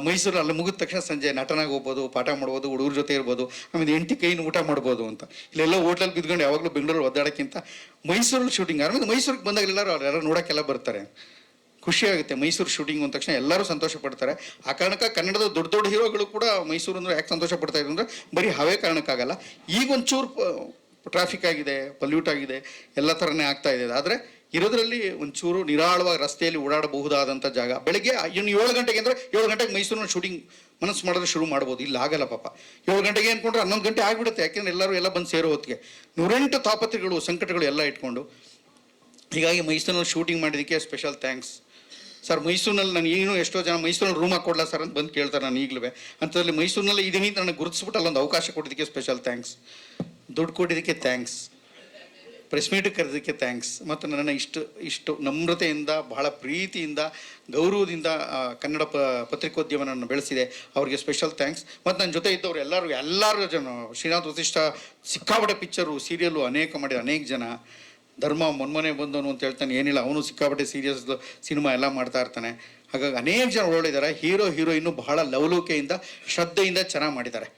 ಮೈಸೂರಲ್ಲಿ ಅಲ್ಲಿ ಮುಗಿದ ತಕ್ಷಣ ಸಂಜೆ ನಟನಾಗಿ ಹೋಗ್ಬೋದು, ಪಾಠ ಮಾಡ್ಬೋದು, ಹುಡುಗರ ಜೊತೆ ಇರ್ಬೋದು, ಆಮೇಲೆ ಹೆಂಡತಿ ಕೈನ ಊಟ ಮಾಡ್ಬೋದು ಅಂತ. ಇಲ್ಲೆಲ್ಲ ಹೋಟ್ಲಲ್ಲಿ ಬಿದ್ಕೊಂಡು ಯಾವಾಗಲೂ ಬೆಂಗಳೂರು ಒದ್ದಾಡೋಕ್ಕಿಂತ ಮೈಸೂರಲ್ಲಿ ಶೂಟಿಂಗ್ ಆಮೇಲೆ ಮೈಸೂರಿಗೆ ಬಂದಾಗ ಎಲ್ಲರೂ ಅವರೆಲ್ಲ ನೋಡೋಕ್ಕೆಲ್ಲ ಬರ್ತಾರೆ. ಖುಷಿಯಾಗುತ್ತೆ ಮೈಸೂರು ಶೂಟಿಂಗ್ ಅಂದ ತಕ್ಷಣ, ಎಲ್ಲರೂ ಸಂತೋಷ ಪಡ್ತಾರೆ. ಆ ಕಾರಣಕ್ಕೆ ಕನ್ನಡದ ದೊಡ್ಡ ದೊಡ್ಡ ಹೀರೋಗಳು ಕೂಡ ಮೈಸೂರು ಅಂದರೆ ಯಾಕೆ ಸಂತೋಷ ಪಡ್ತಾ ಇದ್ರು ಅಂದರೆ ಬರೀ ಹವೇ ಕಾರಣಕ್ಕಾಗಲ್ಲ. ಈಗ ಒಂಚೂರು ಟ್ರಾಫಿಕ್ ಆಗಿದೆ, ಪಲ್ಯೂಟ್ ಆಗಿದೆ, ಎಲ್ಲ ಥರನೇ ಆಗ್ತಾ ಇದೆ. ಆದರೆ ಇರೋದ್ರಲ್ಲಿ ಒಂಚೂರು ನಿರಾಳವಾಗಿ ರಸ್ತೆಯಲ್ಲಿ ಓಡಾಡಬಹುದಾದಂಥ ಜಾಗ. ಬೆಳಗ್ಗೆ ಇನ್ನು 7 ಗಂಟೆಗೆ ಅಂದರೆ 7 ಗಂಟೆಗೆ ಮೈಸೂರಿನ ಶೂಟಿಂಗ್ ಮನಸ್ಸು ಮಾಡಿದ್ರೆ ಶುರು ಮಾಡ್ಬೋದು. ಇಲ್ಲ ಆಗಲ್ಲ ಪಾಪ. 7 ಗಂಟೆಗೆ ಅಂದ್ಕೊಂಡ್ರೆ 11 ಗಂಟೆ ಆಗಿಬಿಡುತ್ತೆ. ಯಾಕೆಂದರೆ ಎಲ್ಲರೂ ಎಲ್ಲ ಬಂದು ಸೇರೋ ಹೊತ್ತಿಗೆ 108 ತಾಪತ್ರೆಗಳು, ಸಂಕಟಗಳು ಎಲ್ಲ ಇಟ್ಕೊಂಡು. ಹೀಗಾಗಿ ಮೈಸೂರಿನಲ್ಲಿ ಶೂಟಿಂಗ್ ಮಾಡಿದ್ದಕ್ಕೆ ಸ್ಪೆಷಲ್ ಥ್ಯಾಂಕ್ಸ್ ಸರ್. ಮೈಸೂರಿನಲ್ಲಿ ನಾನು ಏನು ಎಷ್ಟೋ ಜನ ಮೈಸೂರಲ್ಲಿ ರೂಮ್ ಹಾಕೊಡ್ಲ ಸರ್ ಅಂತ ಬಂದು ಕೇಳ್ತಾರೆ. ನಾನು ಈಗಲೂ ಅಂಥದ್ರಲ್ಲಿ ಮೈಸೂರಿನಲ್ಲಿ ಇದೀನಿ ಅಂತ ನನಗೆ ಗುರುತಿಸ್ಬಿಟ್ಟು ಅಲ್ಲೊಂದು ಅವಕಾಶ ಕೊಟ್ಟಿದ್ದಕ್ಕೆ ಸ್ಪೆಷಲ್ ಥ್ಯಾಂಕ್ಸ್. ದುಡ್ಡು ಕೊಟ್ಟಿದ್ದಕ್ಕೆ ಥ್ಯಾಂಕ್ಸ್, ಪ್ರೆಸ್ ಮೀಟಿಗೆ ಕರೆದಕ್ಕೆ ಥ್ಯಾಂಕ್ಸ್, ಮತ್ತು ನನ್ನನ್ನು ಇಷ್ಟು ನಮ್ರತೆಯಿಂದ, ಬಹಳ ಪ್ರೀತಿಯಿಂದ, ಗೌರವದಿಂದ ಕನ್ನಡ ಪತ್ರಿಕೋದ್ಯಮ ನನ್ನ ಬೆಳೆಸಿದೆ. ಅವ್ರಿಗೆ ಸ್ಪೆಷಲ್ ಥ್ಯಾಂಕ್ಸ್. ಮತ್ತು ನನ್ನ ಜೊತೆ ಇದ್ದವ್ರು ಎಲ್ಲರೂ ಜನ, ಶ್ರೀನಾಥ್ ವಸಿಷ್ಠ ಸಿಕ್ಕಾಪಟ್ಟೆ ಪಿಕ್ಚರು, ಸೀರಿಯಲ್ಲು ಅನೇಕ ಮಾಡಿದ ಅನೇಕ ಜನ. ಧರ್ಮ ಮೊನ್ನೆ ಬಂದವನು ಅಂತ ಹೇಳ್ತಾನೆ, ಏನಿಲ್ಲ ಅವನು ಸಿಕ್ಕಾಪಟ್ಟೆ ಸೀರಿಯಸ್ ಸಿನಿಮಾ ಎಲ್ಲ ಮಾಡ್ತಾ ಇರ್ತಾನೆ. ಹಾಗಾಗಿ ಅನೇಕ ಜನ ಒಳ್ಳಿದ್ದಾರೆ. ಹೀರೋಯಿನ್ನು ಬಹಳ ಲವಲವಿಕೆಯಿಂದ, ಶ್ರದ್ಧೆಯಿಂದ ಚೆನ್ನಾಗಿ ಮಾಡಿದ್ದಾರೆ.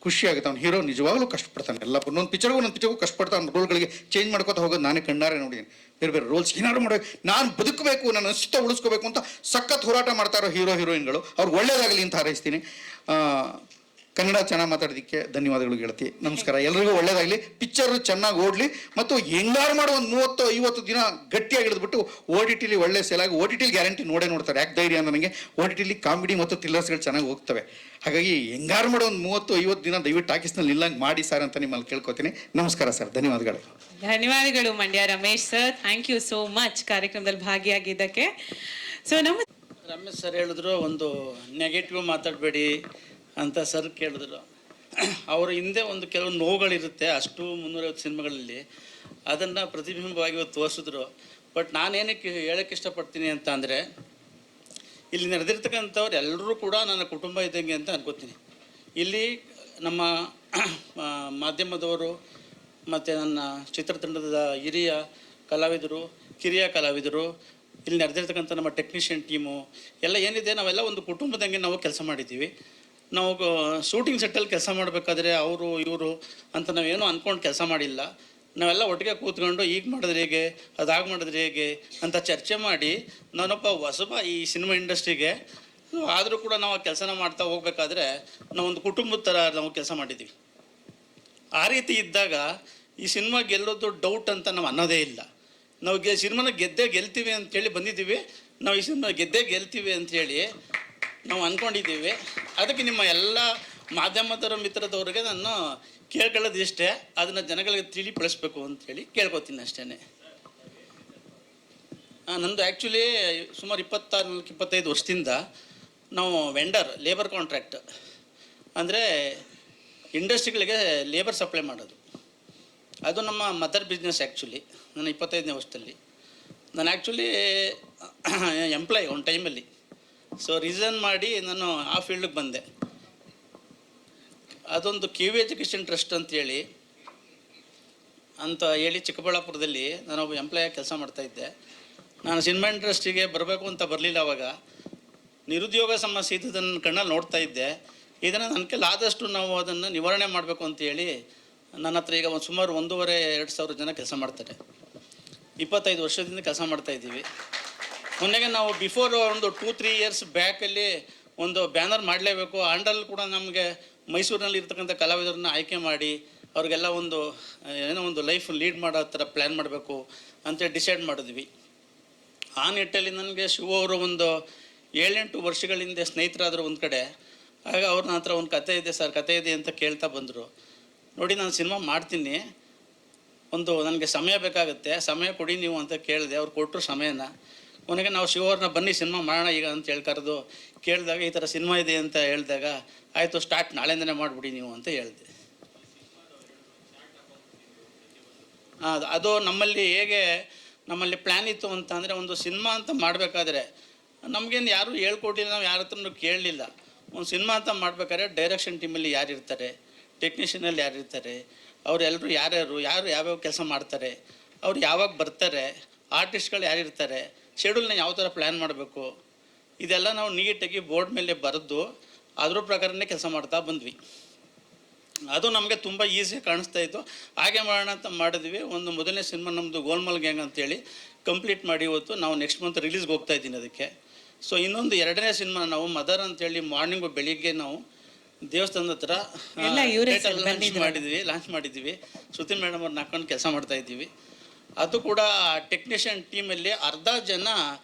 ಖುಷಿಯಾಗುತ್ತೆ. ಅವ್ನು ಹೀರೋ ನಿಜವಾಗ್ಲೂ ಕಷ್ಟಪಡ್ತಾನೆ. ಎಲ್ಲ ಒಂದೊಂದು ಪಿಕ್ಚರ್ಗೂ ಕಷ್ಟಪಡ್ತಾನೆ. ರೋಲ್ಗಳಿಗೆ ಚೇಂಜ್ ಮಾಡ್ಕೊತಾ ಹೋಗೋದು ನಾನೇ ಕಣ್ಣಾರೆ ನೋಡಿದ್ದೀನಿ. ಬೇರೆ ಬೇರೆ ರೋಲ್ಸ್ ಏನಾದ್ರು ಮಾಡಬೇಕು, ನಾನು ಬದುಕಬೇಕು, ನನ್ನ ಅಸ್ತಿತ್ವ ಉಳಿಸ್ಕೋಬೇಕು ಅಂತ ಸಖತ್ ಹೋರಾಟ ಮಾಡ್ತಾರೋ ಹೀರೋಯಿನ್ಗಳು. ಅವ್ರಿಗೆ ಒಳ್ಳೇದಾಗಲಿ ಅಂತ ಹಾರೈಸ್ತೀನಿ. ಕನ್ನಡ ಚೆನ್ನಾಗಿ ಮಾತಾಡೋದಕ್ಕೆ ಧನ್ಯವಾದಗಳು ಗೆಳತಿ. ನಮಸ್ಕಾರ. ಎಲ್ರಿಗೂ ಒಳ್ಳೇದಾಗಲಿ, ಪಿಕ್ಚರ್ ಚೆನ್ನಾಗಿ ಓಡಲಿ, ಮತ್ತು ಹೆಂಗಾರು ಮಾಡೋ ಒಂದು 30-50 ದಿನ ಗಟ್ಟಿಯಾಗಿ ಹಿಡಿದ್ಬಿಟ್ಟು OTT ಒಳ್ಳೆ ಸೇಲ್ ಆಗಿ OTT ಗ್ಯಾರಂಟಿ ನೋಡ್ತಾರೆ. ಯಾಕೆ ಧೈರ್ಯ ಅಂತ ನನಗೆ, OTT ಕಾಮಿಡಿ ಮತ್ತು ಥ್ರಿಲ್ಲರ್ಸ್ಗಳು ಚೆನ್ನಾಗಿ ಹೋಗ್ತವೆ. ಹಾಗಾಗಿ ಹೆಂಗಾರು ಮಾಡೋ ಒಂದು 30-50 ದಿನ ದಯವಿಟ್ಟು ಟಾಕೀಸ್ನಲ್ಲಿ ನಿಲ್ಲಂಗೆ ಮಾಡಿ ಸರ್ ಅಂತ ನಿಮ್ಮಲ್ಲಿ ಕೇಳ್ಕೊತೀನಿ. ನಮಸ್ಕಾರ ಸರ್, ಧನ್ಯವಾದಗಳು. ಧನ್ಯವಾದಗಳು Mandya Ramesh sir, thank you so much ಕಾರ್ಯಕ್ರಮದಲ್ಲಿ ಭಾಗಿಯಾಗಿದ್ದಕ್ಕೆ. ಸೊ ರಮೇಶ್ ಸರ್ ಹೇಳಿದ್ರು ಒಂದು ನೆಗೆಟಿವ್ ಮಾತಾಡಬೇಡಿ ಅಂತ ಸರ್ ಕೇಳಿದ್ರು. ಅವರ ಹಿಂದೆ ಒಂದು ಕೆಲವು ನೋವುಗಳಿರುತ್ತೆ, ಅಷ್ಟು 350 ಸಿನಿಮಾಗಳಲ್ಲಿ ಅದನ್ನು ಪ್ರತಿಬಿಂಬವಾಗಿ ಇವತ್ತು ತೋರಿಸಿದ್ರು. ಬಟ್ ನಾನೇನಕ್ಕೆ ಹೇಳೋಕ್ಕೆ ಇಷ್ಟಪಡ್ತೀನಿ ಅಂತ ಅಂದರೆ, ಇಲ್ಲಿ ನಡೆದಿರ್ತಕ್ಕಂಥವ್ರು ಎಲ್ಲರೂ ಕೂಡ ನನ್ನ ಕುಟುಂಬ ಇದ್ದಂಗೆ ಅಂತ ಅನ್ಕೋತೀನಿ. ಇಲ್ಲಿ ನಮ್ಮ ಮಾಧ್ಯಮದವರು ಮತ್ತು ನನ್ನ ಚಿತ್ರತಂಡದ ಹಿರಿಯ ಕಲಾವಿದರು, ಕಿರಿಯ ಕಲಾವಿದರು, ಇಲ್ಲಿ ನಡೆದಿರ್ತಕ್ಕಂಥ ನಮ್ಮ ಟೆಕ್ನಿಷಿಯನ್ ಟೀಮು ಎಲ್ಲ ಏನಿದೆ, ನಾವೆಲ್ಲ ಒಂದು ಕುಟುಂಬದಂಗೆ ನಾವು ಕೆಲಸ ಮಾಡಿದ್ದೀವಿ. ನಾವು ಶೂಟಿಂಗ್ ಸೆಟ್ಟಲ್ಲಿ ಕೆಲಸ ಮಾಡಬೇಕಾದ್ರೆ ಅವರು ಇವರು ಅಂತ ನಾವೇನೋ ಅಂದ್ಕೊಂಡು ಕೆಲಸ ಮಾಡಿಲ್ಲ. ನಾವೆಲ್ಲ ಒಟ್ಟಿಗೆ ಕೂತ್ಕೊಂಡು ಈಗ ಮಾಡಿದ್ರೆ ಹೇಗೆ, ಅದಾಗಿ ಮಾಡಿದ್ರೆ ಹೇಗೆ ಅಂತ ಚರ್ಚೆ ಮಾಡಿ ನಾನೊಬ್ಬ ಹೊಸಬ ಈ ಸಿನಿಮಾ ಇಂಡಸ್ಟ್ರಿಗೆ. ಆದರೂ ಕೂಡ ನಾವು ಆ ಕೆಲಸನ ಮಾಡ್ತಾ ಹೋಗ್ಬೇಕಾದ್ರೆ ನಾವೊಂದು ಕುಟುಂಬದ ಥರ ನಾವು ಕೆಲಸ ಮಾಡಿದ್ದೀವಿ. ಆ ರೀತಿ ಇದ್ದಾಗ ಈ ಸಿನಿಮಾ ಗೆಲ್ಲೋದು ಡೌಟ್ ಅಂತ ನಾವು ಅನ್ನೋದೇ ಇಲ್ಲ. ನಾವು ಸಿನಿಮಾನ ಗೆಲ್ತೀವಿ ಅಂತೇಳಿ ಬಂದಿದ್ದೀವಿ. ನಾವು ಈ ಸಿನಿಮಾ ಗೆಲ್ತೀವಿ ಅಂಥೇಳಿ ನಾವು ಅಂದ್ಕೊಂಡಿದ್ದೀವಿ. ಅದಕ್ಕೆ ನಿಮ್ಮ ಎಲ್ಲ ಮಾಧ್ಯಮದವರು ಮಿತ್ರದವ್ರಿಗೆ ನಾನು ಕೇಳ್ಕೊಳ್ಳೋದು ಇಷ್ಟೇ, ಅದನ್ನು ಜನಗಳಿಗೆ ತಿಳಿಪಡಿಸ್ಬೇಕು ಅಂಥೇಳಿ ಕೇಳ್ಕೊತೀನಿ ಅಷ್ಟೇ. ನಂದು ಆ್ಯಕ್ಚುಲಿ ಸುಮಾರು 24-25 ವರ್ಷದಿಂದ ನಾವು ವೆಂಡರ್, ಲೇಬರ್ ಕಾಂಟ್ರಾಕ್ಟ್ ಅಂದರೆ ಇಂಡಸ್ಟ್ರಿಗಳಿಗೆ ಲೇಬರ್ ಸಪ್ಲೈ ಮಾಡೋದು, ಅದು ನಮ್ಮ ಮದರ್ ಬಿಸ್ನೆಸ್. ಆ್ಯಕ್ಚುಲಿ ನನ್ನ 25ನೇ ವರ್ಷದಲ್ಲಿ ನಾನು ಆ್ಯಕ್ಚುಲಿ ಎಂಪ್ಲಾಯ್ ಒಂದು ಟೈಮಲ್ಲಿ. ಸೊ ರಿಸೈನ್ ಮಾಡಿ ನಾನು ಆ ಫೀಲ್ಡಿಗೆ ಬಂದೆ. ಅದೊಂದು KV ಎಜುಕೇಷನ್ ಟ್ರಸ್ಟ್ ಅಂತೇಳಿ ಚಿಕ್ಕಬಳ್ಳಾಪುರದಲ್ಲಿ ನಾನೊಬ್ಬ ಎಂಪ್ಲಾಯಾಗಿ ಕೆಲಸ ಮಾಡ್ತಾಯಿದ್ದೆ. ನಾನು ಸಿನಿಮಾ ಇಂಡಸ್ಟ್ರಿಗೆ ಬರಬೇಕು ಅಂತ ಬರಲಿಲ್ಲ. ಅವಾಗ ನಿರುದ್ಯೋಗ ಸಮಸ್ಯೆ ಇದ್ದದನ್ನು ಕಣ್ಣಲ್ಲಿ ನೋಡ್ತಾ ಇದ್ದೆ. ಇದನ್ನು ನನ್ನ ಕೈಲಿ ಆದಷ್ಟು ನಾವು ಅದನ್ನು ನಿವಾರಣೆ ಮಾಡಬೇಕು ಅಂತೇಳಿ ನನ್ನ ಹತ್ರ ಈಗ ಸುಮಾರು 1,500-2,000 ಜನ ಕೆಲಸ ಮಾಡ್ತಾರೆ. 25 ವರ್ಷದಿಂದ ಕೆಲಸ ಮಾಡ್ತಾಯಿದ್ದೀವಿ. ಮೊನ್ನೆಗೆ ನಾವು ಬಿಫೋರ್ ಒಂದು 2-3 ಇಯರ್ಸ್ ಬ್ಯಾಕಲ್ಲಿ ಒಂದು ಬ್ಯಾನರ್ ಮಾಡಲೇಬೇಕು, ಆಂಡಲ್ಲಿ ಕೂಡ ನಮಗೆ ಮೈಸೂರಿನಲ್ಲಿ ಇರ್ತಕ್ಕಂಥ ಕಲಾವಿದರನ್ನ ಆಯ್ಕೆ ಮಾಡಿ ಅವ್ರಿಗೆಲ್ಲ ಒಂದು ಲೈಫ್ ಲೀಡ್ ಮಾಡೋ ಥರ ಪ್ಲ್ಯಾನ್ ಮಾಡಬೇಕು ಅಂತೇಳಿ ಡಿಸೈಡ್ ಮಾಡಿದ್ವಿ. ಆ ನಿಟ್ಟಲ್ಲಿ ನನಗೆ ಶಿವ ಅವರು ಒಂದು 7-8 ವರ್ಷಗಳ ಹಿಂದೆ ಸ್ನೇಹಿತರಾದರು ಒಂದು ಕಡೆ. ಆಗ ಅವ್ರ ನನ್ನ ಹತ್ರ ಒಂದು ಕತೆ ಇದೆ ಸರ್, ಕತೆ ಇದೆ ಅಂತ ಕೇಳ್ತಾ ಬಂದರು. ನೋಡಿ, ನಾನು ಸಿನಿಮಾ ಮಾಡ್ತೀನಿ, ನನಗೆ ಸಮಯ ಬೇಕಾಗುತ್ತೆ, ಸಮಯ ಕೊಡಿ ನೀವು ಅಂತ ಕೇಳಿದೆ. ಅವ್ರು ಕೊಟ್ಟರು ಸಮಯನ. ಕೊನೆಗೆ ನಾವು ಶಿವವ್ರನ್ನ ಬನ್ನಿ ಸಿನಿಮಾ ಮಾಡೋಣ ಈಗ ಅಂತ ಕರೆದು ಕೇಳಿದಾಗ ಈ ಥರ ಸಿನಿಮಾ ಇದೆ ಅಂತ ಹೇಳಿದಾಗ, ಆಯಿತು ಸ್ಟಾರ್ಟ್ ನಾಳೆಯಿಂದನೇ ಮಾಡಿಬಿಡಿ ನೀವು ಅಂತ ಹೇಳಿದೆ. ಅದು ನಮ್ಮಲ್ಲಿ ಪ್ಲ್ಯಾನ್ ಇತ್ತು ಅಂತ ಅಂದರೆ, ಒಂದು ಸಿನಿಮಾ ಅಂತ ಮಾಡಬೇಕಾದ್ರೆ ನಮಗೇನು ಯಾರೂ ಹೇಳ್ಕೊಟ್ಟಿಲ್ಲ, ನಾವು ಯಾರ ಹತ್ರನೂ ಕೇಳಲಿಲ್ಲ. ಒಂದು ಸಿನಿಮಾ ಅಂತ ಮಾಡಬೇಕಾದ್ರೆ ಡೈರೆಕ್ಷನ್ ಟೀಮಲ್ಲಿ ಯಾರು ಇರ್ತಾರೆ, ಟೆಕ್ನಿಷಿಯನಲ್ಲಿ ಯಾರು ಇರ್ತಾರೆ, ಅವರೆಲ್ಲರೂ ಯಾರು ಯಾವ್ಯಾವ ಕೆಲಸ ಮಾಡ್ತಾರೆ, ಅವ್ರು ಯಾವಾಗ ಬರ್ತಾರೆ, ಆರ್ಟಿಸ್ಟ್ಗಳು ಯಾರಿರ್ತಾರೆ, ಶೆಡ್ಯೂಲ್ನ ಯಾವ ಥರ ಪ್ಲ್ಯಾನ್ ಮಾಡಬೇಕು, ಇದೆಲ್ಲ ನಾವು ನೀಟಾಗಿ ಬೋರ್ಡ್ ಮೇಲೆ ಬರೆದು ಅದ್ರ ಪ್ರಕಾರನೇ ಕೆಲಸ ಮಾಡ್ತಾ ಬಂದ್ವಿ. ಅದು ನಮಗೆ ತುಂಬ ಈಸಿಯಾಗಿ ಕಾಣಿಸ್ತಾ ಇತ್ತು. ಹಾಗೆ ಮಾಡೋಣ ಅಂತ ಮಾಡಿದ್ವಿ. ಒಂದು ಮೊದಲನೇ ಸಿನಿಮಾ ನಮ್ಮದು ಗೋಲ್ಮಾಲ್ ಗ್ಯಾಂಗ್ ಅಂತೇಳಿ ಕಂಪ್ಲೀಟ್ ಮಾಡಿ ಇವತ್ತು ನಾವು ನೆಕ್ಸ್ಟ್ ಮಂತ್ ರಿಲೀಸ್ಗೆ ಹೋಗ್ತಾ ಇದ್ದೀನಿ ಅದಕ್ಕೆ. ಸೊ ಇನ್ನೊಂದು 2ನೇ ಸಿನಿಮಾ ನಾವು ಮದರ್ ಅಂತೇಳಿ ಮಾರ್ನಿಂಗು ಬೆಳಿಗ್ಗೆ ನಾವು ದೇವಸ್ಥಾನದ ಹತ್ರ ಲಾಂಚ್ ಮಾಡಿದ್ವಿ. ಶ್ರುತಿ ಮೇಡಮ್ ಅವ್ರನ್ನ ಹಾಕೊಂಡು ಕೆಲಸ ಮಾಡ್ತಾ ಇದ್ದೀವಿ. ಅದು ಕೂಡ ಟೆಕ್ನಿಷಿಯನ್ ಟೀಮಲ್ಲಿ ಅರ್ಧ ಜನ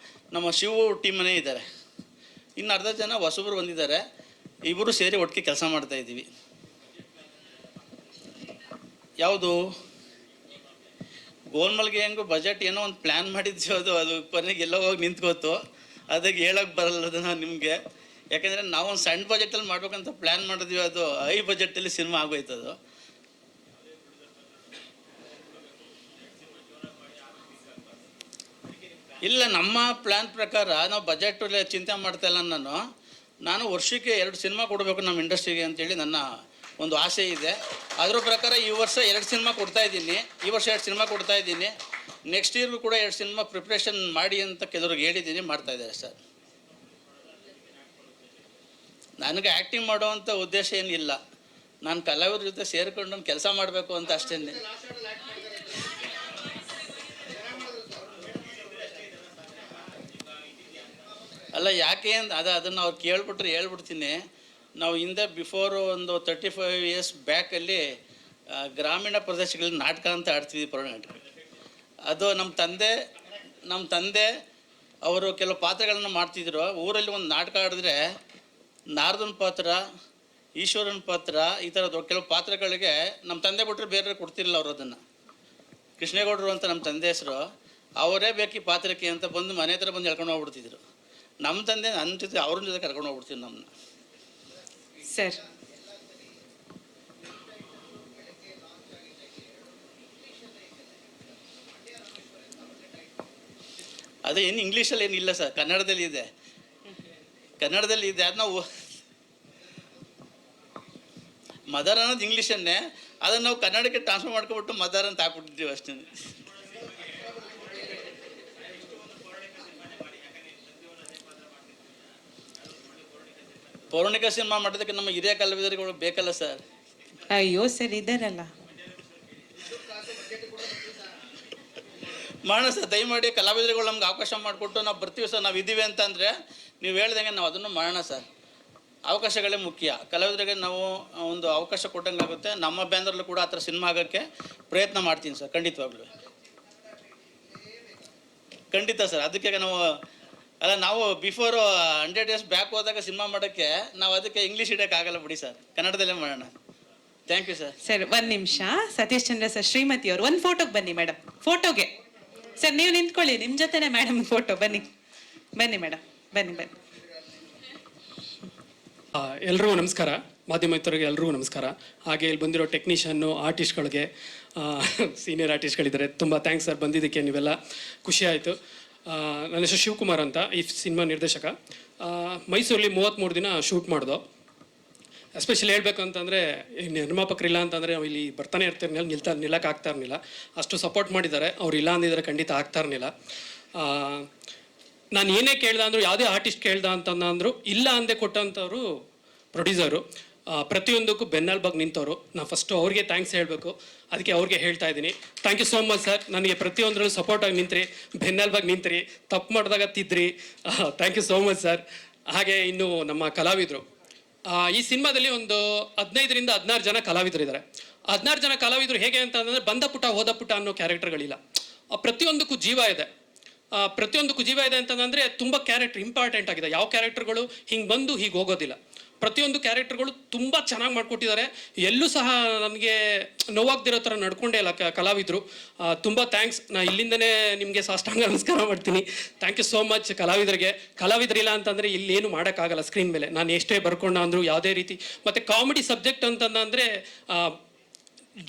ನಮ್ಮ ಶಿವು ಟೀಮನೇ ಇದ್ದಾರೆ, ಇನ್ನು ಅರ್ಧ ಜನ ಹೊಸಬರು ಬಂದಿದ್ದಾರೆ. ಇಬ್ಬರು ಸೇರಿ ಒಟ್ಟಿಗೆ ಕೆಲಸ ಮಾಡ್ತಾ ಇದ್ದೀವಿ. ಯಾವುದು ಗೋಲ್ಮಾಲ್ಗೆ ಹೆಂಗು ಬಜೆಟ್ ಏನೋ ಒಂದು ಪ್ಲ್ಯಾನ್ ಮಾಡಿದ್ವಿ, ಅದು ಕೊನೆಗೆ ಎಲ್ಲೋ ಹೋಗಿ ನಿಂತ್ಕೋತು. ಅದಕ್ಕೆ ಹೇಳೋಕ್ಕೆ ಬರಲ್ಲ ನಿಮಗೆ, ಯಾಕೆಂದರೆ ನಾವೊಂದು ಸಣ್ಣ ಬಜೆಟಲ್ಲಿ ಮಾಡ್ಬೇಕಂತ ಪ್ಲ್ಯಾನ್ ಮಾಡಿದ್ವಿ, ಅದು ಹೈ ಬಜೆಟಲ್ಲಿ ಸಿನಿಮಾ ಆಗೋಯ್ತದು. ಇಲ್ಲ, ನಮ್ಮ ಪ್ಲ್ಯಾನ್ ಪ್ರಕಾರ ನಾವು ಬಜೆಟ್ ಚಿಂತೆ ಮಾಡ್ತಾ ಇಲ್ಲ. ನಾನು ವರ್ಷಕ್ಕೆ 2 ಸಿನಿಮಾ ಕೊಡಬೇಕು ನಮ್ಮ ಇಂಡಸ್ಟ್ರಿಗೆ ಅಂತೇಳಿ ನನ್ನ ಒಂದು ಆಸೆ ಇದೆ. ಅದರ ಪ್ರಕಾರ ಈ ವರ್ಷ 2 ಸಿನಿಮಾ ಕೊಡ್ತಾ ಇದ್ದೀನಿ. ಈ ವರ್ಷ 2 ಸಿನಿಮಾ ಕೊಡ್ತಾ ಇದ್ದೀನಿ. ನೆಕ್ಸ್ಟ್ ಇಯರ್ಗೂ ಕೂಡ 2 ಸಿನಿಮಾ ಪ್ರಿಪ್ರೇಷನ್ ಮಾಡಿ ಅಂತ ಕೆಲವ್ರಿಗೆ ಹೇಳಿದ್ದೀನಿ, ಮಾಡ್ತಾ ಇದ್ದಾರೆ ಸರ್. ನನಗೆ ಆ್ಯಕ್ಟಿಂಗ್ ಮಾಡೋವಂಥ ಉದ್ದೇಶ ಏನಿಲ್ಲ, ನಾನು ಕಲಾವಿದ್ರ ಜೊತೆ ಸೇರಿಕೊಂಡು ಕೆಲಸ ಮಾಡಬೇಕು ಅಂತ ಅಷ್ಟೇ. ಅಲ್ಲ, ಯಾಕೆ ಅದನ್ನು ಅವ್ರು ಹೇಳ್ಬಿಟ್ತೀನಿ. ನಾವು ಹಿಂದೆ ಬಿಫೋರ್ ಒಂದು 35 ಇಯರ್ಸ್ ಬ್ಯಾಕಲ್ಲಿ ಗ್ರಾಮೀಣ ಪ್ರದೇಶಗಳಲ್ಲಿ ನಾಟಕ ಅಂತ ಆಡ್ತಿದ್ವಿ ನಾಟಕ. ಅದು ನಮ್ಮ ತಂದೆ ಅವರು ಕೆಲವು ಪಾತ್ರಗಳನ್ನು ಮಾಡ್ತಿದ್ರು. ಊರಲ್ಲಿ ಒಂದು ನಾಟಕ ಆಡಿದ್ರೆ ನಾರದನ ಪಾತ್ರ, ಈಶ್ವರನ ಪಾತ್ರ, ಈ ಥರದ್ದು ಕೆಲವು ಪಾತ್ರಗಳಿಗೆ ನಮ್ಮ ತಂದೆ ಬಿಟ್ಟರೆ ಬೇರೆ ಕೊಡ್ತಿರಲಿಲ್ಲ ಅವರು. ಅದನ್ನು ಕೃಷ್ಣೇಗೌಡರು ಅಂತ ನಮ್ಮ ತಂದೆ ಹೆಸರು, ಅವರೇ ಬೇಕು ಈ ಪಾತ್ರಕ್ಕೆ ಅಂತ ಬಂದು ಮನೆ ಹತ್ರ ಬಂದು ಎಳ್ಕೊಂಡು ಹೋಗ್ಬಿಡ್ತಿದ್ರು. ನಮ್ಮ ತಂದೆ ನನ್ನ ಜೊತೆ ಅವ್ರ ಜೊತೆ ಕರ್ಕೊಂಡು ಹೋಗ್ಬಿಡ್ತಿದ್ರು ನಮ್ಮನ್ನ. ಸರ್ ಅದು ಏನು ಇಂಗ್ಲೀಷಲ್ಲಿ ಏನಿಲ್ಲ ಸರ್, ಕನ್ನಡದಲ್ಲಿ ಇದೆ. ಅದು ನಾವು ಮದರ್ ಅನ್ನೋದು ಇಂಗ್ಲೀಷನ್ನೇ, ಅದನ್ನು ನಾವು ಕನ್ನಡಕ್ಕೆ ಟ್ರಾನ್ಸ್ಫರ್ ಮಾಡ್ಕೊಬಿಟ್ಟು ಮದರ್ ಅಂತ ಹಾಕ್ಬಿಟ್ಟಿದ್ದೀವಿ ಅಷ್ಟೇ. ಪೌರಾಣಿಕ ಸಿನಿಮಾ ಮಾಡೋದಕ್ಕೆ ನಮ್ಮ ಹಿರಿಯ ಕಲಾವಿದರುಗಳು ಬೇಕಲ್ಲ ಸರ್. ಅಯ್ಯೋ ಸರ್ ಇದಾರಲ್ಲ, ಮಾಡೋಣ ಸರ್, ದಯಮಾಡಿ ಕಲಾವಿದರುಗಳು ನಮ್ಗೆ ಅವಕಾಶ ಮಾಡಿಕೊಟ್ಟು ನಾವು ಬರ್ತೀವಿ ಸರ್. ನಾವು ಇದ್ದೀವಿ ಅಂತಂದರೆ ನೀವು ಹೇಳ್ದಂಗೆ ನಾವು ಅದನ್ನು ಮಾಡೋಣ ಸರ್. ಅವಕಾಶಗಳೇ ಮುಖ್ಯ. ಕಲಾವಿದರಿಗೆ ನಾವು ಒಂದು ಅವಕಾಶ ಕೊಟ್ಟಂಗೆ ಆಗುತ್ತೆ. ನಮ್ಮ ಬ್ಯಾನರ್ಲ್ಲೂ ಕೂಡ ಆ ಥರ ಸಿನಿಮಾ ಆಗೋಕ್ಕೆ ಪ್ರಯತ್ನ ಮಾಡ್ತೀನಿ ಸರ್, ಖಂಡಿತವಾಗ್ಲೂ. ಖಂಡಿತ ಸರ್. ಅದಕ್ಕೆ ನಾವು ಬಿಫೋರ್ 100 years ಬ್ಯಾಕ್ ಹೋದಾಗ ಸಿನಿಮಾ ಮಾಡೋಕ್ಕೆ ನಾವು ಅದಕ್ಕೆ ಇಂಗ್ಲೀಷ್ ಇಡೋಕ್ಕಾಗಲ್ಲ ಬಿಡಿ ಸರ್, ಕನ್ನಡದಲ್ಲೇ ಮಾಡೋಣ. Thank you sir. ಸರ್ ಒಂದು ನಿಮಿಷ, ಸತೀಶ್ ಚಂದ್ರ ಸರ್, ಶ್ರೀಮತಿ ಅವರು ಒಂದು ಫೋಟೋಗೆ ಬನ್ನಿ ಮೇಡಮ್. ಫೋಟೋಗೆ ಸರ್ ನೀವು ನಿಂತ್ಕೊಳ್ಳಿ, ನಿಮ್ಮ ಜೊತೆನೆ ಮೇಡಮ್ ಫೋಟೋ. ಬನ್ನಿ ಮೇಡಮ್, ಬನ್ನಿ. ಎಲ್ರಿಗೂ ನಮಸ್ಕಾರ, ಮಾಧ್ಯಮ ಮಿತ್ರರಿಗೆ ಎಲ್ರಿಗೂ ನಮಸ್ಕಾರ. ಹಾಗೆ ಇಲ್ಲಿ ಬಂದಿರೋ ಟೆಕ್ನಿಷಿಯನ್ನು, ಆರ್ಟಿಸ್ಟ್ಗಳಿಗೆ, ಸೀನಿಯರ್ ಆರ್ಟಿಸ್ಟ್ಗಳಿದ್ದಾರೆ, ತುಂಬ ಥ್ಯಾಂಕ್ಸ್ ಸರ್ ಬಂದಿದ್ದಕ್ಕೆ. ನೀವೆಲ್ಲ ಖುಷಿ ಆಯಿತು. ನನ್ನ ಹೆಸರು ಶಿವಕುಮಾರ್ ಅಂತ, ಈ ಸಿನಿಮಾ ನಿರ್ದೇಶಕ. ಮೈಸೂರಲ್ಲಿ 33 ದಿನ ಶೂಟ್ ಮಾಡ್ದೋ. ಎಸ್ಪೆಷಲಿ ಹೇಳ್ಬೇಕು ಅಂತಂದರೆ ನಿರ್ಮಾಪಕರಿಲ್ಲ ಅಂತಂದರೆ ನಾವು ಇಲ್ಲಿ ಬರ್ತಾನೆ ಇರ್ತಿರ್ಲಿಲ್ಲ, ನಿಲ್ಲಕ್ಕೆ ಆಗ್ತಾ ಇರಲಿಲ್ಲ. ಅಷ್ಟು ಸಪೋರ್ಟ್ ಮಾಡಿದ್ದಾರೆ. ಅವ್ರು ಇಲ್ಲ ಅಂದಿದ್ರೆ ಖಂಡಿತ ಆಗ್ತಾ ಇರಲಿಲ್ಲ. ನಾನು ಏನೇ ಕೇಳ್ದೆ ಅಂದರು, ಯಾವುದೇ ಆರ್ಟಿಸ್ಟ್ ಕೇಳ್ದ ಅಂತಂದ್ರು ಇಲ್ಲ ಅಂದೇ ಕೊಟ್ಟಂಥವ್ರು ಪ್ರೊಡ್ಯೂಸರು. ಪ್ರತಿಯೊಂದಕ್ಕೂ ಬೆನ್ನೆಲುಬಾಗಿ ನಿಂತವರು. ನಾನು ಫಸ್ಟು ಅವ್ರಿಗೆ ಥ್ಯಾಂಕ್ಸ್ ಹೇಳಬೇಕು. ಅದಕ್ಕೆ ಅವ್ರಿಗೆ ಹೇಳ್ತಾ ಇದ್ದೀನಿ, thank you so much sir. ನನಗೆ ಪ್ರತಿಯೊಂದರಲ್ಲೂ ಸಪೋರ್ಟಾಗಿ ನಿಂತ್ರಿ, ಬೆನ್ನೆಲುಬಾಗಿ ನಿಂತ್ರಿ, ತಪ್ಪು ಮಾಡಿದಾಗ ತಿದ್ರಿ. Thank you so much sir. ಹಾಗೆ ಇನ್ನು ನಮ್ಮ ಕಲಾವಿದರು, ಈ ಸಿನಿಮಾದಲ್ಲಿ ಒಂದು 15ರಿಂದ 16 ಜನ ಕಲಾವಿದರಿದ್ದಾರೆ. 16 ಜನ ಕಲಾವಿದರು ಹೇಗೆ ಅಂತಂದರೆ ಬಂದ ಪುಟ ಹೋದ ಪುಟ ಅನ್ನೋ ಕ್ಯಾರೆಕ್ಟರ್ಗಳಿಲ್ಲ. ಪ್ರತಿಯೊಂದಕ್ಕೂ ಜೀವ ಇದೆ. ಅಂತಂದರೆ ತುಂಬ ಕ್ಯಾರೆಕ್ಟರ್ ಇಂಪಾರ್ಟೆಂಟ್ ಆಗಿದೆ. ಯಾವ ಕ್ಯಾರೆಕ್ಟರ್ಗಳು ಹಿಂಗೆ ಬಂದು ಹೀಗೆ ಹೋಗೋದಿಲ್ಲ. ಪ್ರತಿಯೊಂದು ಕ್ಯಾರೆಕ್ಟರ್ಗಳು ತುಂಬ ಚೆನ್ನಾಗಿ ಮಾಡಿಕೊಟ್ಟಿದ್ದಾರೆ. ಎಲ್ಲೂ ಸಹ ನನಗೆ ನೋವಾಗ್ದಿರೋ ಥರ ನಡ್ಕೊಂಡೇ ಇಲ್ಲ ಕಲಾವಿದರು. ತುಂಬ ಥ್ಯಾಂಕ್ಸ್. ನಾನು ಇಲ್ಲಿಂದನೇ ನಿಮಗೆ ಸಾಷ್ಟಾಂಗ ನಮಸ್ಕಾರ ಮಾಡ್ತೀನಿ. ಥ್ಯಾಂಕ್ ಯು ಸೋ ಮಚ್ ಕಲಾವಿದರಿಗೆ. ಕಲಾವಿದರಿಲ್ಲ ಅಂತಂದರೆ ಇಲ್ಲೇನು ಮಾಡೋಕ್ಕಾಗಲ್ಲ ಸ್ಕ್ರೀನ್ ಮೇಲೆ. ನಾನು ಎಷ್ಟೇ ಬರ್ಕೊಂಡ ಅಂದರು ಯಾವುದೇ ರೀತಿ. ಮತ್ತು ಕಾಮಿಡಿ ಸಬ್ಜೆಕ್ಟ್ ಅಂತಂದರೆ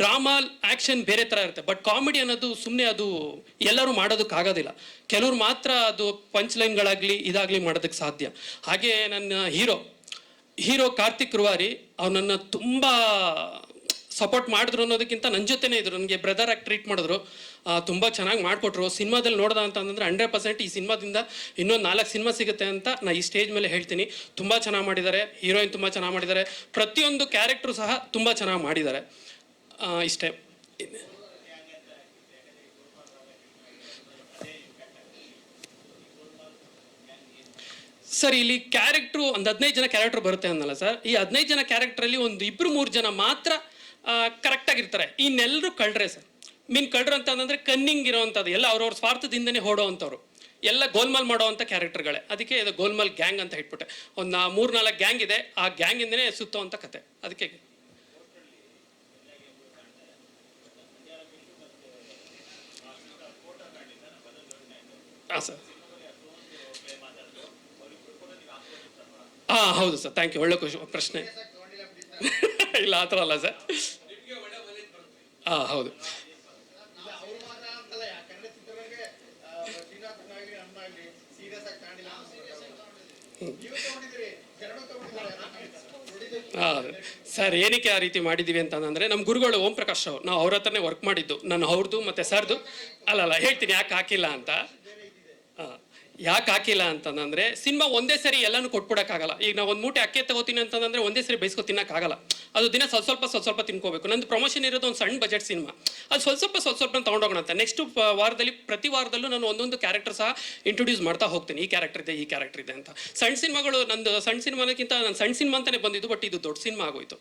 ಡ್ರಾಮಾ ಆ್ಯಕ್ಷನ್ ಬೇರೆ ಥರ ಇರುತ್ತೆ. ಬಟ್ ಕಾಮಿಡಿ ಅನ್ನೋದು ಸುಮ್ಮನೆ ಅದು ಎಲ್ಲರೂ ಮಾಡೋದಕ್ಕಾಗೋದಿಲ್ಲ. ಕೆಲವ್ರು ಮಾತ್ರ ಅದು ಪಂಚ್ ಲೈನ್ಗಳಾಗಲಿ ಇದಾಗಲಿ ಮಾಡೋದಕ್ಕೆ ಸಾಧ್ಯ. ಹಾಗೆ ನನ್ನ ಹೀರೋ ಕಾರ್ತಿಕ್ ರುವಾರಿ, ಅವನನ್ನು ತುಂಬ ಸಪೋರ್ಟ್ ಮಾಡಿದ್ರು ಅನ್ನೋದಕ್ಕಿಂತ ನನ್ನ ಜೊತೆನೇ ಇದ್ರು. ನನಗೆ ಬ್ರದರ್ ಆಗಿ ಟ್ರೀಟ್ ಮಾಡಿದ್ರು. ತುಂಬ ಚೆನ್ನಾಗಿ ಮಾಡಿಕೊಟ್ರು. ಸಿನಿಮಾದಲ್ಲಿ ನೋಡ್ದ ಅಂತಂದರೆ 100% ಈ ಸಿನಿಮಾದಿಂದ ಇನ್ನೊಂದು 4 ಸಿನಿಮಾ ಸಿಗುತ್ತೆ ಅಂತ ನಾನು ಈ ಸ್ಟೇಜ್ ಮೇಲೆ ಹೇಳ್ತೀನಿ. ತುಂಬ ಚೆನ್ನಾಗಿ ಮಾಡಿದ್ದಾರೆ. ಹೀರೋಯಿನ್ ತುಂಬ ಚೆನ್ನಾಗಿ ಮಾಡಿದ್ದಾರೆ. ಪ್ರತಿಯೊಂದು ಕ್ಯಾರೆಕ್ಟ್ರು ಸಹ ತುಂಬ ಚೆನ್ನಾಗಿ ಮಾಡಿದ್ದಾರೆ. ಇಷ್ಟೇ. ಸರ್ ಇಲ್ಲಿ ಕ್ಯಾರೆಕ್ಟ್ರು ಒಂದು 15 ಜನ ಕ್ಯಾರೆಕ್ಟರ್ ಬರುತ್ತೆ ಅನ್ನಲ್ಲ ಸರ್. ಈ 15 ಜನ ಕ್ಯಾರೆಕ್ಟ್ರಲ್ಲಿ ಒಂದು 2-3 ಜನ ಮಾತ್ರ ಕರೆಕ್ಟಾಗಿರ್ತಾರೆ. ಇನ್ನೆಲ್ಲರೂ ಕಳ್ರೆ ಸರ್. ಕಳ್ರು ಅಂತಂದರೆ ಕನ್ನಿಂಗ್ ಇರೋವಂಥದ್ದು, ಎಲ್ಲ ಅವ್ರವ್ರ ಸ್ವಾರ್ಥದಿಂದನೇ ಹೊಡೋವಂಥವ್ರು, ಎಲ್ಲ ಗೋಲ್ಮಾಲ್ ಮಾಡೋವಂಥ ಕ್ಯಾರೆಕ್ಟರ್ಗಳೇ. ಅದಕ್ಕೆ ಇದು ಗೋಲ್ಮಾಲ್ ಗ್ಯಾಂಗ್ ಅಂತ ಇಟ್ಬಿಟ್ಟೆ. ಒಂದು 3-4 ಗ್ಯಾಂಗ್ ಇದೆ. ಆ ಗ್ಯಾಂಗಿಂದನೇ ಸುತ್ತೋವಂಥ ಕತೆ. ಅದಕ್ಕೆ ಹಾಂ ಸರ್. ಹೌದು ಸರ್, ಥ್ಯಾಂಕ್ ಯು. ಒಳ್ಳೆ ಪ್ರಶ್ನೆ. ಇಲ್ಲ ಆ ಥರ ಅಲ್ಲ ಸರ್. ಹೌದು. ಸರ್ ಏನಕ್ಕೆ ಆ ರೀತಿ ಮಾಡಿದ್ದೀವಿ ಅಂತಂದರೆ ನಮ್ಮ ಗುರುಗಳು ಓಂ ಪ್ರಕಾಶ್ ಅವರು, ನಾವು ಅವ್ರ ಹತ್ರನೇ ವರ್ಕ್ ಮಾಡಿದ್ದು. ನಾನು ಅವ್ರದ್ದು ಮತ್ತು ಸರ್ದು ಅಲ್ಲ ಹೇಳ್ತೀನಿ ಯಾಕೆ ಹಾಕಿಲ್ಲ ಅಂತ. ಯಾಕೆ ಹಾಕಿಲ್ಲ ಅಂತಂದ್ರೆ ಸಿನಿಮಾ ಒಂದೇ ಸರಿ ಎಲ್ಲಾನು ಕೊಟ್ಬಿಡಕ್ಕಾಗಲ್ಲ. ಈಗ ನಾವು ಒಂದು ಮೂಟೆ ಅಕ್ಕಿ ತಗೋತೀನಿ ಅಂತಂದ್ರೆ ಒಂದೇ ಸರಿ ಬೈಸ್ಕೊ ತಿನ್ನಕ್ಕಾಗಲ್ಲ. ಅದು ದಿನ ಸ್ವಲ್ಪ ತಿನ್ಕೋಬೇಕು. ನಂದು ಪ್ರಮೋಷನ್ ಇರೋದು ಒಂದು ಸಣ್ಣ ಬಜೆಟ್ ಸಿನಿಮಾ, ಅದು ಸ್ವಲ್ಪ ತೊಗೊಂಡೋಗೋಣ ಅಂತ. ನೆಕ್ಸ್ಟ್ ವಾರದಲ್ಲಿ ಪ್ರತಿ ವಾರದಲ್ಲೂ ನಾನು ಒಂದೊಂದು ಕ್ಯಾರೆಕ್ಟರ್ ಸಹ ಇಂಟ್ರೊಡ್ಯೂಸ್ ಮಾಡ್ತಾ ಹೋಗ್ತೀನಿ. ಈ ಕ್ಯಾರೆಕ್ಟರ್ ಇದೆ ಅಂತ. ಸಣ್ಣ ಸಿನಿಮಾಗಳು, ನಂದು ಸಣ್ಣ ಸಿನಿಮಾನಕ್ಕಿಂತ ನಾನು ಸಣ್ಣ ಸಿನಿಮಾ ಅಂತಾನೆ ಬಂದಿದ್ದು, ಬಟ್ ಇದು ದೊಡ್ಡ ಸಿನಿಮಾ ಆಗೋಯ್ತು.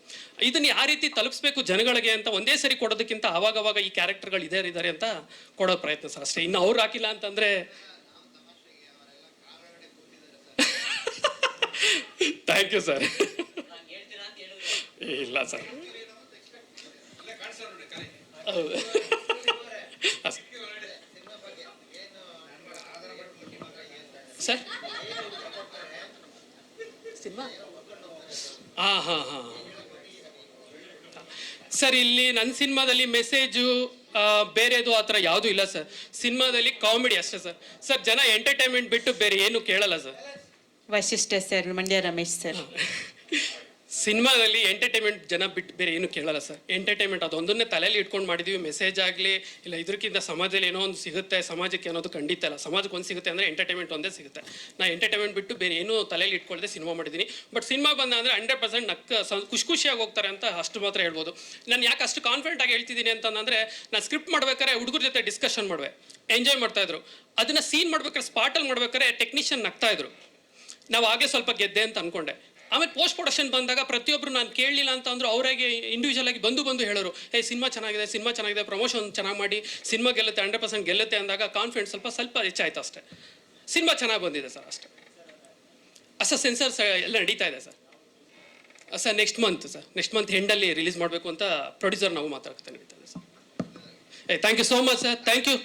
ಇದನ್ನ ಯಾವ ರೀತಿ ತಲುಪಿಸ್ಬೇಕು ಜನಗಳಿಗೆ ಅಂತ ಒಂದೇ ಸರಿ ಕೊಡೋದಕ್ಕಿಂತ ಅವಾಗ ಈ ಕ್ಯಾರೆಕ್ಟರ್ಗಳು ಇದ್ದಾರೆ ಅಂತ ಕೊಡೋ ಪ್ರಯತ್ನ ಸರ್ ಅಷ್ಟೇ. ಇನ್ನು ಅವ್ರು ಹಾಕಿಲ್ಲ ಅಂತಂದ್ರೆ ಥ್ಯಾಂಕ್ ಯು ಸರ್. ಇಲ್ಲ ಸರ್, ಹೌದು ಸರ್. ಸಿನಿಮಾ ಹಾಂ ಸರ್, ಇಲ್ಲಿ ನನ್ನ ಸಿನಿಮಾದಲ್ಲಿ ಮೆಸೇಜು ಬೇರೆದು ಆ ಥರ ಯಾವುದೂ ಇಲ್ಲ ಸರ್. ಸಿನಿಮಾದಲ್ಲಿ ಕಾಮಿಡಿ ಅಷ್ಟೇ ಸರ್. ಸರ್, ಜನ ಎಂಟರ್ಟೈನ್ಮೆಂಟ್ ಬಿಟ್ಟು ಬೇರೆ ಏನು ಕೇಳಲ್ಲ sir. Vashishtha sir, Mandya Ramesh sir. ಸಿನಿಮಾದಲ್ಲಿ ಎಂಟರ್ಟೈನ್ಮೆಂಟ್ ಜನ ಬಿಟ್ಟು ಬೇರೆ ಏನು ಕೇಳಲ್ಲ ಸರ್. ಎಂಟರ್ಟೈನ್ಮೆಂಟ್ ಅದೊಂದನ್ನೇ ತಲೆಯಲ್ಲಿ ಇಟ್ಕೊಂಡು ಮಾಡಿದ್ದೀವಿ. ಮೆಸೇಜ್ ಆಗಲಿ ಇಲ್ಲ ಇದಕ್ಕಿಂತ ಸಮಾಜದಲ್ಲಿ ಏನೋ ಒಂದು ಸಿಗುತ್ತೆ, ಸಮಾಜಕ್ಕೆ ಅನ್ನೋದು ಖಂಡಿತ ಇಲ್ಲ. ಸಮಾಜಕ್ಕೆ ಒಂದು ಸಿಗುತ್ತೆ ಅಂದರೆ ಎಂಟರ್ಟೈನ್ಮೆಂಟ್ ಒಂದೇ ಸಿಗುತ್ತೆ. ನಾ ಎಂಟರ್ಟೈನ್ಮೆಂಟ್ ಬಿಟ್ಟು ಬೇರೆ ಏನೂ ತಲೆಯಲ್ಲಿ ಇಟ್ಕೊಳ್ಳದೆ ಸಿನಿಮಾ ಮಾಡಿದ್ದೀನಿ. ಬಟ್ ಸಿನಿಮಾ ಬಂದ ಅಂದರೆ 100% ಖುಷಿಯಾಗಿ ಹೋಗ್ತಾರೆ ಅಂತ ಅಷ್ಟು ಮಾತ್ರ ಹೇಳ್ಬೋದು. ನಾನು ಯಾಕೆ ಅಷ್ಟು ಕಾನ್ಫಿಡೆಂಟ್ ಆಗಿ ಹೇಳ್ತಿದ್ದೀನಿ ಅಂತಂದರೆ, ನಾನು ಸ್ಕ್ರಿಪ್ಟ್ ಮಾಡ್ಬೇಕಾದ್ರೆ ಹುಡುಗರ ಜೊತೆ ಡಿಸ್ಕಷನ್ ಮಾಡುವೆ, ಎಂಜಾಯ್ ಮಾಡ್ತಾಯಿದ್ರು. ಅದನ್ನು ಸೀನ್ ಮಾಡ್ಬೇಕಾದ್ರೆ ಸ್ಪಾಟಲ್ಲಿ ಮಾಡ್ಬೇಕಾದ್ರೆ ಟೆಕ್ನಿಷಿಯನ್ ನಗ್ತಾಯಿದ್ರು. ನಾವು ಹಾಗೆ ಸ್ವಲ್ಪ ಗೆದ್ದೆ ಅಂತ ಅಂದ್ಕೊಂಡೆ. ಆಮೇಲೆ ಪೋಸ್ಟ್ ಪ್ರೊಡಕ್ಷನ್ ಬಂದಾಗ ಪ್ರತಿಯೊಬ್ಬರು ನಾನು ಕೇಳಲಿಲ್ಲ ಅಂತ ಅಂದರು, ಅವರಾಗೆ ಇಂಡಿವಿಜುವಲ್ ಆಗಿ ಬಂದು ಹೇಳೋರು, ಸಿನಿಮಾ ಚೆನ್ನಾಗಿದೆ, ಪ್ರಮೋಷನ್ ಚೆನ್ನಾಗಿ ಮಾಡಿ, ಸಿನಿಮಾ ಗೆಲ್ಲುತ್ತೆ, 100% ಗೆಲ್ಲುತ್ತೆ ಅಂದಾಗ ಕಾನ್ಫಿಡೆನ್ಸ್ ಸ್ವಲ್ಪ ಹೆಚ್ಚಾಯ್ತು ಅಷ್ಟೇ. ಸಿನಿಮಾ ಚೆನ್ನಾಗಿ ಬಂದಿದೆ ಸರ್ ಅಷ್ಟೇ. ಸೆನ್ಸರ್ಸ್ ಎಲ್ಲ ನಡೀತಾ ಇದೆ ಸರ್. ನೆಕ್ಸ್ಟ್ ಮಂತ್ ಎಂಡಲ್ಲಿ ರಿಲೀಸ್ ಮಾಡಬೇಕು ಅಂತ ಪ್ರೊಡ್ಯೂಸರ್ ನಾವು ಮಾತಾಡ್ತಾ ನಡೀತಾ ಇದೆ sir. Thank you so much sir, thank you.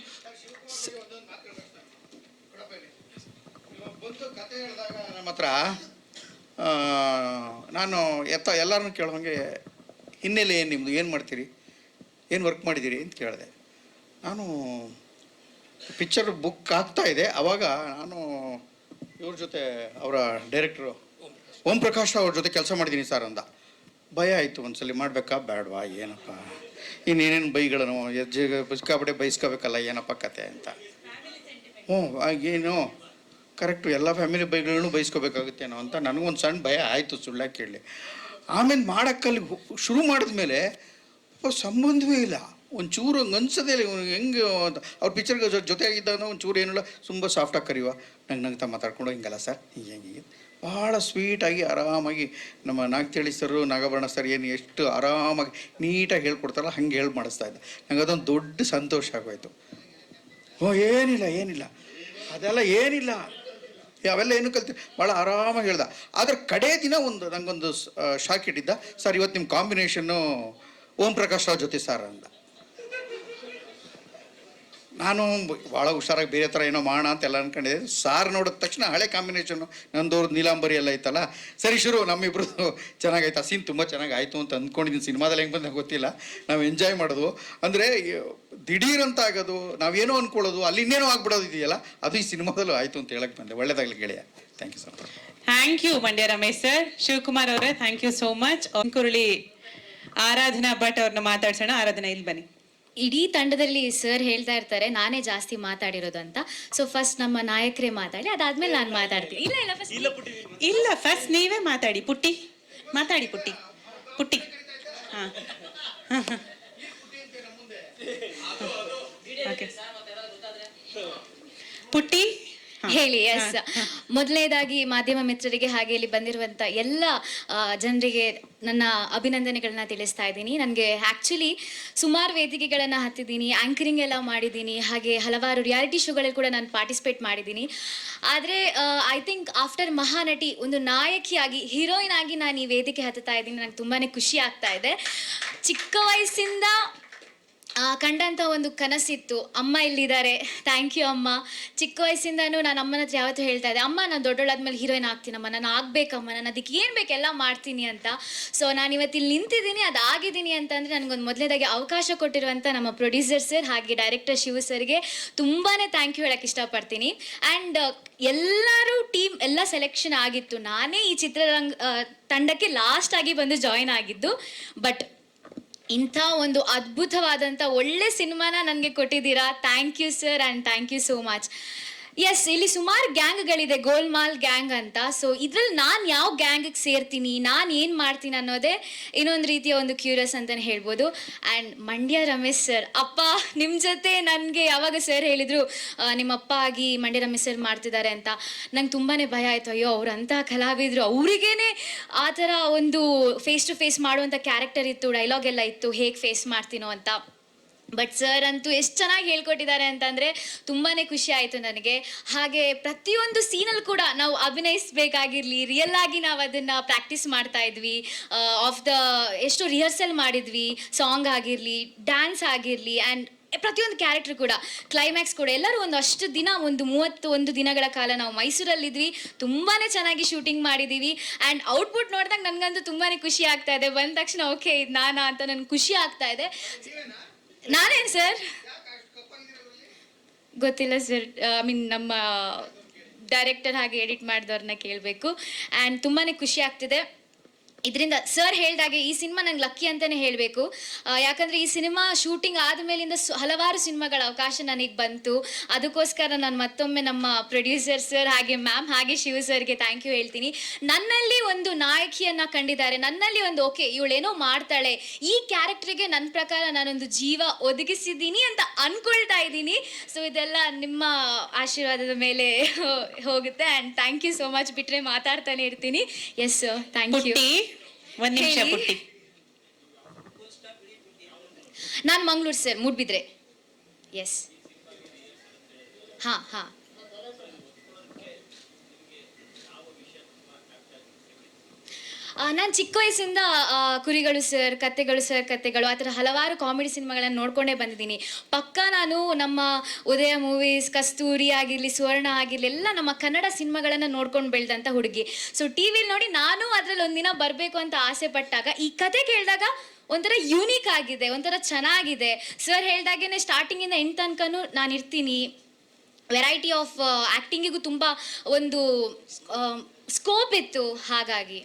ಕತೆ ಹೇಳಿದಾಗ ನಮ್ಮ ಹತ್ರ ನಾನು ಎಲ್ಲರನ್ನೂ ಕೇಳೋಂಗೆ ಹಿನ್ನೆಲೆ ಏನು ನಿಮ್ಮದು, ಏನು ಮಾಡ್ತೀರಿ, ಏನು ವರ್ಕ್ ಮಾಡಿದ್ದೀರಿ ಅಂತ ಕೇಳಿದೆ. ನಾನು ಪಿಕ್ಚರ್ ಬುಕ್ ಆಗ್ತಾಯಿದೆ, ಆವಾಗ ನಾನು ಇವ್ರ ಜೊತೆ ಅವರ ಡೈರೆಕ್ಟ್ರು ಓಂ ಪ್ರಕಾಶ್ ಅವ್ರ ಜೊತೆ ಕೆಲಸ ಮಾಡಿದ್ದೀನಿ ಸರ್ ಅಂದ. ಭಯ ಆಯಿತು, ಒಂದ್ಸಲಿ ಮಾಡಬೇಕಾ ಬೇಡವಾ, ಏನಪ್ಪ ಇನ್ನೇನೇನು ಬೈಗಳನ್ನು ಸಿಕ್ಕಾಪಟ್ಟೆ ಬೈಸ್ಕೋಬೇಕಲ್ಲ, ಏನಪ್ಪ ಕತೆ ಅಂತ. ಏನು ಕರೆಕ್ಟು, ಎಲ್ಲ ಫ್ಯಾಮಿಲಿ ಬೈಗಳನ್ನು ಬೈಸ್ಕೋಬೇಕಾಗುತ್ತೇನೋ ಅಂತ ನನಗೊಂದು ಸಣ್ಣ ಭಯ ಆಯಿತು, ಸುಳ್ಳಾಗಿ ಕೇಳಿ. ಆಮೇಲೆ ಮಾಡೋಕ್ಕಲ್ಲಿ ಶುರು ಮಾಡಿದ್ಮೇಲೆ ಸಂಬಂಧವೇ ಇಲ್ಲ, ಒಂಚೂರು ಹಂಗೆ ಅನ್ಸೋದೇ ಇಲ್ಲ. ಇವನು ಹೆಂಗೆ ಅವ್ರ ಪಿಕ್ಚರ್ಗೆ ಜೊತೆಯಾಗಿದ್ದಾಗ ಒಂಚೂರು ಏನಿಲ್ಲ, ತುಂಬ ಸಾಫ್ಟಾಗಿ ಕರೀವ, ನಂಗೆ ಮಾತಾಡ್ಕೊಂಡು ಹಿಂಗಲ್ಲ ಸರ್, ಹಿಂಗೆ ಭಾಳ ಸ್ವೀಟಾಗಿ ಆರಾಮಾಗಿ ನಮ್ಮ ನಾಗತಿಳಿ ಸರು, ನಾಗಭರಣ ಸರ್ ಏನು ಎಷ್ಟು ಆರಾಮಾಗಿ ನೀಟಾಗಿ ಹೇಳ್ಕೊಡ್ತಾರಲ್ಲ ಹಂಗೆ ಹೇಳಿ ಮಾಡಿಸ್ತಾ ಇದ್ದ. ನಂಗೆ ಅದೊಂದು ದೊಡ್ಡ ಸಂತೋಷ ಆಗೋಯ್ತು. ಏನಿಲ್ಲ ಅದೆಲ್ಲ ಏನಿಲ್ಲ, ಅವೆಲ್ಲ ಏನು ಕಲ್ತೀವಿ, ಭಾಳ ಆರಾಮಾಗಿ ಹೇಳ್ದ. ಆದರೆ ಕಡೇ ದಿನ ನಂಗೊಂದು ಶಾಕ್ ಇಟ್ಟಿದ್ದ, ಸರ್ ಇವತ್ತು ನಿಮ್ಮ ಕಾಂಬಿನೇಷನ್ನು ಓಂ ಪ್ರಕಾಶ್ ರಾವ್ ಜೊತೆ ಸರ್ ಅಂದ. ನಾನು ಭಾಳ ಹುಷಾರಾಗಿ ಬೇರೆ ಥರ ಏನೋ ಮಾಡೋಣ ಅಂತೆಲ್ಲ ಅಂದ್ಕೊಂಡಿದ್ದೆ. ಸಾರ್ ನೋಡಿದ ತಕ್ಷಣ ಹಳೆ ಕಾಂಬಿನೇಷನ್ನು ನಂದವ್ರದ್ದು ನೀಲಾಂಬರಿ ಎಲ್ಲ ಐತಲ್ಲ, ಸರಿ ಶುರು ನಮ್ಮಿಬ್ರದ್ದು ಚೆನ್ನಾಗೈತೆ. ಆ ಸೀನ್ ತುಂಬ ಚೆನ್ನಾಗಿ ಆಯಿತು ಅಂತ ಅಂದ್ಕೊಂಡಿದ್ದೀನಿ. ಸಿನಿಮಾದಲ್ಲಿ ಹೆಂಗೆ ಬಂದು ಗೊತ್ತಿಲ್ಲ, ನಾವು ಎಂಜಾಯ್ ಮಾಡೋದು ಅಂದರೆ ದಿಢೀರಂತ ಆಗೋದು, ನಾವೇನೋ ಅಂದ್ಕೊಳ್ಳೋದು, ಅಲ್ಲಿ ಇನ್ನೇನೋ ಆಗ್ಬಿಡೋದು ಇದೆಯಲ್ಲ, ಅದು ಈ ಸಿನಿಮಾದಲ್ಲೂ ಆಯಿತು ಅಂತ ಹೇಳಕ್ಕೆ ಬಂದೆ. ಒಳ್ಳೆದಾಗಲಿ ಗೆಳೆಯ. Thank you sir. Thank you Mandya Ramesh sir. Shivakumar ಅವರೇ, ಥ್ಯಾಂಕ್ ಯು ಸೋ ಮಚ್. ಕುರುಳಿ ಆರಾಧನಾ ಭಟ್ ಅವ್ರನ್ನ ಮಾತಾಡ್ಸೋಣ. ಆರಾಧನಾ, ಇಲ್ಲಿ ಬನ್ನಿ. ಇಡೀ ತಂಡದಲ್ಲಿ ಸರ್ ಹೇಳ್ತಾ ಇರ್ತಾರೆ ನಾನೇ ಜಾಸ್ತಿ ಮಾತಾಡಿರೋದು ಅಂತ. ಸೊ ಫಸ್ಟ್ ನಮ್ಮ ನಾಯಕರೇ ಮಾತಾಡಿ, ಅದಾದ್ಮೇಲೆ ನಾನು ಮಾತಾಡ್ತೀನಿ. ಇಲ್ಲ ಫಸ್ಟ್ ನೀವೇ ಮಾತಾಡಿ. ಪುಟ್ಟಿ ಮಾತಾಡಿ. ಪುಟ್ಟಿ ಹಾಂ ಓಕೆ ಪುಟ್ಟಿ ಹೇಳಿ. ಎಸ್, ಮೊದಲನೇದಾಗಿ ಮಾಧ್ಯಮ ಮಿತ್ರರಿಗೆ ಹಾಗೆ ಇಲ್ಲಿ ಬಂದಿರುವಂಥ ಎಲ್ಲ ಜನರಿಗೆ ನನ್ನ ಅಭಿನಂದನೆಗಳನ್ನ ತಿಳಿಸ್ತಾ ಇದ್ದೀನಿ. ನನಗೆ ಆ್ಯಕ್ಚುಲಿ ಸುಮಾರು ವೇದಿಕೆಗಳನ್ನು ಹತ್ತಿದ್ದೀನಿ, ಆ್ಯಂಕರಿಂಗ್ ಎಲ್ಲ ಮಾಡಿದ್ದೀನಿ, ಹಾಗೆ ಹಲವಾರು ರಿಯಾಲಿಟಿ ಶೋಗಳಲ್ಲಿ ಕೂಡ ನಾನು ಪಾರ್ಟಿಸಿಪೇಟ್ ಮಾಡಿದ್ದೀನಿ. ಆದರೆ ಐ ಥಿಂಕ್ ಆಫ್ಟರ್ ಮಹಾನಟಿ ಒಂದು ನಾಯಕಿಯಾಗಿ, ಹೀರೋಯಿನ್ ಆಗಿ ನಾನು ಈ ವೇದಿಕೆ ಹತ್ತುತ್ತಾ ಇದ್ದೀನಿ. ನನಗೆ ತುಂಬಾ ಖುಷಿ ಆಗ್ತಾ ಇದೆ. ಚಿಕ್ಕ ವಯಸ್ಸಿಂದ ಕಂಡಂಥ ಒಂದು ಕನಸಿತ್ತು. ಅಮ್ಮ ಇಲ್ಲಿದ್ದಾರೆ, ಥ್ಯಾಂಕ್ ಯು ಅಮ್ಮ. ಚಿಕ್ಕ ವಯಸ್ಸಿಂದನೂ ನಾನು ಅಮ್ಮನ ಹತ್ರ ಯಾವತ್ತೂ ಹೇಳ್ತಾ ಇದ್ದೆ, ಅಮ್ಮ ನಾನು ದೊಡ್ಡೋಳಾದ್ಮೇಲೆ ಹೀರೋಯಿನ್ ಆಗ್ತೀನಮ್ಮ, ನಾನು ಆಗಬೇಕಮ್ಮ, ನಾನು ಅದಕ್ಕೆ ಏನು ಬೇಕೆಲ್ಲ ಮಾಡ್ತೀನಿ ಅಂತ. ಸೊ ನಾನು ಇವತ್ತಿಲ್ಲಿ ನಿಂತಿದ್ದೀನಿ, ಅದಾಗಿದ್ದೀನಿ ಅಂತಂದರೆ ನನಗೊಂದು ಮೊದಲನೇದಾಗಿ ಅವಕಾಶ ಕೊಟ್ಟಿರುವಂಥ ನಮ್ಮ ಪ್ರೊಡ್ಯೂಸರ್ ಸರ್ ಹಾಗೆ ಡೈರೆಕ್ಟರ್ ಶಿವು ಸರ್ಗೆ ತುಂಬಾ ಥ್ಯಾಂಕ್ ಯು ಹೇಳೋಕ್ಕೆ ಇಷ್ಟಪಡ್ತೀನಿ. ಆ್ಯಂಡ್ ಎಲ್ಲರೂ ಟೀಮ್ ಎಲ್ಲ ಸೆಲೆಕ್ಷನ್ ಆಗಿತ್ತು. ನಾನೇ ಈ ತಂಡಕ್ಕೆ ಲಾಸ್ಟಾಗಿ ಬಂದು ಜಾಯಿನ್ ಆಗಿದ್ದು. ಬಟ್ ಇಂಥ ಒಂದು ಅದ್ಭುತವಾದಂಥ ಒಳ್ಳೆ ಸಿನಿಮಾನ ನನಗೆ ಕೊಟ್ಟಿದ್ದೀರಾ. Thank you sir and thank you so much. Yes, ಇಲ್ಲಿ ಸುಮಾರು ಗ್ಯಾಂಗ್ಗಳಿದೆ, ಗೋಲ್ಮಾಲ್ ಗ್ಯಾಂಗ್ ಅಂತ. ಸೊ ಇದ್ರಲ್ಲಿ ನಾನು ಯಾವ ಗ್ಯಾಂಗಿಗೆ ಸೇರ್ತೀನಿ, ನಾನು ಏನು ಮಾಡ್ತೀನಿ ಅನ್ನೋದೇ ಇನ್ನೊಂದು ರೀತಿಯ ಒಂದು ಕ್ಯೂರಿಯಸ್ ಅಂತಲೇ ಹೇಳ್ಬೋದು. ಆ್ಯಂಡ್ ಮಂಡ್ಯ ರಮೇಶ್ ಸರ್, ಅಪ್ಪ ನಿಮ್ಮ ಜೊತೆ ನನಗೆ ಯಾವಾಗ ಸರ್ ಹೇಳಿದರು ನಿಮ್ಮ ಅಪ್ಪ ಆಗಿ ಮಂಡ್ಯ ರಮೇಶ್ ಸರ್ ಮಾಡ್ತಿದ್ದಾರೆ ಅಂತ, ನಂಗೆ ತುಂಬಾ ಭಯ ಆಯಿತು. ಅಯ್ಯೋ ಅವ್ರಂಥ ಕಲಾವಿದರು, ಅವರಿಗೇನೆ ಆ ಥರ ಒಂದು ಫೇಸ್ ಟು ಫೇಸ್ ಮಾಡುವಂಥ ಕ್ಯಾರೆಕ್ಟರ್ ಇತ್ತು, ಡೈಲಾಗ್ ಎಲ್ಲ ಇತ್ತು, ಹೇಗೆ ಫೇಸ್ ಮಾಡ್ತೀನೋ ಅಂತ. ಬಟ್ ಸರ್ ಅಂತೂ ಎಷ್ಟು ಚೆನ್ನಾಗಿ ಹೇಳ್ಕೊಟ್ಟಿದ್ದಾರೆ ಅಂತಂದರೆ ತುಂಬಾ ಖುಷಿ ಆಯಿತು ನನಗೆ. ಹಾಗೆ ಪ್ರತಿಯೊಂದು ಸೀನಲ್ಲಿ ಕೂಡ ನಾವು ಅಭಿನಯಿಸಬೇಕಾಗಿರಲಿ, ರಿಯಲ್ ಆಗಿ ನಾವು ಅದನ್ನು ಪ್ರಾಕ್ಟೀಸ್ ಮಾಡ್ತಾ ಇದ್ವಿ. ಎಷ್ಟು ರಿಹರ್ಸಲ್ ಮಾಡಿದ್ವಿ, ಸಾಂಗ್ ಆಗಿರಲಿ, ಡ್ಯಾನ್ಸ್ ಆಗಿರಲಿ, ಆ್ಯಂಡ್ ಪ್ರತಿಯೊಂದು ಕ್ಯಾರೆಕ್ಟರ್ ಕೂಡ, ಕ್ಲೈಮ್ಯಾಕ್ಸ್ ಕೂಡ, ಎಲ್ಲರೂ ಅಷ್ಟು ದಿನ, 31 ದಿನಗಳ ಕಾಲ ನಾವು ಮೈಸೂರಲ್ಲಿದ್ವಿ. ತುಂಬಾ ಚೆನ್ನಾಗಿ ಶೂಟಿಂಗ್ ಮಾಡಿದ್ದೀವಿ. ಆ್ಯಂಡ್ ಔಟ್ಪುಟ್ ನೋಡಿದಾಗ ನನಗಂತೂ ತುಂಬಾ ಖುಷಿ ಆಗ್ತಾ ಇದೆ. ಬಂದ ತಕ್ಷಣ ಓಕೆ ಇದು ನಾನಾ ಅಂತ ನನಗೆ ಖುಷಿ ಆಗ್ತಾ ಇದೆ. ನಾನೇನು ಸರ್ ಗೊತ್ತಿಲ್ಲ ಸರ್, ಐ ಮೀನ್ ನಮ್ಮ ಡೈರೆಕ್ಟರ್ ಹಾಗೆ ಎಡಿಟ್ ಮಾಡಿದವ್ರನ್ನ ಕೇಳಬೇಕು. ಆ್ಯಂಡ್ ತುಂಬಾ ಖುಷಿ ಆಗ್ತಿದೆ ಇದರಿಂದ. ಸರ್ ಹೇಳಿದಾಗೆ ಈ ಸಿನಿಮಾ ನಂಗೆ ಲಕ್ಕಿ ಅಂತಲೇ ಹೇಳಬೇಕು. ಯಾಕಂದರೆ ಈ ಸಿನಿಮಾ ಶೂಟಿಂಗ್ ಆದಮೇಲಿಂದ ಹಲವಾರು ಸಿನಿಮಾಗಳ ಅವಕಾಶ ನನಗೆ ಬಂತು. ಅದಕ್ಕೋಸ್ಕರ ನಾನು ಮತ್ತೊಮ್ಮೆ ನಮ್ಮ ಪ್ರೊಡ್ಯೂಸರ್ ಸರ್ ಹಾಗೆ ಮ್ಯಾಮ್ ಹಾಗೆ ಶಿವ ಸರ್ಗೆ ಥ್ಯಾಂಕ್ ಯು ಹೇಳ್ತೀನಿ. ನನ್ನಲ್ಲಿ ಒಂದು ನಾಯಕಿಯನ್ನು ಕಂಡಿದ್ದಾರೆ, ನನ್ನಲ್ಲಿ ಒಂದು ಓಕೆ ಇವಳೇನೋ ಮಾಡ್ತಾಳೆ, ಈ ಕ್ಯಾರೆಕ್ಟ್ರಿಗೆ ನನ್ನ ಪ್ರಕಾರ ನಾನೊಂದು ಜೀವ ಒದಗಿಸಿದ್ದೀನಿ ಅಂತ ಅಂದ್ಕೊಳ್ತಾ ಇದ್ದೀನಿ. ಸೊ ಇದೆಲ್ಲ ನಿಮ್ಮ ಆಶೀರ್ವಾದದ ಮೇಲೆ ಹೋಗುತ್ತೆ. And thank you so much. ಬಿಟ್ಟರೆ ಮಾತಾಡ್ತಾನೆ ಇರ್ತೀನಿ. Yes sir, thank you. ಒಂದು ನಿಮಿಷ ಪುಟ್ಟಿ. ನಾನು ಮಂಗಳೂರು ಸರ್, ಮೂಡ್ಬಿದ್ರೆ. ಎಸ್, ಹಾಂ ಹಾಂ. ನಾನು ಚಿಕ್ಕ ವಯಸ್ಸಿಂದ ಕುರಿಗಳು ಸರ್, ಕತೆಗಳು ಆ ಥರ ಹಲವಾರು ಕಾಮಿಡಿ ಸಿನಿಮಾಗಳನ್ನು ನೋಡ್ಕೊಂಡೇ ಬಂದಿದ್ದೀನಿ. ಪಕ್ಕ ನಾನು ನಮ್ಮ ಉದಯ ಮೂವೀಸ್, ಕಸ್ತೂರಿ ಆಗಿರಲಿ, ಸುವರ್ಣ ಆಗಿರಲಿ, ಎಲ್ಲ ನಮ್ಮ ಕನ್ನಡ ಸಿನಿಮಾಗಳನ್ನು ನೋಡ್ಕೊಂಡು ಬೆಳೆದಂಥ ಹುಡುಗಿ. ಸೊ ಟಿ ವಿಲಿ ನೋಡಿ ನಾನು ಅದರಲ್ಲಿ ಒಂದಿನ ಬರಬೇಕು ಅಂತ ಆಸೆ ಪಟ್ಟಾಗ ಈ ಕತೆ ಕೇಳಿದಾಗ ಒಂಥರ ಯೂನಿಕ್ ಆಗಿದೆ, ಒಂಥರ ಚೆನ್ನಾಗಿದೆ. ಸರ್ ಹೇಳ್ದಾಗೇ ಸ್ಟಾರ್ಟಿಂಗಿಂದ ಎಂಡ್ ತನಕನೂ ನಾನು ಇರ್ತೀನಿ. ವೆರೈಟಿ ಆಫ್ ಆ್ಯಕ್ಟಿಂಗಿಗೂ ತುಂಬ ಒಂದು ಸ್ಕೋಪ್ ಇತ್ತು. ಹಾಗಾಗಿ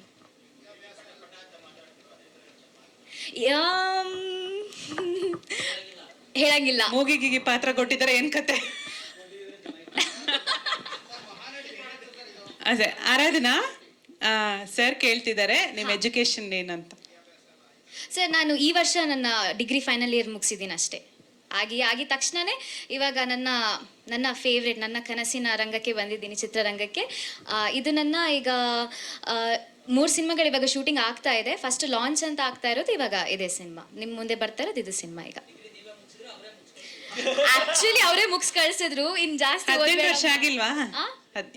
ಹೇಳಂಗಿಲ್ಲ. ಮೂಗಿಗೆ ಪಾತ್ರ ಕೊಟ್ಟಿದ್ದಾರೆ, ಏನ್ ಕತೆ? ಅದೇ ಆರಾಧನಾ ಸರ್ ಕೇಳ್ತಿದ್ದಾರೆ ನಿಮ್ಮ ಎಜುಕೇಶನ್ ಏನಂತ. ಸರ್ ನಾನು ಈ ವರ್ಷ ನನ್ನ ಡಿಗ್ರಿ ಫೈನಲ್ ಇಯರ್ ಮುಗಿಸಿದ್ದೀನಿ ಅಷ್ಟೇ. ಆಗಿದ ತಕ್ಷಣವೇ ಇವಾಗ ನನ್ನ ಫೇವ್ರೆಟ್, ನನ್ನ ಕನಸಿನ ರಂಗಕ್ಕೆ ಬಂದಿದ್ದೀನಿ, ಚಿತ್ರರಂಗಕ್ಕೆ. ಇದು ನನ್ನ ಈಗ 3 ಸಿನಿಮಾಗಳು ಇವಾಗ ಶೂಟಿಂಗ್ ಆಗ್ತಾ ಇದೆ. ಫಸ್ಟ್ ಲಾಂಚ್ ಅಂತ ಆಗ್ತಾ ಇರೋದು ಇವಾಗ ಇದೇ ಸಿನಿಮಾ, ನಿಮ್ಮ ಮುಂದೆ ಬರ್ತಾ ಇರೋದು ಇದು ಸಿನಿಮಾ. ಈಗ ಆಕ್ಚುಲಿ ಅವರೇ ಮುಗಿಸ್ ಕಳ್ಸಿದ್ರು. ಇನ್ ಜಾಸ್ತಿ 15 ವರ್ಷ ಆಗಿಲ್ವಾ?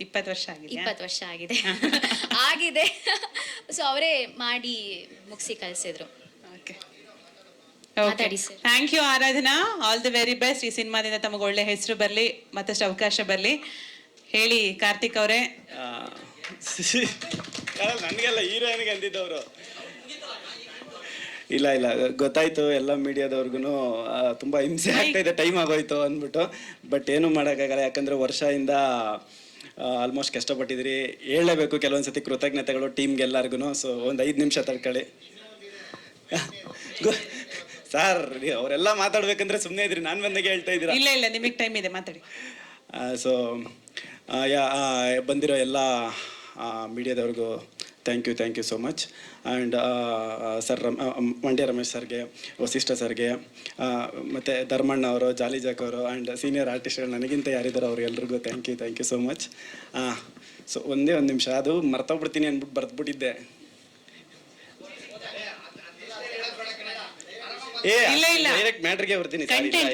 20 ವರ್ಷ ಆಗಿದೆ. 20 ವರ್ಷ ಆಗಿದೆ ಆಗಿದೆ. ಸೊ ಅವರೇ ಮಾಡಿ ಮುಗಿಸಿ ಕಳ್ಸಿದ್ರು. ಮಾತಾಡಿ sir. Thank you Aradhana, all the very best. ಈ ಸಿನಿಮಾದಿಂದ ತಮಗೆ ಒಳ್ಳೆ ಹೆಸರು ಬರಲಿ, ಮತ್ತಷ್ಟು ಅವಕಾಶ ಬರಲಿ. ಹೇಳಿ ಕಾರ್ತಿಕ್ ಅವರೇ. ನನಗೆಲ್ಲ ಹೀರೋಯಿನ್ಗೆ ಅಂದಿದ್ದವರು ಇಲ್ಲ ಗೊತ್ತಾಯ್ತು. ಎಲ್ಲ ಮೀಡಿಯಾದವ್ರಿಗೂ ತುಂಬ ಹಿಂಸೆ ಆಗ್ತಾಯಿದೆ, ಟೈಮ್ ಆಗೋಯ್ತು ಅಂದ್ಬಿಟ್ಟು. ಬಟ್ ಏನೂ ಮಾಡೋಕ್ಕಾಗಲ್ಲ, ಯಾಕಂದರೆ ವರ್ಷದಿಂದ ಆಲ್ಮೋಸ್ಟ್ ಕಷ್ಟಪಟ್ಟಿದ್ದೀರಿ. ಹೇಳಲೇಬೇಕು ಕೆಲವೊಂದು ಸತಿ ಕೃತಜ್ಞತೆಗಳು ಟೀಮ್ಗೆಲ್ಲರಿಗೂ. ಸೊ ಒಂದು 5 ನಿಮಿಷ ತಡ್ಕೊಳ್ಳಿ ಸರ್. ಅವರೆಲ್ಲ ಮಾತಾಡ್ಬೇಕಂದ್ರೆ ಸುಮ್ಮನೆ ಇದ್ರಿ, ನಾನು ಬಂದಾಗೆ ಹೇಳ್ತಾ ಇದ್ದೀರಾ. ಇಲ್ಲ ನಿಮಗೆ ಟೈಮ್ ಇದೆ, ಮಾತಾಡಿ. ಸೊ ಬಂದಿರೋ ಎಲ್ಲ ಮೀಡಿಯಾದವ್ರಿಗೂ thank you so much. And sir Mandya Ramesh ಸರ್ಗೆ, ವಸಿಷ್ಠ ಸರ್ಗೆ, ಮತ್ತು ಧರ್ಮಣ್ಣ ಅವರು, ಜಾಲಿ ಜಾಕ್ ಅವರು, ಆ್ಯಂಡ್ ಸೀನಿಯರ್ ಆರ್ಟಿಸ್ಟ್ಗಳು ನನಗಿಂತ ಯಾರಿದ್ದಾರೋ ಅವ್ರಿಗೆಲ್ರಿಗೂ thank you so much. So ಒಂದೇ ಒಂದು ನಿಮಿಷ, ಅದು ಮರ್ತೋಗ್ಬಿಡ್ತೀನಿ ಅಂದ್ಬಿಟ್ಟು ಬರೆದ್ಬಿಟ್ಟಿದ್ದೆ. ಇಲ್ಲ ಡೈರೆಕ್ಟ್ ಮ್ಯಾಟ್ರಿಗೆ ಬರ್ತೀನಿ.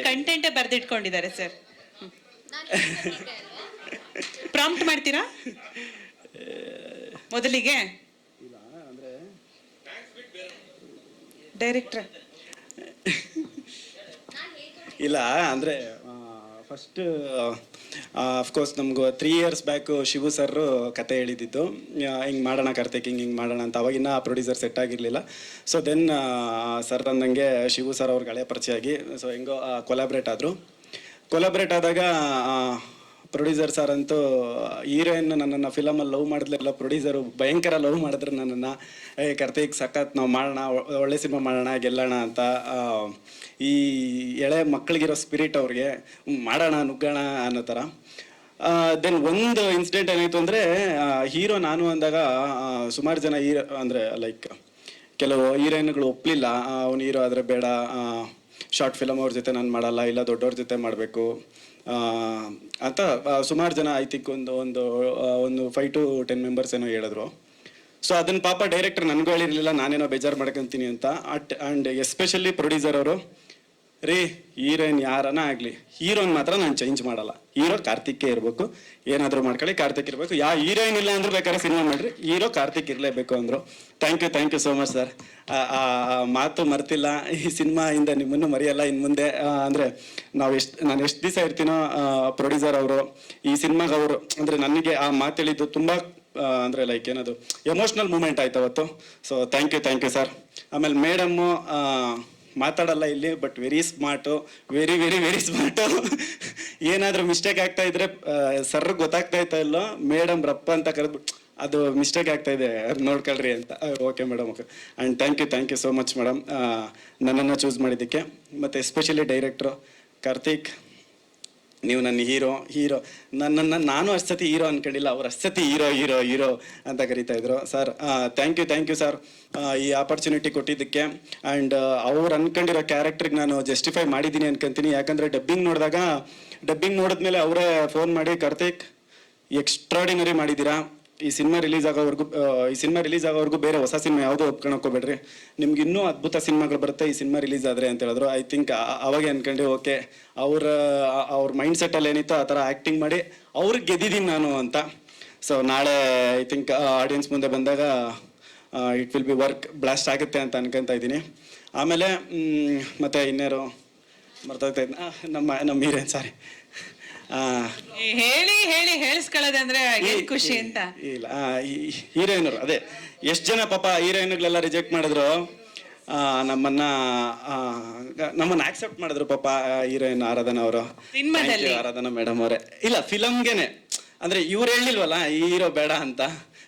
ಕಂಟೆಂಟೇ ಬರ್ದಿಟ್ಕೊಂಡಿದ್ದಾರೆ ಸರ್. ಪ್ರಾಂಪ್ಟ್ ಮಾಡ್ತೀರಾ ಮೊದಲಿಗೆ? ಡೈರೆಕ್ಟರ್ ಇಲ್ಲ ಅಂದರೆ ಫಸ್ಟ್ ಅಫ್ಕೋರ್ಸ್ ನಮಗೂ 3 years ಬ್ಯಾಕು ಶಿವು ಸರ್ ಕತೆ ಹೇಳಿದ್ದು, ಹಿಂಗೆ ಮಾಡೋಣ ಕಾರ್ತಿಕ್, ಹಿಂಗೆ ಮಾಡೋಣ ಅಂತ. ಅವಾಗಿನ ಪ್ರೊಡ್ಯೂಸರ್ ಸೆಟ್ ಆಗಿರಲಿಲ್ಲ. ಸೊ ದೆನ್ ಸರ್ ಅಂದಂಗೆ ಶಿವು ಸರ್ ಅವ್ರಿಗೆ ಹಳೆ ಪರಿಚಯ ಆಗಿ, ಸೊ ಹೆಂಗೋ ಕೊಲಾಬ್ರೇಟ್ ಆದಾಗ ಪ್ರೊಡ್ಯೂಸರ್ ಸರ್ ಅಂತೂ ಹೀರೋಯಿನ್ ನನ್ನನ್ನು ಫಿಲಮಲ್ಲಿ ಲವ್ ಮಾಡಿದ್ಲೆಲ್ಲ ಪ್ರೊಡ್ಯೂಸರು ಭಯಂಕರ ಲವ್ ಮಾಡಿದ್ರು ನನ್ನನ್ನು. ಕಾರ್ತಿಕ್ ಸಖತ್ ನಾವು ಮಾಡೋಣ, ಒಳ್ಳೆ ಸಿನಿಮಾ ಮಾಡೋಣ, ಗೆಲ್ಲೋಣ ಅಂತ. ಈ ಎಳೆ ಮಕ್ಕಳಿಗಿರೋ ಸ್ಪಿರಿಟ್ ಅವ್ರಿಗೆ ಮಾಡೋಣ, ನುಗ್ಗೋಣ ಅನ್ನೋ ಥರ. ದೆನ್ ಒಂದು ಇನ್ಸಿಡೆಂಟ್ ಏನಾಯಿತು ಅಂದರೆ ಹೀರೋ ನಾನು ಅಂದಾಗ ಸುಮಾರು ಜನ ಹೀರೋ ಅಂದರೆ ಲೈಕ್ ಕೆಲವು ಹೀರೋಯಿನ್ಗಳು ಒಪ್ಪಲಿಲ್ಲ, ಅವ್ನು ಹೀರೋ ಆದರೆ ಬೇಡ, ಶಾರ್ಟ್ ಫಿಲಮ್ ಅವ್ರ ಜೊತೆ ನಾನು ಮಾಡಲ್ಲ, ಇಲ್ಲ ದೊಡ್ಡವ್ರ ಜೊತೆ ಮಾಡಬೇಕು ಅಂತ ಸುಮಾರು ಜನ ಐ ಥಿಂಕ್ ಒಂದು 5 to 10 ಮೆಂಬರ್ಸ್ ಏನೋ ಹೇಳಿದ್ರು. ಸೊ ಅದನ್ನು ಪಾಪ ಡೈರೆಕ್ಟರ್ ನನಗೂ ಹೇಳಿರಲಿಲ್ಲ, ನಾನೇನೋ ಬೇಜಾರು ಮಾಡ್ಕೊತೀನಿ ಅಂತ. ಆ್ಯಂಡ್ ಎಸ್ಪೆಷಲಿ ಪ್ರೊಡ್ಯೂಸರ್ ಅವರು, ರೀ ಹೀರೋಯಿನ್ ಯಾರನ ಆಗಲಿ ಹೀರೋನ್ ಮಾತ್ರ ನಾನು ಚೇಂಜ್ ಮಾಡಲ್ಲ, ಹೀರೋ ಕಾರ್ತಿಕ್ಕೇ ಇರಬೇಕು, ಏನಾದರೂ ಮಾಡ್ಕೊಳ್ಳಿ ಕಾರ್ತಿಕ್ ಇರಬೇಕು, ಯಾವ ಹೀರೋಯಿನ್ ಇಲ್ಲ ಅಂದ್ರೆ ಬೇಕಾದ್ರೆ ಸಿನಿಮಾ ಮಾಡಿರಿ, ಹೀರೋ ಕಾರ್ತಿಕ್ ಇರಲೇಬೇಕು ಅಂದರು. Thank you so much sir. ಆ ಮಾತು ಮರ್ತಿಲ್ಲ, ಈ ಸಿನಿಮಾಯಿಂದ ನಿಮ್ಮನ್ನು ಮರೆಯಲ್ಲ ಇನ್ನು ಮುಂದೆ. ಅಂದರೆ ನಾನು ಎಷ್ಟು ದಿವಸ ಇರ್ತೀನೋ ಪ್ರೊಡ್ಯೂಸರ್ ಅವರು ಈ ಸಿನಿಮಾಗೆ ಅವರು ಅಂದರೆ ನನಗೆ ಆ ಮಾತು ಹೇಳಿದ್ದು ತುಂಬ ಅಂದರೆ ಲೈಕ್ ಏನದು ಎಮೋಷ್ನಲ್ ಮೂಮೆಂಟ್ ಆಯ್ತು ಅವತ್ತು. So thank you sir. ಆಮೇಲೆ ಮೇಡಮ್ಮು ಮಾತಾಡಲ್ಲ ಇಲ್ಲಿ, but very smart, very very very smart. ಏನಾದರೂ ಮಿಸ್ಟೇಕ್ ಆಗ್ತಾ ಇದ್ರೆ ಸರ್ ಗೊತ್ತಾಗ್ತಾ ಇತ್ತೋ ಇಲ್ಲೋ, ಮೇಡಮ್ ರಪ್ಪ ಅಂತ ಕರೆದ್ಬಿಟ್ಟು ಅದು ಮಿಸ್ಟೇಕ್ ಆಗ್ತಾ ಇದೆ ನೋಡ್ಕೊಳ್ರಿ ಅಂತ. Okay madam, okay. And thank you so much madam ನನ್ನನ್ನು ಚೂಸ್ ಮಾಡಿದ್ದಕ್ಕೆ. ಮತ್ತು ಎಸ್ಪೆಷಲಿ ಡೈರೆಕ್ಟ್ರು ಕಾರ್ತಿಕ್, ನೀವು ನನ್ನ ಹೀರೋ ನನ್ನನ್ನು ನಾನು ಅಷ್ಟು ಸತಿ ಹೀರೋ ಅನ್ಕೊಂಡಿಲ್ಲ, ಅವ್ರು ಅಷ್ಟು ಸತಿ ಹೀರೋ ಅಂತ ಕರೀತಾ ಇದ್ರು. ಸರ್ ಥ್ಯಾಂಕ್ ಯು ಸರ್ ಈ ಆಪರ್ಚುನಿಟಿ ಕೊಟ್ಟಿದ್ದಕ್ಕೆ. ಆ್ಯಂಡ್ ಅವ್ರು ಅನ್ಕೊಂಡಿರೋ ಕ್ಯಾರೆಕ್ಟ್ರಿಗೆ ನಾನು ಜಸ್ಟಿಫೈ ಮಾಡಿದ್ದೀನಿ ಅನ್ಕೊಂತೀನಿ. ಯಾಕಂದರೆ ಡಬ್ಬಿಂಗ್ ನೋಡಿದ್ಮೇಲೆ ಅವರೇ ಫೋನ್ ಮಾಡಿ, ಕಾರ್ತಿಕ್ ಎಕ್ಸ್ಟ್ರಾಡಿನರಿ ಮಾಡಿದ್ದೀರಾ, ಈ ಸಿನಿಮಾ ರಿಲೀಸ್ ಆಗೋವರೆಗೂ ಬೇರೆ ಹೊಸ ಸಿನಿಮಾ ಯಾವುದೋ ಒಪ್ಕೊಳಕ್ಕೋಬೇಡ್ರಿ, ನಿಮ್ಗೆ ಇನ್ನೂ ಅದ್ಭುತ ಸಿನಿಮಾಗಳು ಬರುತ್ತೆ ಈ ಸಿನಿಮಾ ರಿಲೀಸ್ ಆದರೆ ಅಂತ ಹೇಳಿದ್ರು. ಐ ಥಿಂಕ್ ಅವಾಗೆ ಅನ್ಕೊಂಡು ಓಕೆ ಅವ್ರ ಮೈಂಡ್ ಸೆಟ್ಟಲ್ಲಿ ಏನಿತ್ತು ಆ ಥರ ಆ್ಯಕ್ಟಿಂಗ್ ಮಾಡಿ ಅವ್ರಿಗೆ ಗೆದ್ದಿದ್ದೀನಿ ನಾನು ಅಂತ. ಸೊ ನಾಳೆ ಐ ಥಿಂಕ್ ಆಡಿಯನ್ಸ್ ಮುಂದೆ ಬಂದಾಗ it will be work blast ಆಗುತ್ತೆ ಅಂತ ಅನ್ಕೊತಾ ಇದ್ದೀನಿ. ಆಮೇಲೆ ಮತ್ತೆ ಇನ್ನೇರು ಮರ್ತೋಗ್ತಾ ಇದ್ನ ನಮ್ಮ ಹೀರೋಯಿನ್, ಸಾರಿ ಹೇಳಿ ಹೇಳಿಸ್ಕೊಳ್ಳೋದೆ ಅಂದ್ರೆ ಖುಷಿ ಅಂತ. ಇಲ್ಲ ಹೀರೋಯಿನರು ಅದೇ ಎಷ್ಟು ಜನ ಪಾಪ ಹೀರೋಯಿನ್ಗಳೆಲ್ಲ ರಿಜೆಕ್ಟ್ ಮಾಡಿದ್ರು, ನಮ್ಮನ್ನ ಆಕ್ಸೆಪ್ಟ್ ಮಾಡಿದ್ರು ಪಾಪ ಹೀರೋಯಿನ್ ಆರಾಧನಾ ಅವರು. ಆರಾಧನಾ ಮೇಡಮ್ ಅವರೇ ಇಲ್ಲ ಫಿಲಮ್ಗೆನೆ ಅಂದ್ರೆ ಇವ್ರು ಹೇಳಿಲ್ವಲ್ಲ ಈ ಹೀರೋ ಬೇಡ ಅಂತ.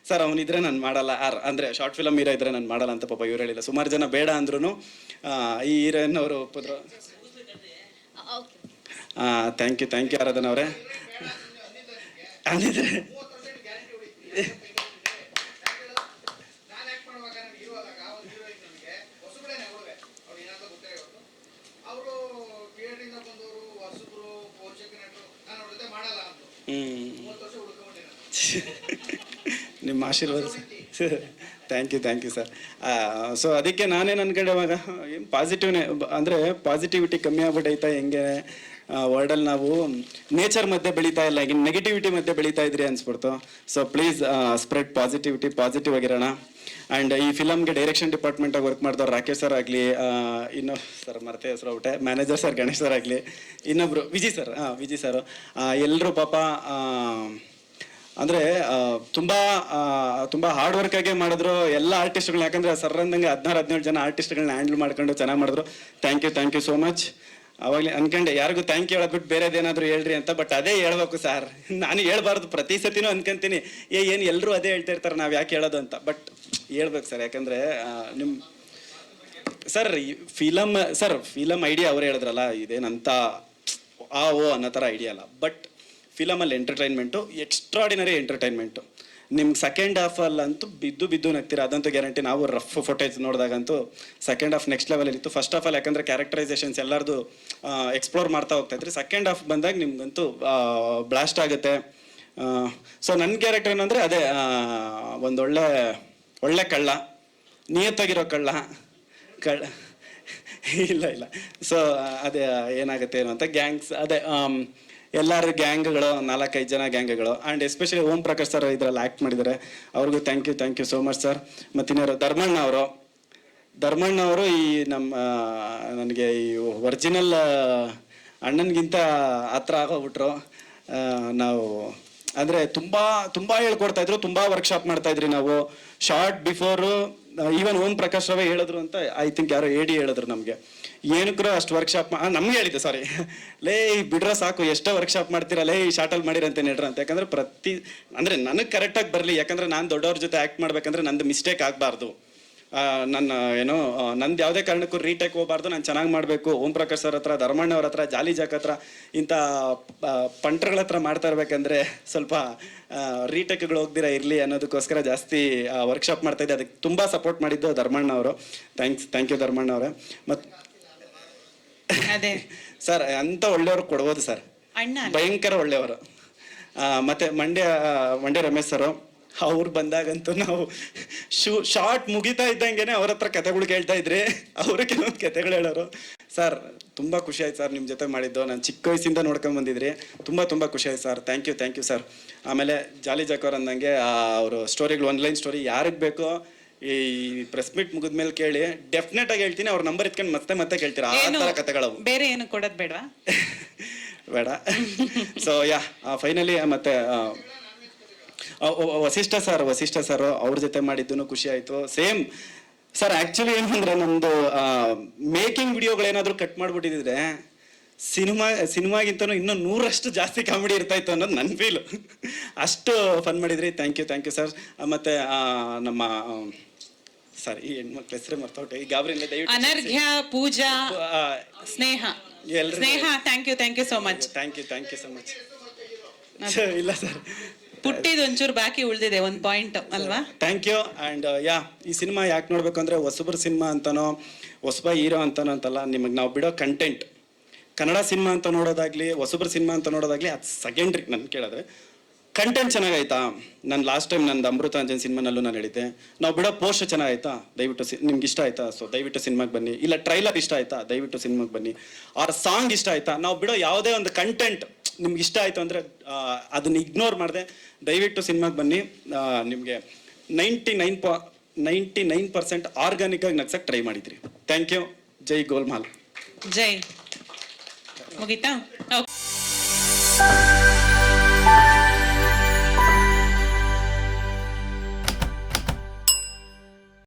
ಸರ್ ಅವನಿದ್ರೆ ನಾನು ಮಾಡಲ್ಲ, ಅಂದ್ರೆ ಶಾರ್ಟ್ ಫಿಲಮ್ ಹೀರೋ ಇದ್ರೆ ನಾನು ಮಾಡಲ್ಲ ಅಂತ ಪಾಪ ಇವ್ರು ಹೇಳಿಲ್ಲ. ಸುಮಾರು ಜನ ಬೇಡ ಅಂದ್ರೂ ಈ ಹೀರೋಯಿನ್ ಅವರು ಒಪ್ಪಿದ್ರು. ಥ್ಯಾಂಕ್ ಯು ಆರಾಧನಾ ಅವರೇ. ಅಂದಿದ್ರೆ ನಿಮ್ಮ ಆಶೀರ್ವಾದ sir. Thank you sir. So ಅದಕ್ಕೆ ನಾನೇನು ಅನ್ಕೊಂಡೆವಾಗ ಏನು ಪಾಸಿಟಿವ್ನೇ ಅಂದರೆ ಪಾಸಿಟಿವಿಟಿ ಕಮ್ಮಿ ಆಗ್ಬಿಟ್ಟೈತಾ ಹೆಂಗೆ ವರ್ಲ್ಡಲ್ಲಿ ನಾವು ನೇಚರ್ ಮಧ್ಯೆ ಬೆಳೀತಾ ಇಲ್ಲ, ಈಗ ನೆಗೆಟಿವಿಟಿ ಮಧ್ಯೆ ಬೆಳೀತಾ ಇದ್ರಿ ಅನ್ಸ್ಬಿಡ್ತು. ಸೊ ಪ್ಲೀಸ್ ಸ್ಪ್ರೆಡ್ ಪಾಸಿಟಿವ್ ಆಗಿರೋಣ. ಆ್ಯಂಡ್ ಈ ಫಿಲಮ್ಗೆ ಡೈರೆಕ್ಷನ್ ಡಿಪಾರ್ಟ್ಮೆಂಟಾಗಿ ವರ್ಕ್ ಮಾಡಿದವ್ರು ರಾಕೇಶ್ ಸರ್ ಆಗಲಿ, ಇನ್ನೊಬ್ಬ ಸರ್ ಮರತೆ ಹೆಸರು ಆಗ್ಬಿಟ್ಟೆ, ಮ್ಯಾನೇಜರ್ ಸರ್ ಗಣೇಶ್ ಸರ್ ಆಗಲಿ, ಇನ್ನೊಬ್ರು ವಿಜಯ್ ಸರ್ ಎಲ್ಲರೂ ಪಾಪ ಅಂದರೆ ತುಂಬ ಹಾರ್ಡ್ ವರ್ಕಾಗೆ ಮಾಡಿದ್ರು ಎಲ್ಲ ಆರ್ಟಿಸ್ಟ್ಗಳನ್ನ. ಯಾಕಂದರೆ ಸರ್ ಅಂದಂಗೆ 16-17 ಜನ ಆರ್ಟಿಸ್ಟ್ಗಳನ್ನ ಹ್ಯಾಂಡಲ್ ಮಾಡ್ಕೊಂಡು ಚೆನ್ನಾಗಿ ಮಾಡಿದ್ರು. Thank you so much. ಅವಾಗಲೇ ಅನ್ಕೊಂಡೆ ಯಾರಿಗೂ ಥ್ಯಾಂಕ್ ಯು ಹೇಳೋದ್ಬಿಟ್ಟು ಬೇರೆದೇನಾದರೂ ಹೇಳ್ರಿ ಅಂತ, ಬಟ್ ಅದೇ ಹೇಳ್ಬೇಕು ಸರ್. ನಾನು ಹೇಳ್ಬಾರ್ದು, ಪ್ರತಿ ಸತಿನೂ ಅನ್ಕೊಂತೀನಿ ಏನು ಎಲ್ಲರೂ ಅದೇ ಹೇಳ್ತಾ ಇರ್ತಾರೆ, ನಾವು ಯಾಕೆ ಹೇಳೋದು ಅಂತ. ಬಟ್ ಹೇಳ್ಬೇಕು ಸರ್, ಯಾಕಂದರೆ ನಿಮ್ಮ ಫಿಲಮ್ ಐಡಿಯಾ ಅವರೇ ಹೇಳಿದ್ರಲ್ಲ, ಇದೇನಂತ ಅನ್ನೋ ಥರ ಐಡಿಯಾ ಅಲ್ಲ. ಬಟ್ ಫಿಲಮಲ್ಲಿ ಎಂಟರ್ಟೈನ್ಮೆಂಟು ಎಕ್ಸ್ಟ್ರಾಡಿನರಿ ಎಂಟರ್ಟೈನ್ಮೆಂಟು. ನಿಮ್ಗೆ ಸೆಕೆಂಡ್ ಹಾಫಲ್ಲಂತೂ ಬಿದ್ದು ನಗ್ತೀರ, ಅದಂತೂ ಗ್ಯಾರಂಟಿ. ನಾವು ರಫ್ ಫುಟೇಜ್ ನೋಡಿದಾಗಂತೂ ಸೆಕೆಂಡ್ ಹಾಫ್ ನೆಕ್ಸ್ಟ್ ಲೆವೆಲ್ ಇತ್ತು. ಫಸ್ಟ್ ಹಾಫಲ್ಲಿ ಯಾಕಂದರೆ ಕ್ಯಾರೆಕ್ಟರೈಸೇಷನ್ಸ್ ಎಲ್ಲರದು ಎಕ್ಸ್ಪ್ಲೋರ್ ಮಾಡ್ತಾ ಹೋಗ್ತಾ ಇದ್ರಿ. ಸೆಕೆಂಡ್ ಹಾಫ್ ಬಂದಾಗ ನಿಮ್ಗಂತೂ ಬ್ಲಾಸ್ಟ್ ಆಗುತ್ತೆ. ಸೊ ನನ್ನ ಕ್ಯಾರೆಕ್ಟರ್ ಏನಂದರೆ ಅದೇ ಒಳ್ಳೆ ಕಳ್ಳ, ನಿಯತ್ತಾಗಿರೋ ಕಳ್ಳ ಇಲ್ಲ. ಸೊ ಅದೇ ಏನಾಗುತ್ತೆ ಏನು ಅಂತ ಗ್ಯಾಂಗ್ಸ್, ಅದೇ ಎಲ್ಲರ ಗ್ಯಾಂಗ್ಗಳು 4-5 ಜನ ಗ್ಯಾಂಗ್ಗಳು. And especially Om Prakash sir ಇದರಲ್ಲಿ ಆ್ಯಕ್ಟ್ ಮಾಡಿದ್ದಾರೆ, ಅವ್ರಿಗೂ thank you so much sir. ಮತ್ತಿನ್ಯಾರು ಧರ್ಮಣ್ಣ ಅವರು ಈ ನನಗೆ ಈ ಒರಿಜಿನಲ್ ಅಣ್ಣನಿಗಿಂತ ಹತ್ರ ಆಗೋಗ್ಬಿಟ್ರು. ನಾವು ಅಂದರೆ ತುಂಬ ಹೇಳ್ಕೊಡ್ತಾಯಿದ್ರು, ತುಂಬ ವರ್ಕ್ಶಾಪ್ ಮಾಡ್ತಾಯಿದ್ರಿ ನಾವು. Short before even Om Prakash ರವೇ ಹೇಳಿದ್ರು ಅಂತ ಐ ಥಿಂಕ್ ಯಾರೋ ಹೇಳಿದ್ರು ನಮಗೆ. ಏನಕ್ಕೂ ಅಷ್ಟು ವರ್ಕ್ಶಾಪ್ ನಮ್ಗೆ ಹೇಳಿದ್ದೆ, ಸಾರಿ ಲೇ ಬಿಡ್ರ ಸಾಕು, ಎಷ್ಟೋ ವರ್ಕ್ಶಾಪ್ ಮಾಡ್ತೀರಲ್ಲೇ ಈ ಶಾರ್ಟಲ್ಲಿ ಮಾಡಿರಂತೆ ನೆಡ್ರ ಅಂತ. ಯಾಕಂದರೆ ಅಂದರೆ ನನಗೆ ಕರೆಕ್ಟಾಗಿ ಬರಲಿ, ಯಾಕಂದರೆ ನಾನು ದೊಡ್ಡವ್ರ ಜೊತೆ ಆ್ಯಕ್ಟ್ ಮಾಡ್ಬೇಕಂದ್ರೆ ನಂದು ಮಿಸ್ಟೇಕ್ ಆಗಬಾರ್ದು. ನನ್ನ ಏನೋ ನಂದು ಯಾವುದೇ ಕಾರಣಕ್ಕೂ ರೀಟೇಕ್ ಹೋಗಬಾರ್ದು, ನಾನು ಚೆನ್ನಾಗಿ ಮಾಡಬೇಕು. ಓಂ ಪ್ರಕಾಶ್ ಸರ್ ಹತ್ರ, ಧರ್ಮಣ್ಣ ಅವ್ರ ಹತ್ರ, ಜಾಲಿ ಜಾಕ್ ಹತ್ರ ಇಂಥ ಪಂಟ್ರಗಳ ಹತ್ರ ಮಾಡ್ತಾ ಇರ್ಬೇಕಂದ್ರೆ ಸ್ವಲ್ಪ ರೀಟೇಕ್ಗಳು ಹೋಗ್ದಿರ ಇರಲಿ ಅನ್ನೋದಕ್ಕೋಸ್ಕರ ಜಾಸ್ತಿ ವರ್ಕ್ಶಾಪ್ ಮಾಡ್ತಾಯಿದ್ದೆ. ಅದಕ್ಕೆ ತುಂಬ ಸಪೋರ್ಟ್ ಮಾಡಿದ್ದು ಧರ್ಮಣ್ಣ ಅವರು. ಥ್ಯಾಂಕ್ ಯು ಧರ್ಮಣ್ಣ ಅವರೇ. ಮತ್ತು ಅದೇ ಸರ್ ಅಂಥ ಒಳ್ಳೆಯವ್ರು ಕೊಡ್ಬೋದು ಸರ್, ಭಯಂಕರ ಒಳ್ಳೆಯವರು. ಮತ್ತು ಮಂಡ್ಯ ರಮೇಶ್ ಸರು, ಅವ್ರು ಬಂದಾಗಂತೂ ನಾವು ಶಾರ್ಟ್ ಮುಗಿತಾ ಇದ್ದಂಗೆ ಅವ್ರ ಹತ್ರ ಕತೆಗಳು ಕೇಳ್ತಾ ಇದ್ರಿ. ಅವರು ಕೆಲವೊಂದು ಕತೆಗಳು ಹೇಳೋರು. ಸರ್ ತುಂಬ ಖುಷಿ ಆಯ್ತು ಸರ್ ನಿಮ್ಮ ಜೊತೆ ಮಾಡಿದ್ದು. ನಾನು ಚಿಕ್ಕ ವಯಸ್ಸಿಂದ ನೋಡ್ಕೊಂಡು ಬಂದಿದ್ರಿ. ತುಂಬ ಖುಷಿ ಆಯ್ತು ಸರ್. Thank you sir. ಆಮೇಲೆ ಜಾಲಿ ಜಾಕ್ ಅವ್ರು ಅಂದಂಗೆ ಅವರು ಸ್ಟೋರಿಗಳು, ಆನ್ಲೈನ್ ಸ್ಟೋರಿ ಯಾರಿಗೆ ಬೇಕೋ ಈ ಪ್ರೆಸ್ ಮೀಟ್ ಮುಗಿದ್ಮೇಲೆ ಕೇಳಿ, ಡೆಫಿನೆಟ್ ಆಗಿ ಹೇಳ್ತೀನಿ. ಅವ್ರ ನಂಬರ್ ಇಟ್ಕೊಂಡು ಮತ್ತೆ ಕೇಳ್ತೀರಾ ಆ ಥರ ಕತೆಗಳವು. ಬೇರೆ ಏನು ಕೊಡೋದು ಬೇಡವಾ? ಬೇಡ. ಸೊ ಫೈನಲಿ ಮತ್ತೆ ವಸಿಷ್ಠ ಸರ್ ಅವ್ರ ಜೊತೆ ಮಾಡಿದ್ದು ಖುಷಿ ಆಯ್ತು. ಸೇಮ್ ಸರ್, ಆಕ್ಚುಲಿ ಏನು ಅಂದ್ರೆ ನಮ್ದು ಮೇಕಿಂಗ್ ವಿಡಿಯೋಗಳೇನಾದ್ರೂ ಕಟ್ ಮಾಡ್ಬಿಟ್ಟಿದ್ರೆ ಸಿನಿಮಾಗಿಂತನೂ ಇನ್ನೂ 100ರಷ್ಟು ಜಾಸ್ತಿ ಕಾಮಿಡಿ ಇರ್ತಾ ಇತ್ತು ಅನ್ನೋದು ನನ್ನ ಫೀಲು. ಅಷ್ಟು ಫನ್ ಮಾಡಿದ್ರಿ. Thank you sir. ಮತ್ತೆ ನಮ್ಮ ಈ ಹೆಣ್ಮಕ್ಳ ಹೆಸರೇ ಮರ್ತೋಟೆ, ಈ ಗಾಬರಿಯಿಂದ ದಯವಿಟ್ಟು Anarghya, Pooja, Sneha. Thank you so much. Thank you so much. ಇಲ್ಲ ಸರ್, ಪುಟ್ಟಿದ್ ಒಂಚೂರು ಬಾಕಿ ಉಳಿದಿದೆ ಒಂದು ಪಾಯಿಂಟ್ ಅಲ್ವಾ? Thank you. ಆ್ಯಂಡ್ ಈ ಸಿನಿಮಾ ಯಾಕೆ ನೋಡ್ಬೇಕು ಅಂದರೆ ಹೊಸಬ್ರ ಸಿನಿಮಾ ಅಂತನೋ ಹೊಸಬ ಹೀರೋ ಅಂತನೋ ಅಂತಲ್ಲ, ನಿಮಗೆ ನಾವು ಬಿಡೋ ಕಂಟೆಂಟ್, ಕನ್ನಡ ಸಿನಿಮಾ ಅಂತ ನೋಡೋದಾಗ್ಲಿ ಹೊಸಬ್ರ ಸಿನಿಮಾ ಅಂತ ನೋಡೋದಾಗ್ಲಿ ಅದು ಸೆಕೆಂಡ್ರಿ. ನನ್ನ ಕೇಳಿದ್ರೆ ಕಂಟೆಂಟ್ ಚೆನ್ನಾಗಾಯ್ತಾ? ನಾನು ಲಾಸ್ಟ್ ಟೈಮ್ ನಂದು ಅಮೃತಾಂಜನ್ ಸಿನಿಮಾನಲ್ಲೂ ನಾನು ಹೇಳಿದ್ದೆ, ನಾವು ಬಿಡೋ ಪೋಸ್ಟ್ ಚೆನ್ನಾಗಾಯ್ತಾ, ದಯವಿಟ್ಟು ನಿಮ್ಗೆ ಇಷ್ಟ ಆಯ್ತಾ, ಸೊ ದಯವಿಟ್ಟು ಸಿನಿಮಾಗೆ ಬನ್ನಿ. ಇಲ್ಲ ಟ್ರೈಲರ್ ಇಷ್ಟ ಆಯ್ತಾ, ದಯವಿಟ್ಟು ಸಿನಿಮಾಗೆ ಬನ್ನಿ. ಅವ್ರ ಸಾಂಗ್ ಇಷ್ಟ ಆಯ್ತಾ, ನಾವು ಬಿಡೋ ಯಾವುದೇ ಒಂದು ಕಂಟೆಂಟ್ ನಿಮ್ಗೆ ಇಷ್ಟ ಆಯಿತು ಅಂದರೆ ಅದನ್ನ ಇಗ್ನೋರ್ ಮಾಡಿದೆ ದಯವಿಟ್ಟು ಸಿನಿಮಾಗೆ ಬನ್ನಿ. ನಿಮಗೆ 99% ಆರ್ಗಾನಿಕ್ ಆಗಿ ನಗ್ಸಕ್ಕೆ ಟ್ರೈ ಮಾಡಿದ್ರಿ. Thank you. ಜೈ ಗೋಲ್ಮಾಲ್. ಜೈ. ಮುಗೀತಾ?